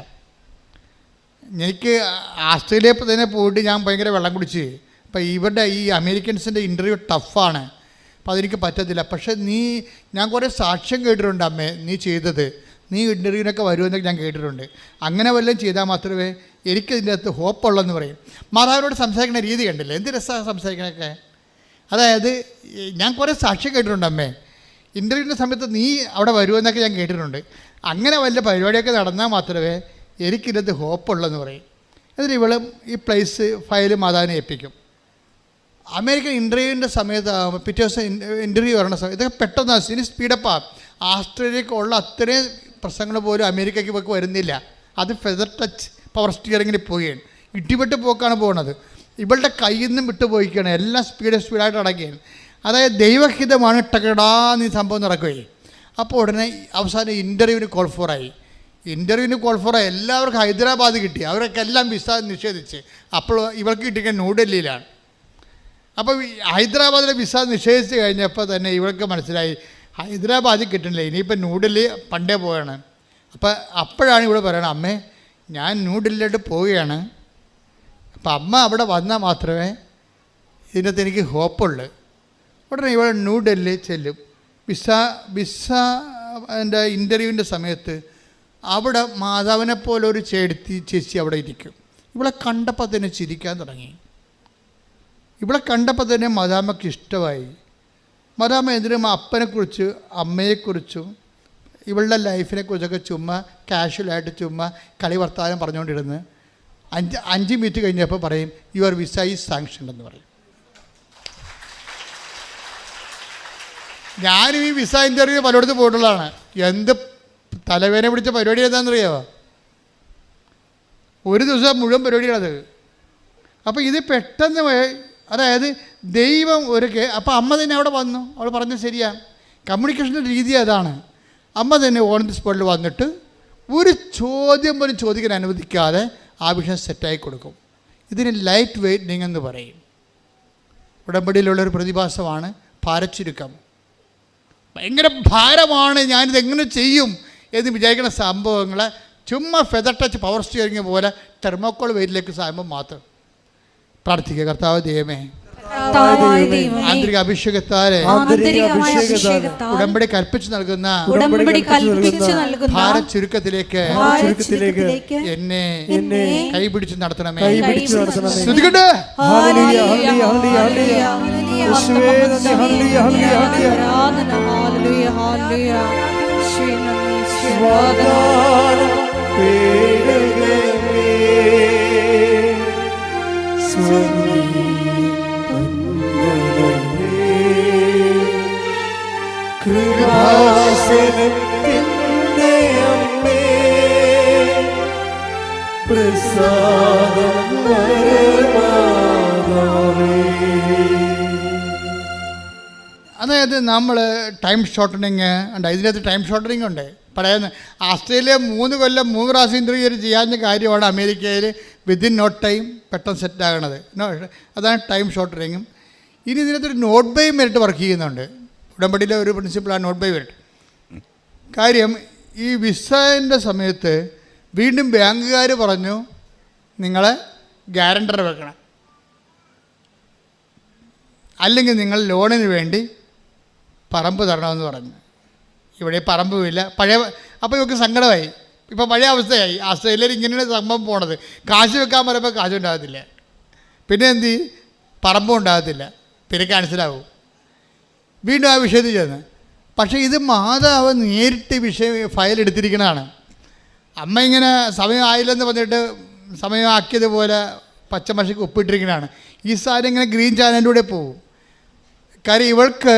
എനിക്ക് ആസ്ട്രേലിയയിൽ തന്നെ പോയിട്ട് ഞാൻ ഭയങ്കര വെള്ളം കുടിച്ച്, അപ്പോൾ ഇവരുടെ ഈ അമേരിക്കൻസിൻ്റെ ഇൻ്റർവ്യൂ ടഫാണ്, അപ്പോൾ അതെനിക്ക് പറ്റത്തില്ല. പക്ഷേ ഞാൻ കുറേ സാക്ഷ്യം കേട്ടിട്ടുണ്ട് അമ്മേ നീ ചെയ്തത്, നീ ഇൻ്റർവ്യൂവിനൊക്കെ വരുമെന്നൊക്കെ ഞാൻ കേട്ടിട്ടുണ്ട്. അങ്ങനെ വല്ലതും ചെയ്താൽ മാത്രമേ എനിക്കതിൻ്റെ അകത്ത് ഹോപ്പുള്ളെന്ന് പറയും. മാതാവിനോട് സംസാരിക്കുന്ന രീതി കണ്ടില്ലേ, എന്ത് രസമാണ് സംസാരിക്കണൊക്കെ. അതായത് ഞാൻ കുറേ സാക്ഷ്യം കേട്ടിട്ടുണ്ട് അമ്മേ, ഇൻ്റർവ്യൂവിൻ്റെ സമയത്ത് നീ അവിടെ വരുമെന്നൊക്കെ ഞാൻ കേട്ടിട്ടുണ്ട്. അങ്ങനെ വല്ല പരിപാടിയൊക്കെ നടന്നാൽ മാത്രമേ എനിക്കിതിനകത്ത് ഹോപ്പുള്ളെന്ന് പറയും. എന്നിട്ട് ഇവളും ഈ പ്ലേസ് ഫയൽ മാതാവിനെ ഏൽപ്പിക്കും. അമേരിക്കൻ ഇൻ്റർവ്യൂവിൻ്റെ സമയത്ത് പിറ്റേ ദിവസം ഇൻ്റർവ്യൂ വരണ സമയത്ത് ഇതൊക്കെ പെട്ടെന്ന് ഇനി സ്പീഡപ്പാണ്. ആസ്ട്രേലിയക്കുള്ള അത്രയും പ്രശ്നങ്ങൾ പോലും അമേരിക്കയ്ക്ക് ഇവർക്ക് വരുന്നില്ല. അത് ഫെദർ ടച്ച് പവർ സ്റ്റിയറിങ്ങിന് പോവുകയാണ്, ഇടിപെട്ട് പോക്കാണ് പോകുന്നത്. ഇവളുടെ കയ്യിൽ നിന്നും വിട്ടു പോയിക്കുകയാണ്, എല്ലാം സ്പീഡായിട്ട് അടക്കുകയാണ്. അതായത് ദൈവഹിതമാണ് ടകടാന്ന് ഈ സംഭവം നടക്കുകയും. അപ്പോൾ ഉടനെ അവസാനം ഇൻ്റർവ്യൂവിന് കോൾ ഫോറായി. എല്ലാവർക്കും ഹൈദരാബാദ് കിട്ടി, അവരൊക്കെ എല്ലാം വിസ നിഷേധിച്ച്. അപ്പോൾ ഇവൾക്ക് കിട്ടിയ ന്യൂഡൽഹിയിലാണ്. അപ്പോൾ ഹൈദരാബാദിലെ വിസ നിഷേധിച്ച് കഴിഞ്ഞപ്പോൾ തന്നെ ഇവൾക്ക് മനസ്സിലായി ഹൈദരാബാദിൽ കിട്ടുന്നില്ല, ഇനിയിപ്പോൾ ന്യൂഡൽഹി പണ്ടേ പോവുകയാണ്. അപ്പോഴാണ് ഇവിടെ പറയണത്, അമ്മേ ഞാൻ ന്യൂഡൽഹിയിലോട്ട് പോവുകയാണ്, അപ്പം അമ്മ അവിടെ വന്നാൽ മാത്രമേ ഇതിനകത്ത് എനിക്ക് ഹോപ്പുള്ളൂ. ഉടനെ ഇവൾ ന്യൂഡൽഹി ചെല്ലും. വിസ എൻ്റെ ഇൻ്റർവ്യൂവിൻ്റെ സമയത്ത് അവിടെ മാതാവിനെ പോലെ ഒരു ചേച്ചി അവിടെ ഇരിക്കും. ഇവളെ കണ്ടപ്പോൾ തന്നെ ചിരിക്കാൻ തുടങ്ങി. ഇവളെ കണ്ടപ്പോൾ തന്നെ മദാമ്മയ്ക്ക് ഇഷ്ടമായി. മദാമ്മ എന്തിനും അപ്പനെക്കുറിച്ച് അമ്മയെക്കുറിച്ചും ഇവളുടെ ലൈഫിനെക്കുറിച്ചൊക്കെ ചുമ്മാ കാഷ്വലായിട്ട് ചുമ്മാ കളി വർത്താനം പറഞ്ഞുകൊണ്ടിരുന്ന് 5 മിനിറ്റ് കഴിഞ്ഞപ്പോൾ പറയും, യുവർ വിസ ഈസ് സാങ്ഷൻഡ് എന്ന് പറയും. ഞാനും ഈ വിസ ഇൻ്റർവ്യൂ പലയിടത്ത് പോയിട്ടുള്ളതാണ്. എന്ത് തലവേദന പിടിച്ച പരിപാടി എന്താണെന്നറിയാമോ? ഒരു ദിവസം മുഴുവൻ പരിപാടിയാണത്. അപ്പോൾ ഇത് പെട്ടെന്ന്, അതായത് ദൈവം അപ്പോൾ അമ്മ തന്നെ അവിടെ വന്നു. അവൾ പറഞ്ഞത് ശരിയാണ്, കമ്മ്യൂണിക്കേഷൻ്റെ രീതി അതാണ്. അമ്മ തന്നെ ഓൺ ദി സ്പോട്ടിൽ വന്നിട്ട് ഒരു ചോദ്യം പോലും ചോദിക്കാൻ അനുവദിക്കാതെ ആ വിഷയം സെറ്റായി കൊടുക്കും. ഇതിന് ലൈറ്റ് വെയ്റ്റിംഗ് എന്ന് പറയും. ഉടമ്പടിയിലുള്ളൊരു പ്രതിഭാസമാണ് ഭാരച്ചുരുക്കം. ഭയങ്കര ഭാരമാണ്, ഞാനിതെങ്ങനെ ചെയ്യും എന്ന് വിചാരിക്കുന്ന സംഭവങ്ങളെ ചുമ്മാ ഫെദർ ടച്ച് പവർ സ്റ്റിയറിംഗ് പോലെ തെർമോക്കോൾ വെയിറ്റിലേക്ക് സാകുമ്പോൾ മാത്രം പ്രാർത്ഥിക്കുക. കർത്താവ് ദൈവമേ, ആന്തരിക അഭിഷേകത്താലെ ഉടമ്പടി കൽപ്പിച്ചു നൽകുന്ന ഭാരച്ചുരുക്കത്തിലേക്ക് എന്നെ കൈപിടിച്ച് നടത്തണമേ. ശ്രദ്ധിക്കട്ടെ, കൃപാസനത്തിൻ്റെ അമ്മേ പ്രസാദം അതായത് നമ്മൾ ടൈം ഷോർട്ടനിങ് ഉണ്ട്. ഇതിനകത്ത് ടൈം ഷോർട്ടനിങ് ഉണ്ട്. പഴയ ആസ്ട്രേലിയ 3 കൊല്ലം 3 പ്രാവശ്യം ഇൻ്റർവ്യൂ ചെയ്യാവുന്ന കാര്യമാണ് അമേരിക്കയിൽ വിത്തിൻ നോ ടൈം പെട്ടെന്ന് സെറ്റാകണത്. അതാണ് ടൈം ഷോർട്ടനിങ്ങും. ഇനി ഇതിനകത്തൊരു നോട്ട് ബൈ മെറിറ്റ് വർക്ക് ചെയ്യുന്നുണ്ട്. ഉടമ്പടിയിലെ ഒരു പ്രിൻസിപ്പിളാണ് നോട്ട് ബൈ മെറിറ്റ്. കാര്യം ഈ വിസേൻ്റെ സമയത്ത് വീണ്ടും ബാങ്കുകാർ പറഞ്ഞു നിങ്ങളെ ഗ്യാരണ്ടർ വെക്കണം, അല്ലെങ്കിൽ നിങ്ങൾ ലോണിന് വേണ്ടി പറമ്പ് തരണമെന്ന് പറഞ്ഞു. ഇവിടെ പറമ്പുമില്ല. അപ്പോൾ ഇവർക്ക് സങ്കടമായി. ഇപ്പോൾ പഴയ അവസ്ഥയായി. ആസ്ട്രേലിയയിൽ ഇങ്ങനെയാണ് സംഭവം പോണത്. കാശ് വെക്കാൻ പറയുമ്പോൾ കാശും ഉണ്ടാകത്തില്ല, പിന്നെ എന്ത് ചെയ്യും, പറമ്പും ഉണ്ടാകത്തില്ല, പിന്നെ ക്യാൻസലാവും. വീണ്ടും ആ വിഷയത്തിൽ ചെന്ന്. പക്ഷേ ഇത് മാതാവ് നേരിട്ട് ഫയൽ എടുത്തിരിക്കുന്നതാണ്. അമ്മ ഇങ്ങനെ സമയമായില്ലെന്ന് പറഞ്ഞിട്ട് സമയമാക്കിയതുപോലെ പച്ചമഷിക്ക് ഉപ്പിട്ടിരിക്കുന്നതാണ്. ഈ സാരി ഇങ്ങനെ ഗ്രീൻ ചാനലിലൂടെ പോകും. കാര്യം ഇവൾക്ക്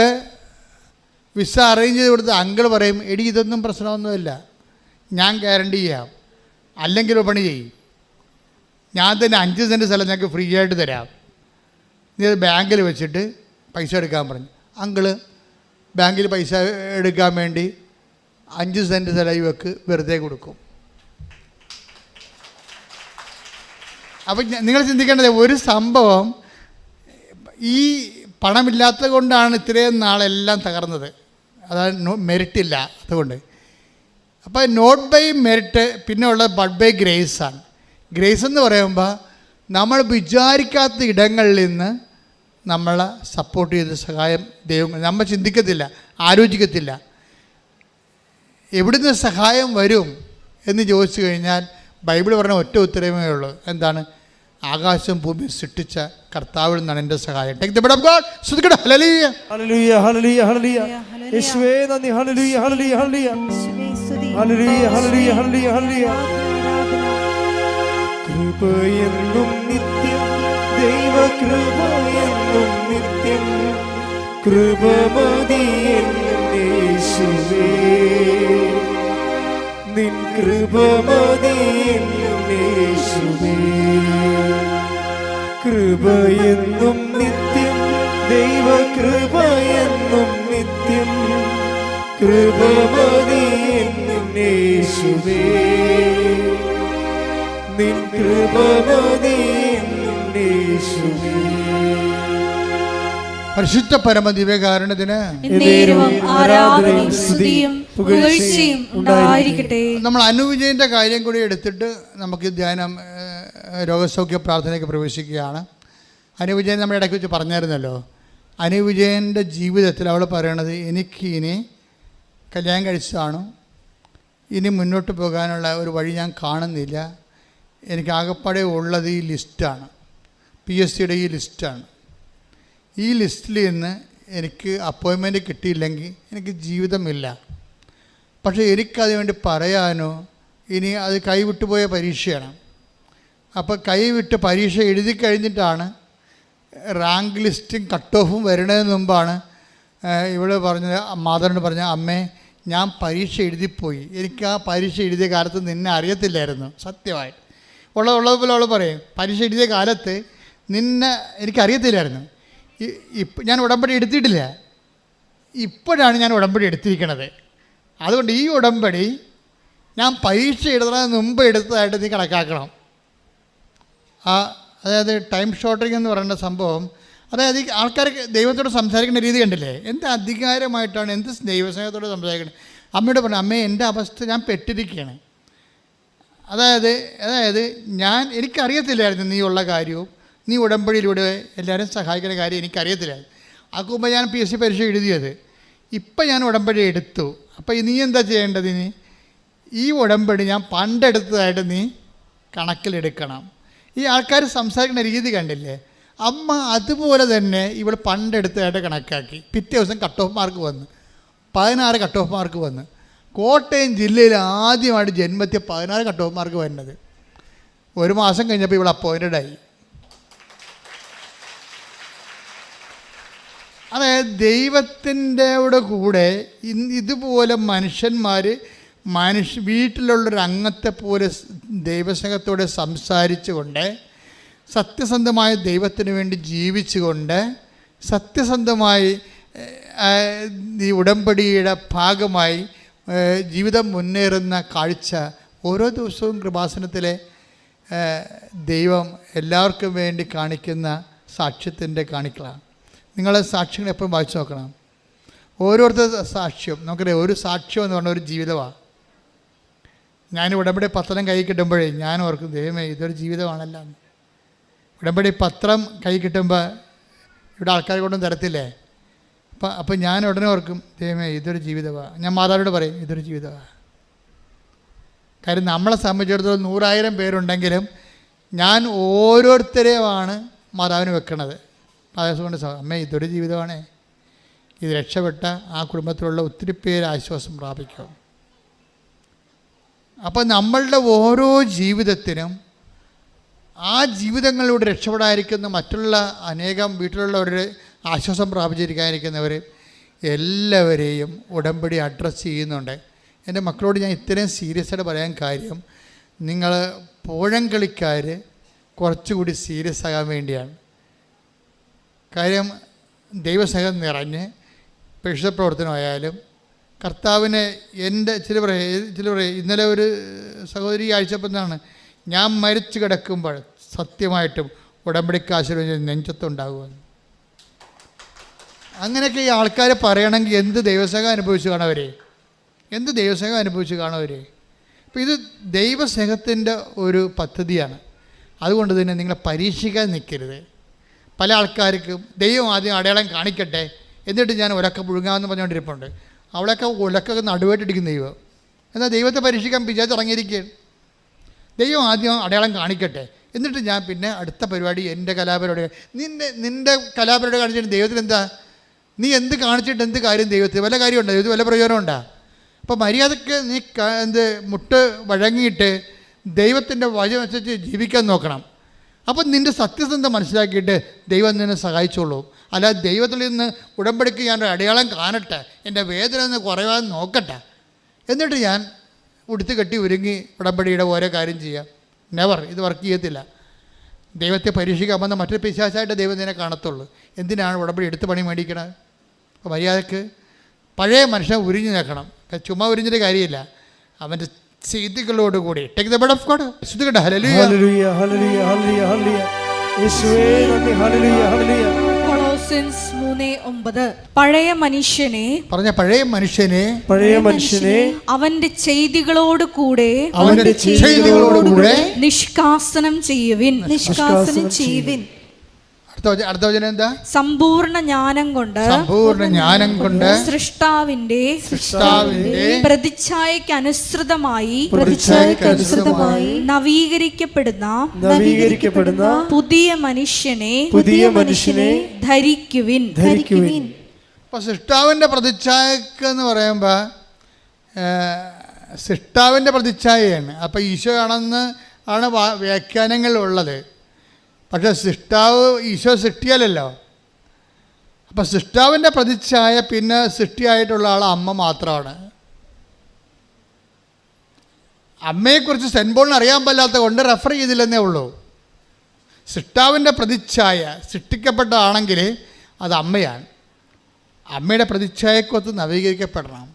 വിസ അറേഞ്ച് ചെയ്ത് കൊടുത്ത് അങ്കിൾ പറയും, എടി ഇതൊന്നും പ്രശ്നമൊന്നുമില്ല, ഞാൻ ഗ്യാരണ്ടി ചെയ്യാം, അല്ലെങ്കിൽ പണി ചെയ്യും, ഞാൻ തന്നെ 5 സെൻറ്റ് സ്ഥലം ഞങ്ങൾക്ക് ഫ്രീ ആയിട്ട് തരാം, നീ അത് ബാങ്കിൽ വെച്ചിട്ട് പൈസ എടുക്കാൻ പറഞ്ഞു. അങ്കിള് ബാങ്കിൽ പൈസ എടുക്കാൻ വേണ്ടി 5 സെൻറ്റ് സ്ഥലം ഇവക്ക് വെറുതെ കൊടുക്കും. അപ്പം നിങ്ങൾ ചിന്തിക്കേണ്ടത്, ഒരു സംഭവം ഈ പണമില്ലാത്തത് കൊണ്ടാണ് ഇത്രയും നാളെല്ലാം തകർന്നത്. അതാണ് മെറിറ്റില്ല അതുകൊണ്ട്. അപ്പോൾ നോട്ട് ബൈ മെറിറ്റ്, പിന്നെ ഉള്ളത് ബട്ട് ബൈ ഗ്രേസാണ്. ഗ്രേസ് എന്ന് പറയുമ്പോൾ നമ്മൾ വിചാരിക്കാത്ത ഇടങ്ങളിൽ നിന്ന് നമ്മളെ സപ്പോർട്ട് ചെയ്ത് സഹായം ദൈവം, നമ്മൾ ചിന്തിക്കത്തില്ല, ആലോചിക്കത്തില്ല. എവിടുന്ന് സഹായം വരും എന്ന് ചോദിച്ചു കഴിഞ്ഞാൽ ബൈബിൾ പറഞ്ഞ ഒറ്റ ഉത്തരവേ ഉള്ളൂ. എന്താണ്? ആകാശം ഭൂമി സൃഷ്ടിച്ച കർത്താവിൽ നിന്നാണ് എൻ്റെ സഹായം. Take the bed of God. സ്തുതിക്കട്ടെ. ഹല്ലേലൂയ ഹല്ലേലൂയ ഹല്ലേലൂയ ഹല്ലേലൂയ. യേശുവേ നന്ദി. ഹല്ലേലൂയ ഹല്ലേലൂയ ഹല്ലേലൂയ. ഹല്ലേലൂയ ഹല്ലേലൂയ ഹല്ലേലൂയ ഹല്ലേലൂയ. കൃപയെന്നും നിത്യം, ദൈവകൃപയെന്നും നിത്യം, കൃപമതിയെന്നും യേശുവേ, നിൻ കൃപമതിയെന്നും യേശുവേ. കൃപയെന്നും നിത്യം, ദൈവകൃപയെന്നും നിത്യം, കൃപമതിയെന്നും യേശുവേ, നിൻ കൃപമതിയെന്നും യേശുവേ. പരിശുദ്ധ പരമദിവ്യകാരുണ്യത്തിന് ആരാധനയും സ്തുതിയും പുകഴ്ചയും ഉണ്ടായിരിക്കട്ടെ. നമ്മൾ അനുവിജയൻ്റെ കാര്യം കൂടി എടുത്തിട്ട് നമുക്ക് ധ്യാനം രോഗസൗഖ്യ പ്രാർത്ഥനയ്ക്ക് പ്രവേശിക്കുകയാണ്. അനുവിജയൻ നമ്മുടെ ഇടയ്ക്ക് വെച്ച് പറഞ്ഞായിരുന്നല്ലോ. അനുവിജയൻ്റെ ജീവിതത്തിൽ അവൾ പറയണത്, എനിക്ക് ഇനി കല്യാണം കഴിച്ചതാണ്, ഇനി മുന്നോട്ട് പോകാനുള്ള ഒരു വഴി ഞാൻ കാണുന്നില്ല, എനിക്ക് ആകെപ്പാടെ ഉള്ളത് ഈ ലിസ്റ്റാണ്, PSCയുടെ ഈ ലിസ്റ്റാണ്. ഈ ലിസ്റ്റിൽ നിന്ന് എനിക്ക് അപ്പോയിൻമെൻറ്റ് കിട്ടിയില്ലെങ്കിൽ എനിക്ക് ജീവിതമില്ല. പക്ഷേ എനിക്കത് വേണ്ടി പറയാനോ, ഇനി അത് കൈവിട്ടുപോയ പരീക്ഷയാണ്. അപ്പോൾ കൈവിട്ട് പരീക്ഷ എഴുതി കഴിഞ്ഞിട്ടാണ് റാങ്ക് ലിസ്റ്റും കട്ട് ഓഫും വരുന്നതിന് മുമ്പാണ് ഇവൾ പറഞ്ഞത്, മാതാവിനോട് പറഞ്ഞ, അമ്മേ ഞാൻ പരീക്ഷ എഴുതിപ്പോയി, എനിക്ക് ആ പരീക്ഷ എഴുതിയ കാലത്ത് നിന്നെ അറിയത്തില്ലായിരുന്നു. സത്യമായി ഉള്ളതുപോലെ അവൾ പറയും, പരീക്ഷ എഴുതിയ കാലത്ത് നിന്നെ എനിക്കറിയത്തില്ലായിരുന്നു. ഞാൻ ഉടമ്പടി എടുത്തിട്ടില്ല, ഇപ്പോഴാണ് ഞാൻ ഉടമ്പടി എടുത്തിരിക്കണത്. അതുകൊണ്ട് ഈ ഉടമ്പടി ഞാൻ പരീക്ഷ എഴുതുന്നതിന് മുമ്പ് എടുത്തതായിട്ട് നീ കണക്കാക്കണം. അതായത് ടൈം ഷോർട്ടിങ് എന്ന് പറയുന്ന സംഭവം, അതായത് ആൾക്കാർക്ക് ദൈവത്തോട് സംസാരിക്കുന്ന രീതി കണ്ടില്ലേ, എന്ത് അധികാരമായിട്ടാണ്, എന്ത് ദൈവസ്നേഹത്തോട് സംസാരിക്കുന്നത്. അമ്മയോട് പറഞ്ഞു, അമ്മേ എൻ്റെ അവസ്ഥ ഞാൻ പെട്ടിരിക്കുകയാണ്. അതായത് എനിക്കറിയത്തില്ലായിരുന്നു നീ ഉള്ള കാര്യവും നീ ഉടമ്പടിയിലൂടെ എല്ലാവരും സഹായിക്കുന്ന കാര്യം എനിക്കറിയത്തില്ലായിരുന്നു. ആക്കുമ്പോൾ ഞാൻ PSC പരീക്ഷ എഴുതിയത്. ഇപ്പം ഞാൻ ഉടമ്പടി എടുത്തു. അപ്പോൾ നീ എന്താ ചെയ്യേണ്ടത്? ഇനി ഈ ഉടമ്പടി ഞാൻ പണ്ടെടുത്തതായിട്ട് നീ കണക്കിലെടുക്കണം. ഈ ആൾക്കാർ സംസാരിക്കുന്ന രീതി കണ്ടില്ലേ. അമ്മ അതുപോലെ തന്നെ ഇവൾ പണ്ടെടുത്തതായിട്ട് കണക്കാക്കി. പിറ്റേ ദിവസം കട്ട് ഓഫ് മാർക്ക് വന്നു, 16 കട്ട് ഓഫ് മാർക്ക് വന്നു. കോട്ടയം ജില്ലയിൽ ആദ്യമായിട്ട് ജന്മത്തിൽ 16 കട്ട് ഓഫ് മാർക്ക് വരുന്നത്. ഒരു മാസം കഴിഞ്ഞപ്പോൾ ഇവൾ അപ്പോയിൻറ്റഡായി. അതായത് ദൈവത്തിൻ്റെ കൂടെ ഇതുപോലെ മനുഷ്യന്മാർ വീട്ടിലുള്ളൊരു അംഗത്തെ പോലെ ദൈവസ്നേഹത്തോടെ സംസാരിച്ചുകൊണ്ട്, സത്യസന്ധമായ ദൈവത്തിന് വേണ്ടി ജീവിച്ചുകൊണ്ട്, സത്യസന്ധമായി ഈ ഉടമ്പടിയുടെ ഭാഗമായി ജീവിതം മുന്നേറുന്ന കാഴ്ച ഓരോ ദിവസവും കൃപാസനത്തിലെ ദൈവം എല്ലാവർക്കും വേണ്ടി കാണിക്കുന്ന സാക്ഷ്യത്തിൻ്റെ കാണിക്കലാണ്. നിങ്ങളെ സാക്ഷ്യങ്ങൾ എപ്പോഴും വായിച്ചു നോക്കണം. ഓരോരുത്തർ സാക്ഷ്യം നമുക്കറിയാം. ഒരു സാക്ഷ്യം എന്ന് പറഞ്ഞ ഒരു ജീവിതമാണ്. ഞാൻ ഉടമ്പടി പത്രം കൈ കിട്ടുമ്പോഴേ ഞാൻ ഓർക്കും, ദൈവമേ ഇതൊരു ജീവിതമാണല്ലോ. ഉടമ്പടി പത്രം കൈ കിട്ടുമ്പോൾ ഇവിടെ ആൾക്കാരെ കൊണ്ടും തരത്തില്ലേ. അപ്പം ഞാൻ ഉടനെ ഓർക്കും, ദൈവമേ ഇതൊരു ജീവിതമാണ്. ഞാൻ മാതാവിനോട് പറയും, ഇതൊരു ജീവിതമാണ്. കാര്യം നമ്മളെ സംബന്ധിച്ചിടത്തോളം 100,000 പേരുണ്ടെങ്കിലും ഞാൻ ഓരോരുത്തരെയുമാണ് മാതാവിന് വെക്കണത്. അതുകൊണ്ട് അമ്മേ ഇതൊരു ജീവിതമാണേ, ഇത് രക്ഷപ്പെട്ട ആ കുടുംബത്തിലുള്ള ഒത്തിരി പേര് ആശ്വാസം പ്രാപിക്കും. അപ്പം നമ്മളുടെ ഓരോ ജീവിതത്തിനും ആ ജീവിതങ്ങളിലൂടെ രക്ഷപ്പെടാതിരിക്കുന്ന മറ്റുള്ള അനേകം വീട്ടിലുള്ളവരുടെ ആശ്വാസം പ്രാപിച്ചിരിക്കാതിരിക്കുന്നവർ എല്ലാവരെയും ഉടമ്പടി അഡ്രസ്സ് ചെയ്യുന്നുണ്ട്. എൻ്റെ മക്കളോട് ഞാൻ ഇത്രയും സീരിയസ് ആയിട്ട് പറയാൻ കാര്യം, നിങ്ങൾ പോഴംകളിക്കാർ കുറച്ചുകൂടി സീരിയസ് ആകാൻ വേണ്ടിയാണ്. കാര്യം ദൈവസ്നേഹം നിറഞ്ഞ് പരിശുദ്ധ പ്രവർത്തനമായാലും കർത്താവിനെ എൻ്റെ ചില പറയും ഇന്നലെ ഒരു സഹോദരി അയച്ചപ്പോഴാണ്, ഞാൻ മരിച്ചു കിടക്കുമ്പോൾ സത്യമായിട്ടും ഉടമ്പടിക്ക് ആശീർവദിച്ച് നെഞ്ചത്തുണ്ടാകുമെന്ന്. അങ്ങനെയൊക്കെ ഈ ആൾക്കാർ പറയണമെങ്കിൽ എന്ത് ദൈവസ്നേഹം അനുഭവിച്ച് കാണവരെ, എന്ത് ദൈവസ്നേഹം അനുഭവിച്ച് കാണവരെ. അപ്പോൾ ഇത് ദൈവസ്നേഹത്തിൻ്റെ ഒരു പദ്ധതിയാണ്. അതുകൊണ്ട് തന്നെ നിങ്ങളെ പരീക്ഷിക്കാൻ നിൽക്കരുത്. പല ആൾക്കാർക്കും ദൈവം ആദ്യം അടയാളം കാണിക്കട്ടെ എന്നിട്ട് ഞാൻ ഉലക്ക പുഴുങ്ങാമെന്ന് പറഞ്ഞുകൊണ്ടിരിപ്പുണ്ട്. അവളൊക്കെ ഉലക്കൊക്കെ നടുവായിട്ടിരിക്കുന്ന ദൈവം. എന്നാൽ ദൈവത്തെ പരീക്ഷിക്കാൻ വിചാരിച്ചിറങ്ങിയിരിക്കുകയാണ്. ദൈവം ആദ്യം അടയാളം കാണിക്കട്ടെ എന്നിട്ട് ഞാൻ പിന്നെ അടുത്ത പരിപാടി എൻ്റെ കലാപരിപാടി. നിൻ്റെ കലാപരിപാടി കാണിച്ചിട്ട് ദൈവത്തിന് എന്താ? നീ എന്ത് കാണിച്ചിട്ട് എന്ത് കാര്യം ദൈവത്തിന്? വല്ല കാര്യമുണ്ടോ? ദൈവത്തിന് വല്ല പ്രയോജനമുണ്ടോ? അപ്പോൾ മര്യാദയ്ക്ക് നീ മുട്ട് വഴങ്ങിയിട്ട് ദൈവത്തിൻ്റെ വചനമനുസരിച്ച് ജീവിക്കാൻ നോക്കണം. അപ്പം നിൻ്റെ സത്യസന്ധത മനസ്സിലാക്കിയിട്ട് ദൈവം നിന്നെ സഹായിച്ചോളൂ. അല്ലാതെ ദൈവത്തിൽ നിന്ന് ഉടമ്പടിക്ക് ഞാൻ അടയാളം കാണട്ടെ, എൻ്റെ വേദന ഒന്ന് കുറയാൻ നോക്കട്ടെ, എന്നിട്ട് ഞാൻ ഉടുത്ത് കെട്ടി ഒരുങ്ങി ഉടമ്പടിയുടെ ഓരോ കാര്യം ചെയ്യാം. നെവർ, ഇത് വർക്ക് ചെയ്യത്തില്ല. ദൈവത്തെ പരീക്ഷിക്കാൻ വന്ന മറ്റൊരു പിശാചായിട്ട് ദൈവം നിന്നെ കാണത്തുള്ളൂ. എന്തിനാണ് ഉടമ്പടി എടുത്ത് പണി മേടിക്കണത്? അപ്പോൾ മര്യാദക്ക് പഴയ മനുഷ്യനെ ഉരിഞ്ഞു നിൽക്കണം. ചുമ്മാ ഉരിഞ്ഞിട്ട് കാര്യമില്ല, അവൻ്റെ ചെയ്തികളോടുകൂടി. Take the blood of God. ശ്രദ്ധിക്കട്ടെ. ഹല്ലേലൂയ ഹല്ലേലൂയ ഹല്ലേലൂയ ഹല്ലേലൂയ ഹല്ലേലൂയ. യേശുവേ നന്ദി. ഹല്ലേലൂയ ഹല്ലേലൂയ. കൊളോസ്യൻസ് 3:9 പഴയ മനുഷ്യനെ അവന്റെ ചെയ്തികളോട് കൂടെ നിഷ്കാസനം ചെയ്യുവിൻ. അടുത്ത വചനം എന്താ? സമ്പൂർണ്ണ ജ്ഞാനം കൊണ്ട് സൃഷ്ടാവിന്റെ പ്രതിച്ഛായയ്ക്ക് അനുസൃതമായി നവീകരിക്കപ്പെടുന്ന പുതിയ മനുഷ്യനെ ധരിക്കുവിൻ. അപ്പോൾ സൃഷ്ടാവിൻ്റെ പ്രതിച്ഛായക്ക് എന്ന് പറയുമ്പോൾ സൃഷ്ടാവിൻ്റെ പ്രതിച്ഛായയാണ്. അപ്പോൾ ഈശോ ആണെന്ന് ആണ് വ്യാഖ്യാനങ്ങളുള്ളത്. പക്ഷേ സൃഷ്ടാവ് ഈശോ സൃഷ്ടിയല്ലല്ലോ. അപ്പം സൃഷ്ടാവിൻ്റെ പ്രതിച്ഛായ പിന്നെ സൃഷ്ടിയായിട്ടുള്ള ആൾ അമ്മ മാത്രമാണ്. അമ്മയെക്കുറിച്ച് സെൻറ്റ് പോളിന് അറിയാൻ പാടില്ലാത്ത കൊണ്ട് റെഫർ ചെയ്തില്ലെന്നേ ഉള്ളൂ. സൃഷ്ടാവിൻ്റെ പ്രതിച്ഛായ സൃഷ്ടിക്കപ്പെട്ടതാണെങ്കിൽ അത് അമ്മയാണ്. അമ്മയുടെ പ്രതിച്ഛായക്കൊത്ത് നവീകരിക്കപ്പെടണം.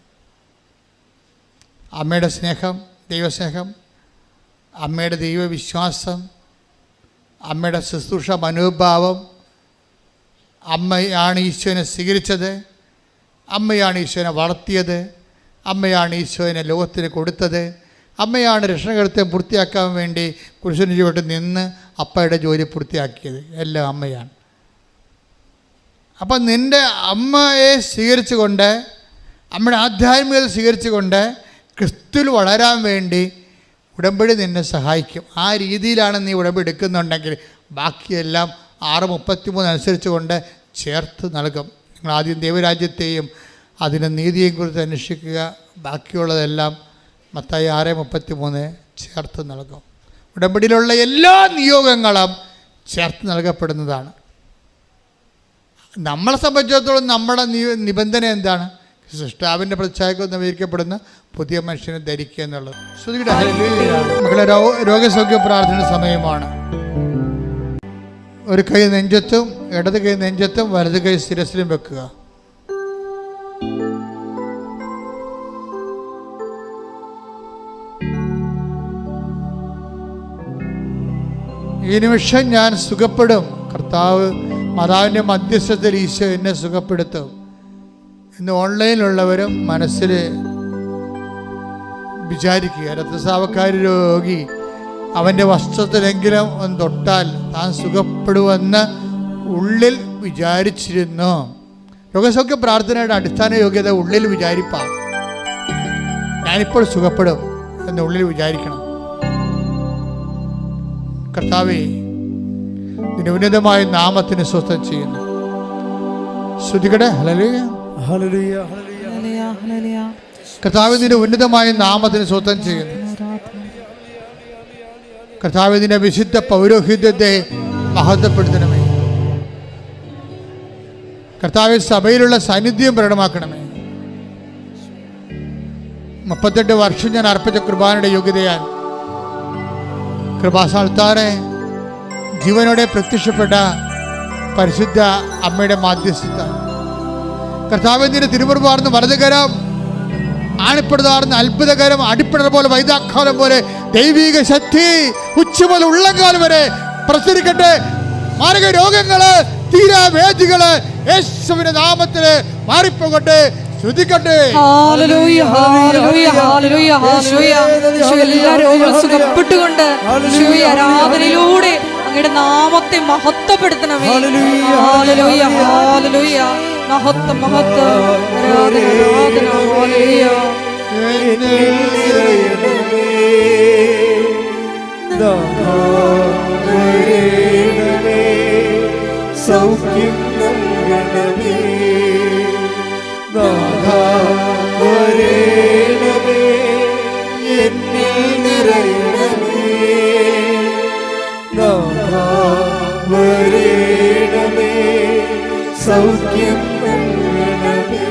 അമ്മയുടെ സ്നേഹം, ദൈവസ്നേഹം, അമ്മയുടെ ദൈവവിശ്വാസം, അമ്മയുടെ ശുശ്രൂഷ മനോഭാവം, അമ്മയാണ് ഈശോനെ സ്വീകരിച്ചത്, അമ്മയാണ് ഈശോനെ വളർത്തിയത്, അമ്മയാണ് ഈശോനെ ലോകത്തിന് കൊടുത്തത്, അമ്മയാണ് രക്ഷകർത്തം പൂർത്തിയാക്കാൻ വേണ്ടി കുരിശിന് ചുവട്ടിൽ നിന്ന് അപ്പയുടെ ജോലി പൂർത്തിയാക്കിയത്. എല്ലാം അമ്മയാണ്. അപ്പം നിൻ്റെ അമ്മയെ സ്വീകരിച്ചുകൊണ്ട്, അമ്മയുടെ ആധ്യാത്മികത സ്വീകരിച്ചുകൊണ്ട് ക്രിസ്തുവിൽ വളരാൻ വേണ്ടി ഉടമ്പടി നിന്നെ സഹായിക്കും. ആ രീതിയിലാണ് നീ ഉടമ്പടി എടുക്കുന്നുണ്ടെങ്കിൽ ബാക്കിയെല്ലാം 6:33 അനുസരിച്ച് കൊണ്ട് ചേർത്ത് നൽകും. നിങ്ങൾ ആദ്യം ദൈവരാജ്യത്തെയും അതിൻ്റെ നീതിയെയും കുറിച്ച് അന്വേഷിക്കുക. ബാക്കിയുള്ളതെല്ലാം മത്തായി 6:33 ചേർത്ത് നൽകും. ഉടമ്പടിയിലുള്ള എല്ലാ നിയോഗങ്ങളും ചേർത്ത് നൽകപ്പെടുന്നതാണ്. നമ്മളെ സംബന്ധിച്ചിടത്തോളം നമ്മുടെ നിബന്ധന എന്താണ്? സൃഷ്ടാവിൻ്റെ പ്രതിച്ഛായക്ക് നവീകരിക്കപ്പെടുന്ന പുതിയ മനുഷ്യനെ ധരിക്കുക എന്നുള്ളത്. മക്കളെ, രോഗസൗഖ്യ പ്രാർത്ഥന സമയമാണ്. ഒരു കൈ നെഞ്ചത്തും ഇടത് കൈ നെഞ്ചത്തും വലത് കൈ ശിരസിലും വെക്കുക. ഈ നിമിഷം ഞാൻ സുഖപ്പെടും. കർത്താവ് മാതാവിൻ്റെ മധ്യസ്ഥത്തിൽ ഈശോ എന്നെ സുഖപ്പെടുത്തും. ഇന്ന് ഓൺലൈനിലുള്ളവരും മനസ്സിൽ വിചാരിക്കുക, രക്തസ്രാവക്കാരി രോഗി അവൻ്റെ വസ്ത്രത്തിലെങ്കിലും ഒന്ന് തൊട്ടാൽ താൻ സുഖപ്പെടുമെന്ന് ഉള്ളിൽ വിചാരിച്ചിരുന്നു. രോഗസൗഖ്യ പ്രാർത്ഥനയുടെ അടിസ്ഥാന യോഗ്യത ഉള്ളിൽ വിചാരിപ്പാണ്. ഞാനിപ്പോൾ സുഖപ്പെടും എന്ന് ഉള്ളിൽ വിചാരിക്കണം. കർത്താവേ, നിന്റെ ഉന്നതമായ നാമത്തിന് സ്വസ്ഥം ചെയ്യുന്നു. ശ്രുതികടെ. ഹല്ലേലൂയ ഹല്ലേലൂയ ഹല്ലേലൂയ ഹല്ലേലൂയ. കർത്താവ് നിന്റെ ഉന്നതമായ നാമത്തിന് സ്വസ്ഥം ചെയ്യുന്നു. കർത്താവിന്റെ വിശുദ്ധ പൗരോഹിത്യത്തെ മഹത്വപ്പെടുത്തണമേ. കർത്താവ് സഭയിലുള്ള സാന്നിധ്യം പ്രകടമാക്കണമേ. 38 വർഷം ഞാൻ അർപ്പിച്ച കൃപാനയുടെ യോഗ്യതയാൽ കൃപാസ്ഥാനത്താറെ ജീവനോടെ പ്രത്യക്ഷപ്പെട്ട പരിശുദ്ധ അമ്മയുടെ മാധ്യസ്ഥത, കർത്താവിന്റെ തിരുമുറുപാർന്ന വലതുകരം, ആണിപ്പെടുതാർന്ന അത്ഭുതകരം, അടിപ്പിടർ പോലെ വൈദാഖാലം പോലെ ദൈവിക ശക്തി ഉച്ച മുതൽ ഉള്ളംകാലം വരെ പ്രസരിക്കട്ടെ. മാരക രോഗങ്ങള്, തീരാവേദികള് യേശുവിന്റെ നാമത്തില് മാറിപ്പോകട്ടെ. ശ്രുതിക്കട്ടെ. ഹല്ലേലൂയ, ഹല്ലേലൂയ, ഹല്ലേലൂയ, ഹല്ലേലൂയ. എല്ലാ രോഗങ്ങളും സുഖപ്പെട്ടുകൊണ്ട് ആരാധനയിലൂടെ അങ്ങയുടെ നാമത്തെ മഹത്വപ്പെടുത്തണമേ. Hallelujah, hallelujah. മഹത്വം, മഹത്വം, ആരാധന, ആരാധന. ഹല്ലേലൂയ. സൗഖ്യം നൽകണമേ, വരേണമേ, എന്നിൽ നിറയണമേ, വരേണമേ, സൗഖ്യം നൽകണമേ.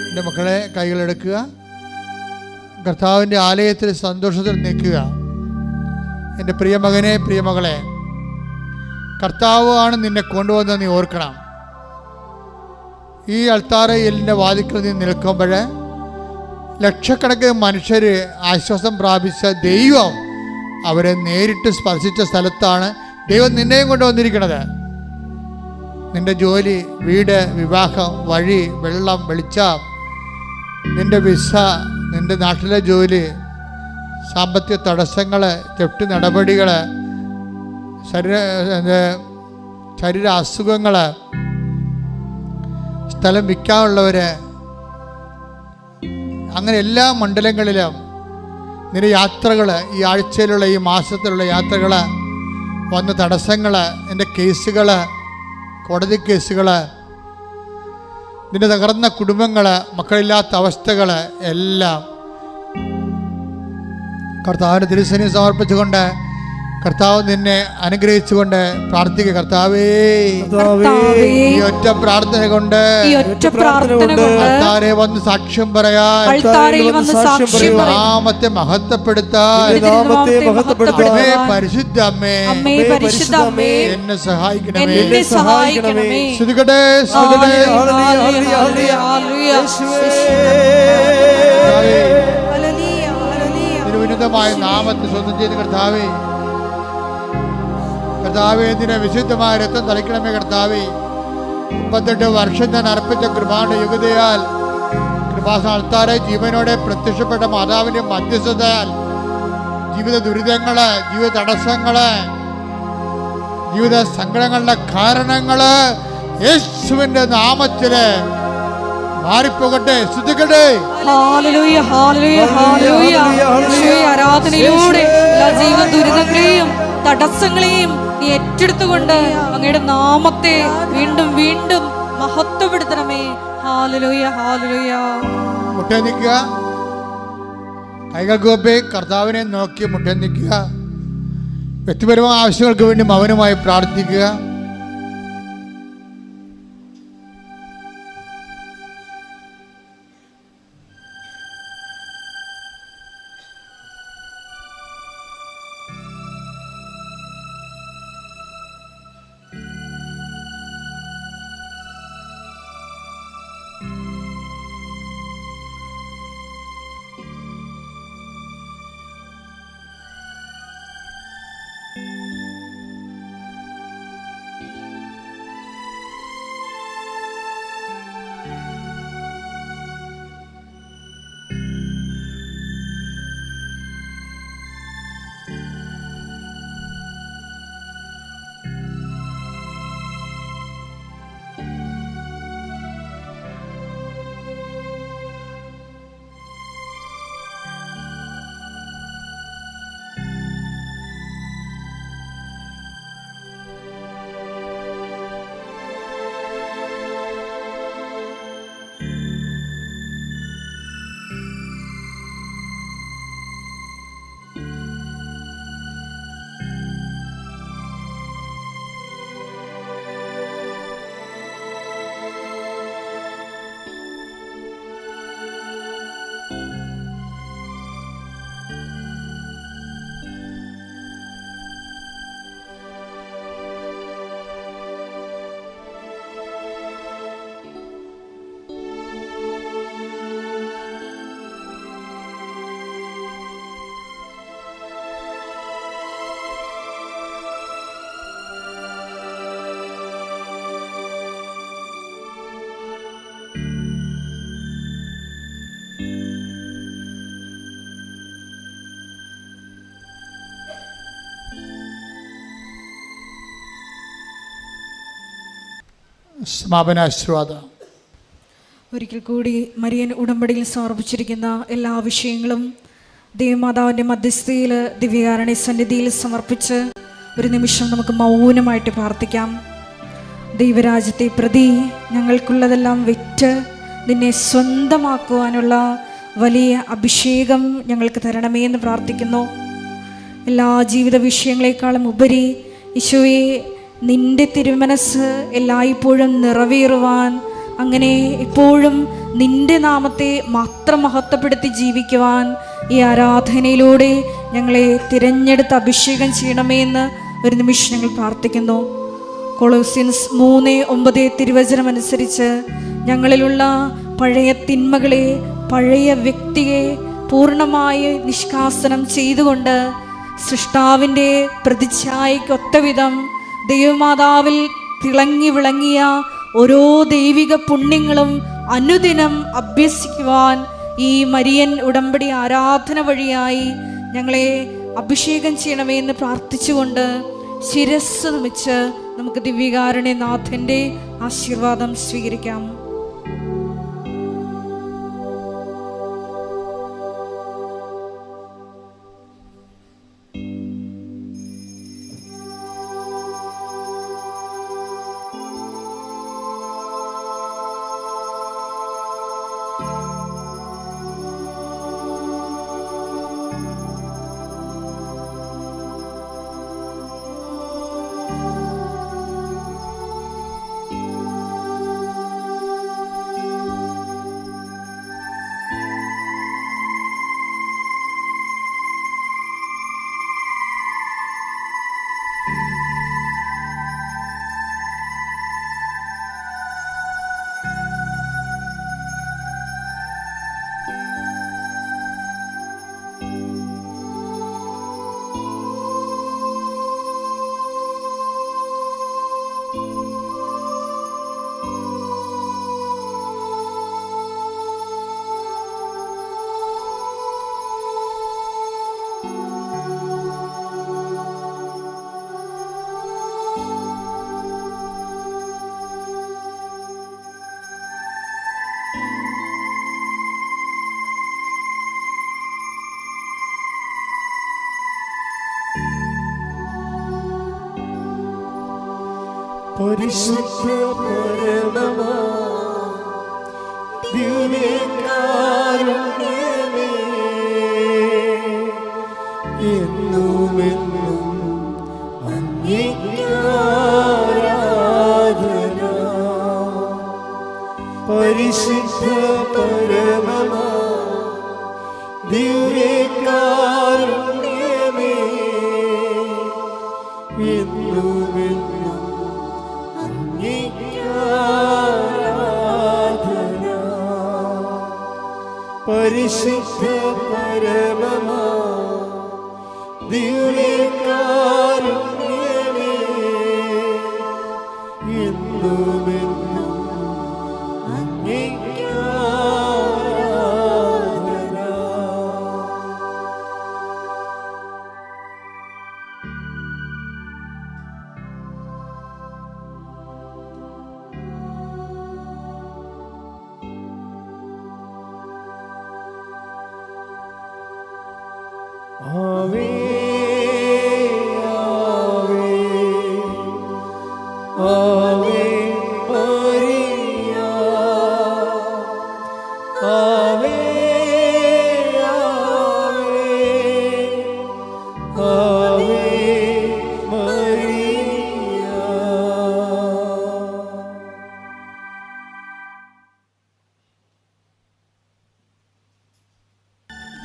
എൻ്റെ മക്കളെ, കൈകളെടുക്കുക. കർത്താവിൻ്റെ ആലയത്തിൽ സന്തോഷത്തിൽ നിൽക്കുക. എൻ്റെ പ്രിയമകനെ, പ്രിയമകളെ, കർത്താവ് ആണ് നിന്നെ കൊണ്ടുവന്നത് നീ ഓർക്കണം. ഈ അൾത്താരയിലിൻ്റെ വാതിക്കൽ നീ നിൽക്കുമ്പോൾ ലക്ഷക്കണക്കിന് മനുഷ്യർ ആശ്വാസം പ്രാപിച്ച ദൈവം അവരെ നേരിട്ട് സ്പർശിച്ച സ്ഥലത്താണ് ദൈവം നിന്നെയും കൊണ്ടുവന്നിരിക്കുന്നത്. നിൻ്റെ ജോലി, വീട്, വിവാഹം, വഴി, വെള്ളം, വെളിച്ചം, നിൻ്റെ വിസ, നിൻ്റെ നാട്ടിലെ ജോലി, സാമ്പത്തിക തടസ്സങ്ങൾ, ജപ്തി നടപടികൾ, ശരീര അസുഖങ്ങൾ, സ്ഥലം വിൽക്കാനുള്ളവർ, അങ്ങനെ എല്ലാ മണ്ഡലങ്ങളിലും നിന്റെ യാത്രകൾ, ഈ ആഴ്ചയിലുള്ള, ഈ മാസത്തിലുള്ള യാത്രകൾ, വന്ന തടസ്സങ്ങൾ, എൻ്റെ കേസുകൾ, കോടതി കേസുകൾ, നിന്റെ തകർന്ന കുടുംബങ്ങൾ, മക്കളില്ലാത്ത അവസ്ഥകൾ എല്ലാം കർത്താവിൻ്റെ തിരുസന്നിധിയിൽ സമർപ്പിച്ചുകൊണ്ട് കർത്താവ് നിന്നെ അനുഗ്രഹിച്ചുകൊണ്ട് പ്രാർത്ഥിക്കുക. കർത്താവേ, ഈ ഒറ്റ പ്രാർത്ഥന കൊണ്ട് അൾത്താരെ വന്ന് സാക്ഷ്യം പറയാൻ, നാമത്തെ മഹത്വപ്പെടുത്താൻ പരിശുദ്ധ അമ്മേ എന്നെ സഹായിക്കണമേ. ശ്രുതികട്ടെ, തിരുവിനുതമായ നാമത്തെ സ്വന്തം ചെയ്ത് കർത്താവേ, കർത്താവേ, എന്തിനെ വിശുദ്ധമായ രക്തം തളിക്കണമേ. കർത്താവേ, 38 വർഷം ഞാൻ അർപ്പിച്ച കൃപാന്റെ യോഗ്യതയാൽ കൃപാസ്ഥാനത്താരെ ജീവനോടെ പ്രത്യക്ഷപ്പെട്ട മാതാവിന്റെ മധ്യസ്ഥതയാൽ ജീവിത ദുരിതങ്ങള്, ജീവിത തടസ്സങ്ങള്, ജീവിത സങ്കടങ്ങളുടെ കാരണങ്ങള് യേശുവിന്റെ നാമത്തില് മാറിപ്പോകട്ടെ. ശ്രദ്ധിക്കട്ടെ. ഹല്ലേലൂയ, ഹല്ലേലൂയ, ഹല്ലേലൂയ. ആരാധനയിലൂടെ എല്ലാ ജീവിത ദുരിതങ്ങളെയും തടസ്സങ്ങളെയും നീ ഏറ്റെടുത്തുകൊണ്ട് അങ്ങയുടെ നാമത്തെ വീണ്ടും വീണ്ടും മഹത്വപ്പെടുത്തണമേ. Hallelujah, hallelujah. മുട്ടേ നിൽക്കുക. കൈകൾ കൂപ്പി കർത്താവിനെ നോക്കി മുട്ടേ നിൽക്കുക. വ്യക്തിപരമായ ആവശ്യങ്ങൾക്ക് വേണ്ടി മൗനമായി പ്രാർത്ഥിക്കുക. സമാപനാശീർവാദം. ഒരിക്കൽ കൂടി മരിയൻ ഉടമ്പടിയിൽ സമർപ്പിച്ചിരിക്കുന്ന എല്ലാ വിഷയങ്ങളും ദേവമാതാവിൻ്റെ മധ്യസ്ഥയിൽ ദിവ്യകാരുണ്യ സന്നിധിയിൽ സമർപ്പിച്ച് ഒരു നിമിഷം നമുക്ക് മൗനമായിട്ട് പ്രാർത്ഥിക്കാം. ദൈവരാജ്യത്തെ പ്രതി ഞങ്ങൾക്കുള്ളതെല്ലാം വിറ്റ് നിന്നെ സ്വന്തമാക്കുവാനുള്ള വലിയ അഭിഷേകം ഞങ്ങൾക്ക് തരണമേ എന്ന് പ്രാർത്ഥിക്കുന്നു. എല്ലാ ജീവിത വിഷയങ്ങളെക്കാളും ഉപരി ഈശോയെ, നിൻ്റെ തിരുമനസ് എല്ലായ്പ്പോഴും നിറവേറുവാൻ, അങ്ങനെ എപ്പോഴും നിൻ്റെ നാമത്തെ മാത്രം മഹത്വപ്പെടുത്തി ജീവിക്കുവാൻ ഈ ആരാധനയിലൂടെ ഞങ്ങളെ തിരഞ്ഞെടുത്ത് അഭിഷേകം ചെയ്യണമേ എന്ന് ഒരു നിമിഷം ഞങ്ങൾ പ്രാർത്ഥിക്കുന്നു. കൊളോസ്യൻസ് 3:9 തിരുവചനമനുസരിച്ച് ഞങ്ങളിലുള്ള പഴയ തിന്മകളെ, പഴയ വ്യക്തിയെ പൂർണ്ണമായി നിഷ്കാസനം ചെയ്തുകൊണ്ട് സൃഷ്ടാവിൻ്റെ പ്രതിച്ഛായയ്ക്കൊത്തവിധം ദൈവമാതാവിൽ തിളങ്ങി വിളങ്ങിയ ഓരോ ദൈവിക പുണ്യങ്ങളും അനുദിനം അഭ്യസിക്കുവാൻ ഈ മരിയൻ ഉടമ്പടി ആരാധന വഴിയായി ഞങ്ങളെ അഭിഷേകം ചെയ്യണമേ എന്ന് പ്രാർത്ഥിച്ചുകൊണ്ട് ശിരസ്സ് നമിച്ച് നമുക്ക് ദിവ്യകാരുണ്യനാഥൻ്റെ ആശീർവാദം സ്വീകരിക്കാം. പരിശുദ്ധ പരമമാ ദിവ്യകാരുണ്യമേ, എന്നുമെന്നും അങ്ങേക്ക് ആരാധന. പരിശുദ്ധ പരമമാ ദിവ്യകാരുണ്യമേ, എന്നുമെന്നും പരിശുദ്ധ പരമമാ ദിവ്യകാരുണ്യമേ, എന്നുമെന്നും അങ്ങേക്ക് ആരാധന. ആവേ ആവേ ആവേ മരിയ, ആവേ ആവേ ആവേ മരിയ.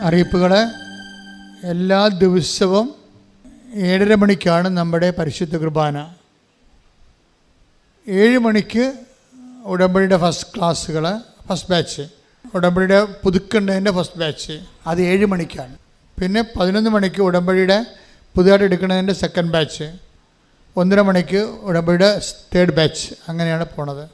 അറിയിപ്പുകൾ. എല്ലാ ദിവസവും 7:30 മണിക്കാണ് നമ്മുടെ പരിശുദ്ധ കുർബാന. 7 മണിക്ക് ഉടമ്പടിയുടെ ഫസ്റ്റ് ക്ലാസ്സുകൾ, ഫസ്റ്റ് ബാച്ച്, ഉടമ്പടിയുടെ പുതുക്കേണ്ടതിൻ്റെ ഫസ്റ്റ് ബാച്ച്, അത് 7 മണിക്കാണ്. പിന്നെ 11 മണിക്ക് ഉടമ്പടിയുടെ പുതുതായിട്ട് എടുക്കുന്നതിൻ്റെ സെക്കൻഡ് ബാച്ച്, 1:30 മണിക്ക് ഉടമ്പടിയുടെ തേർഡ് ബാച്ച്. അങ്ങനെയാണ് പോണത്.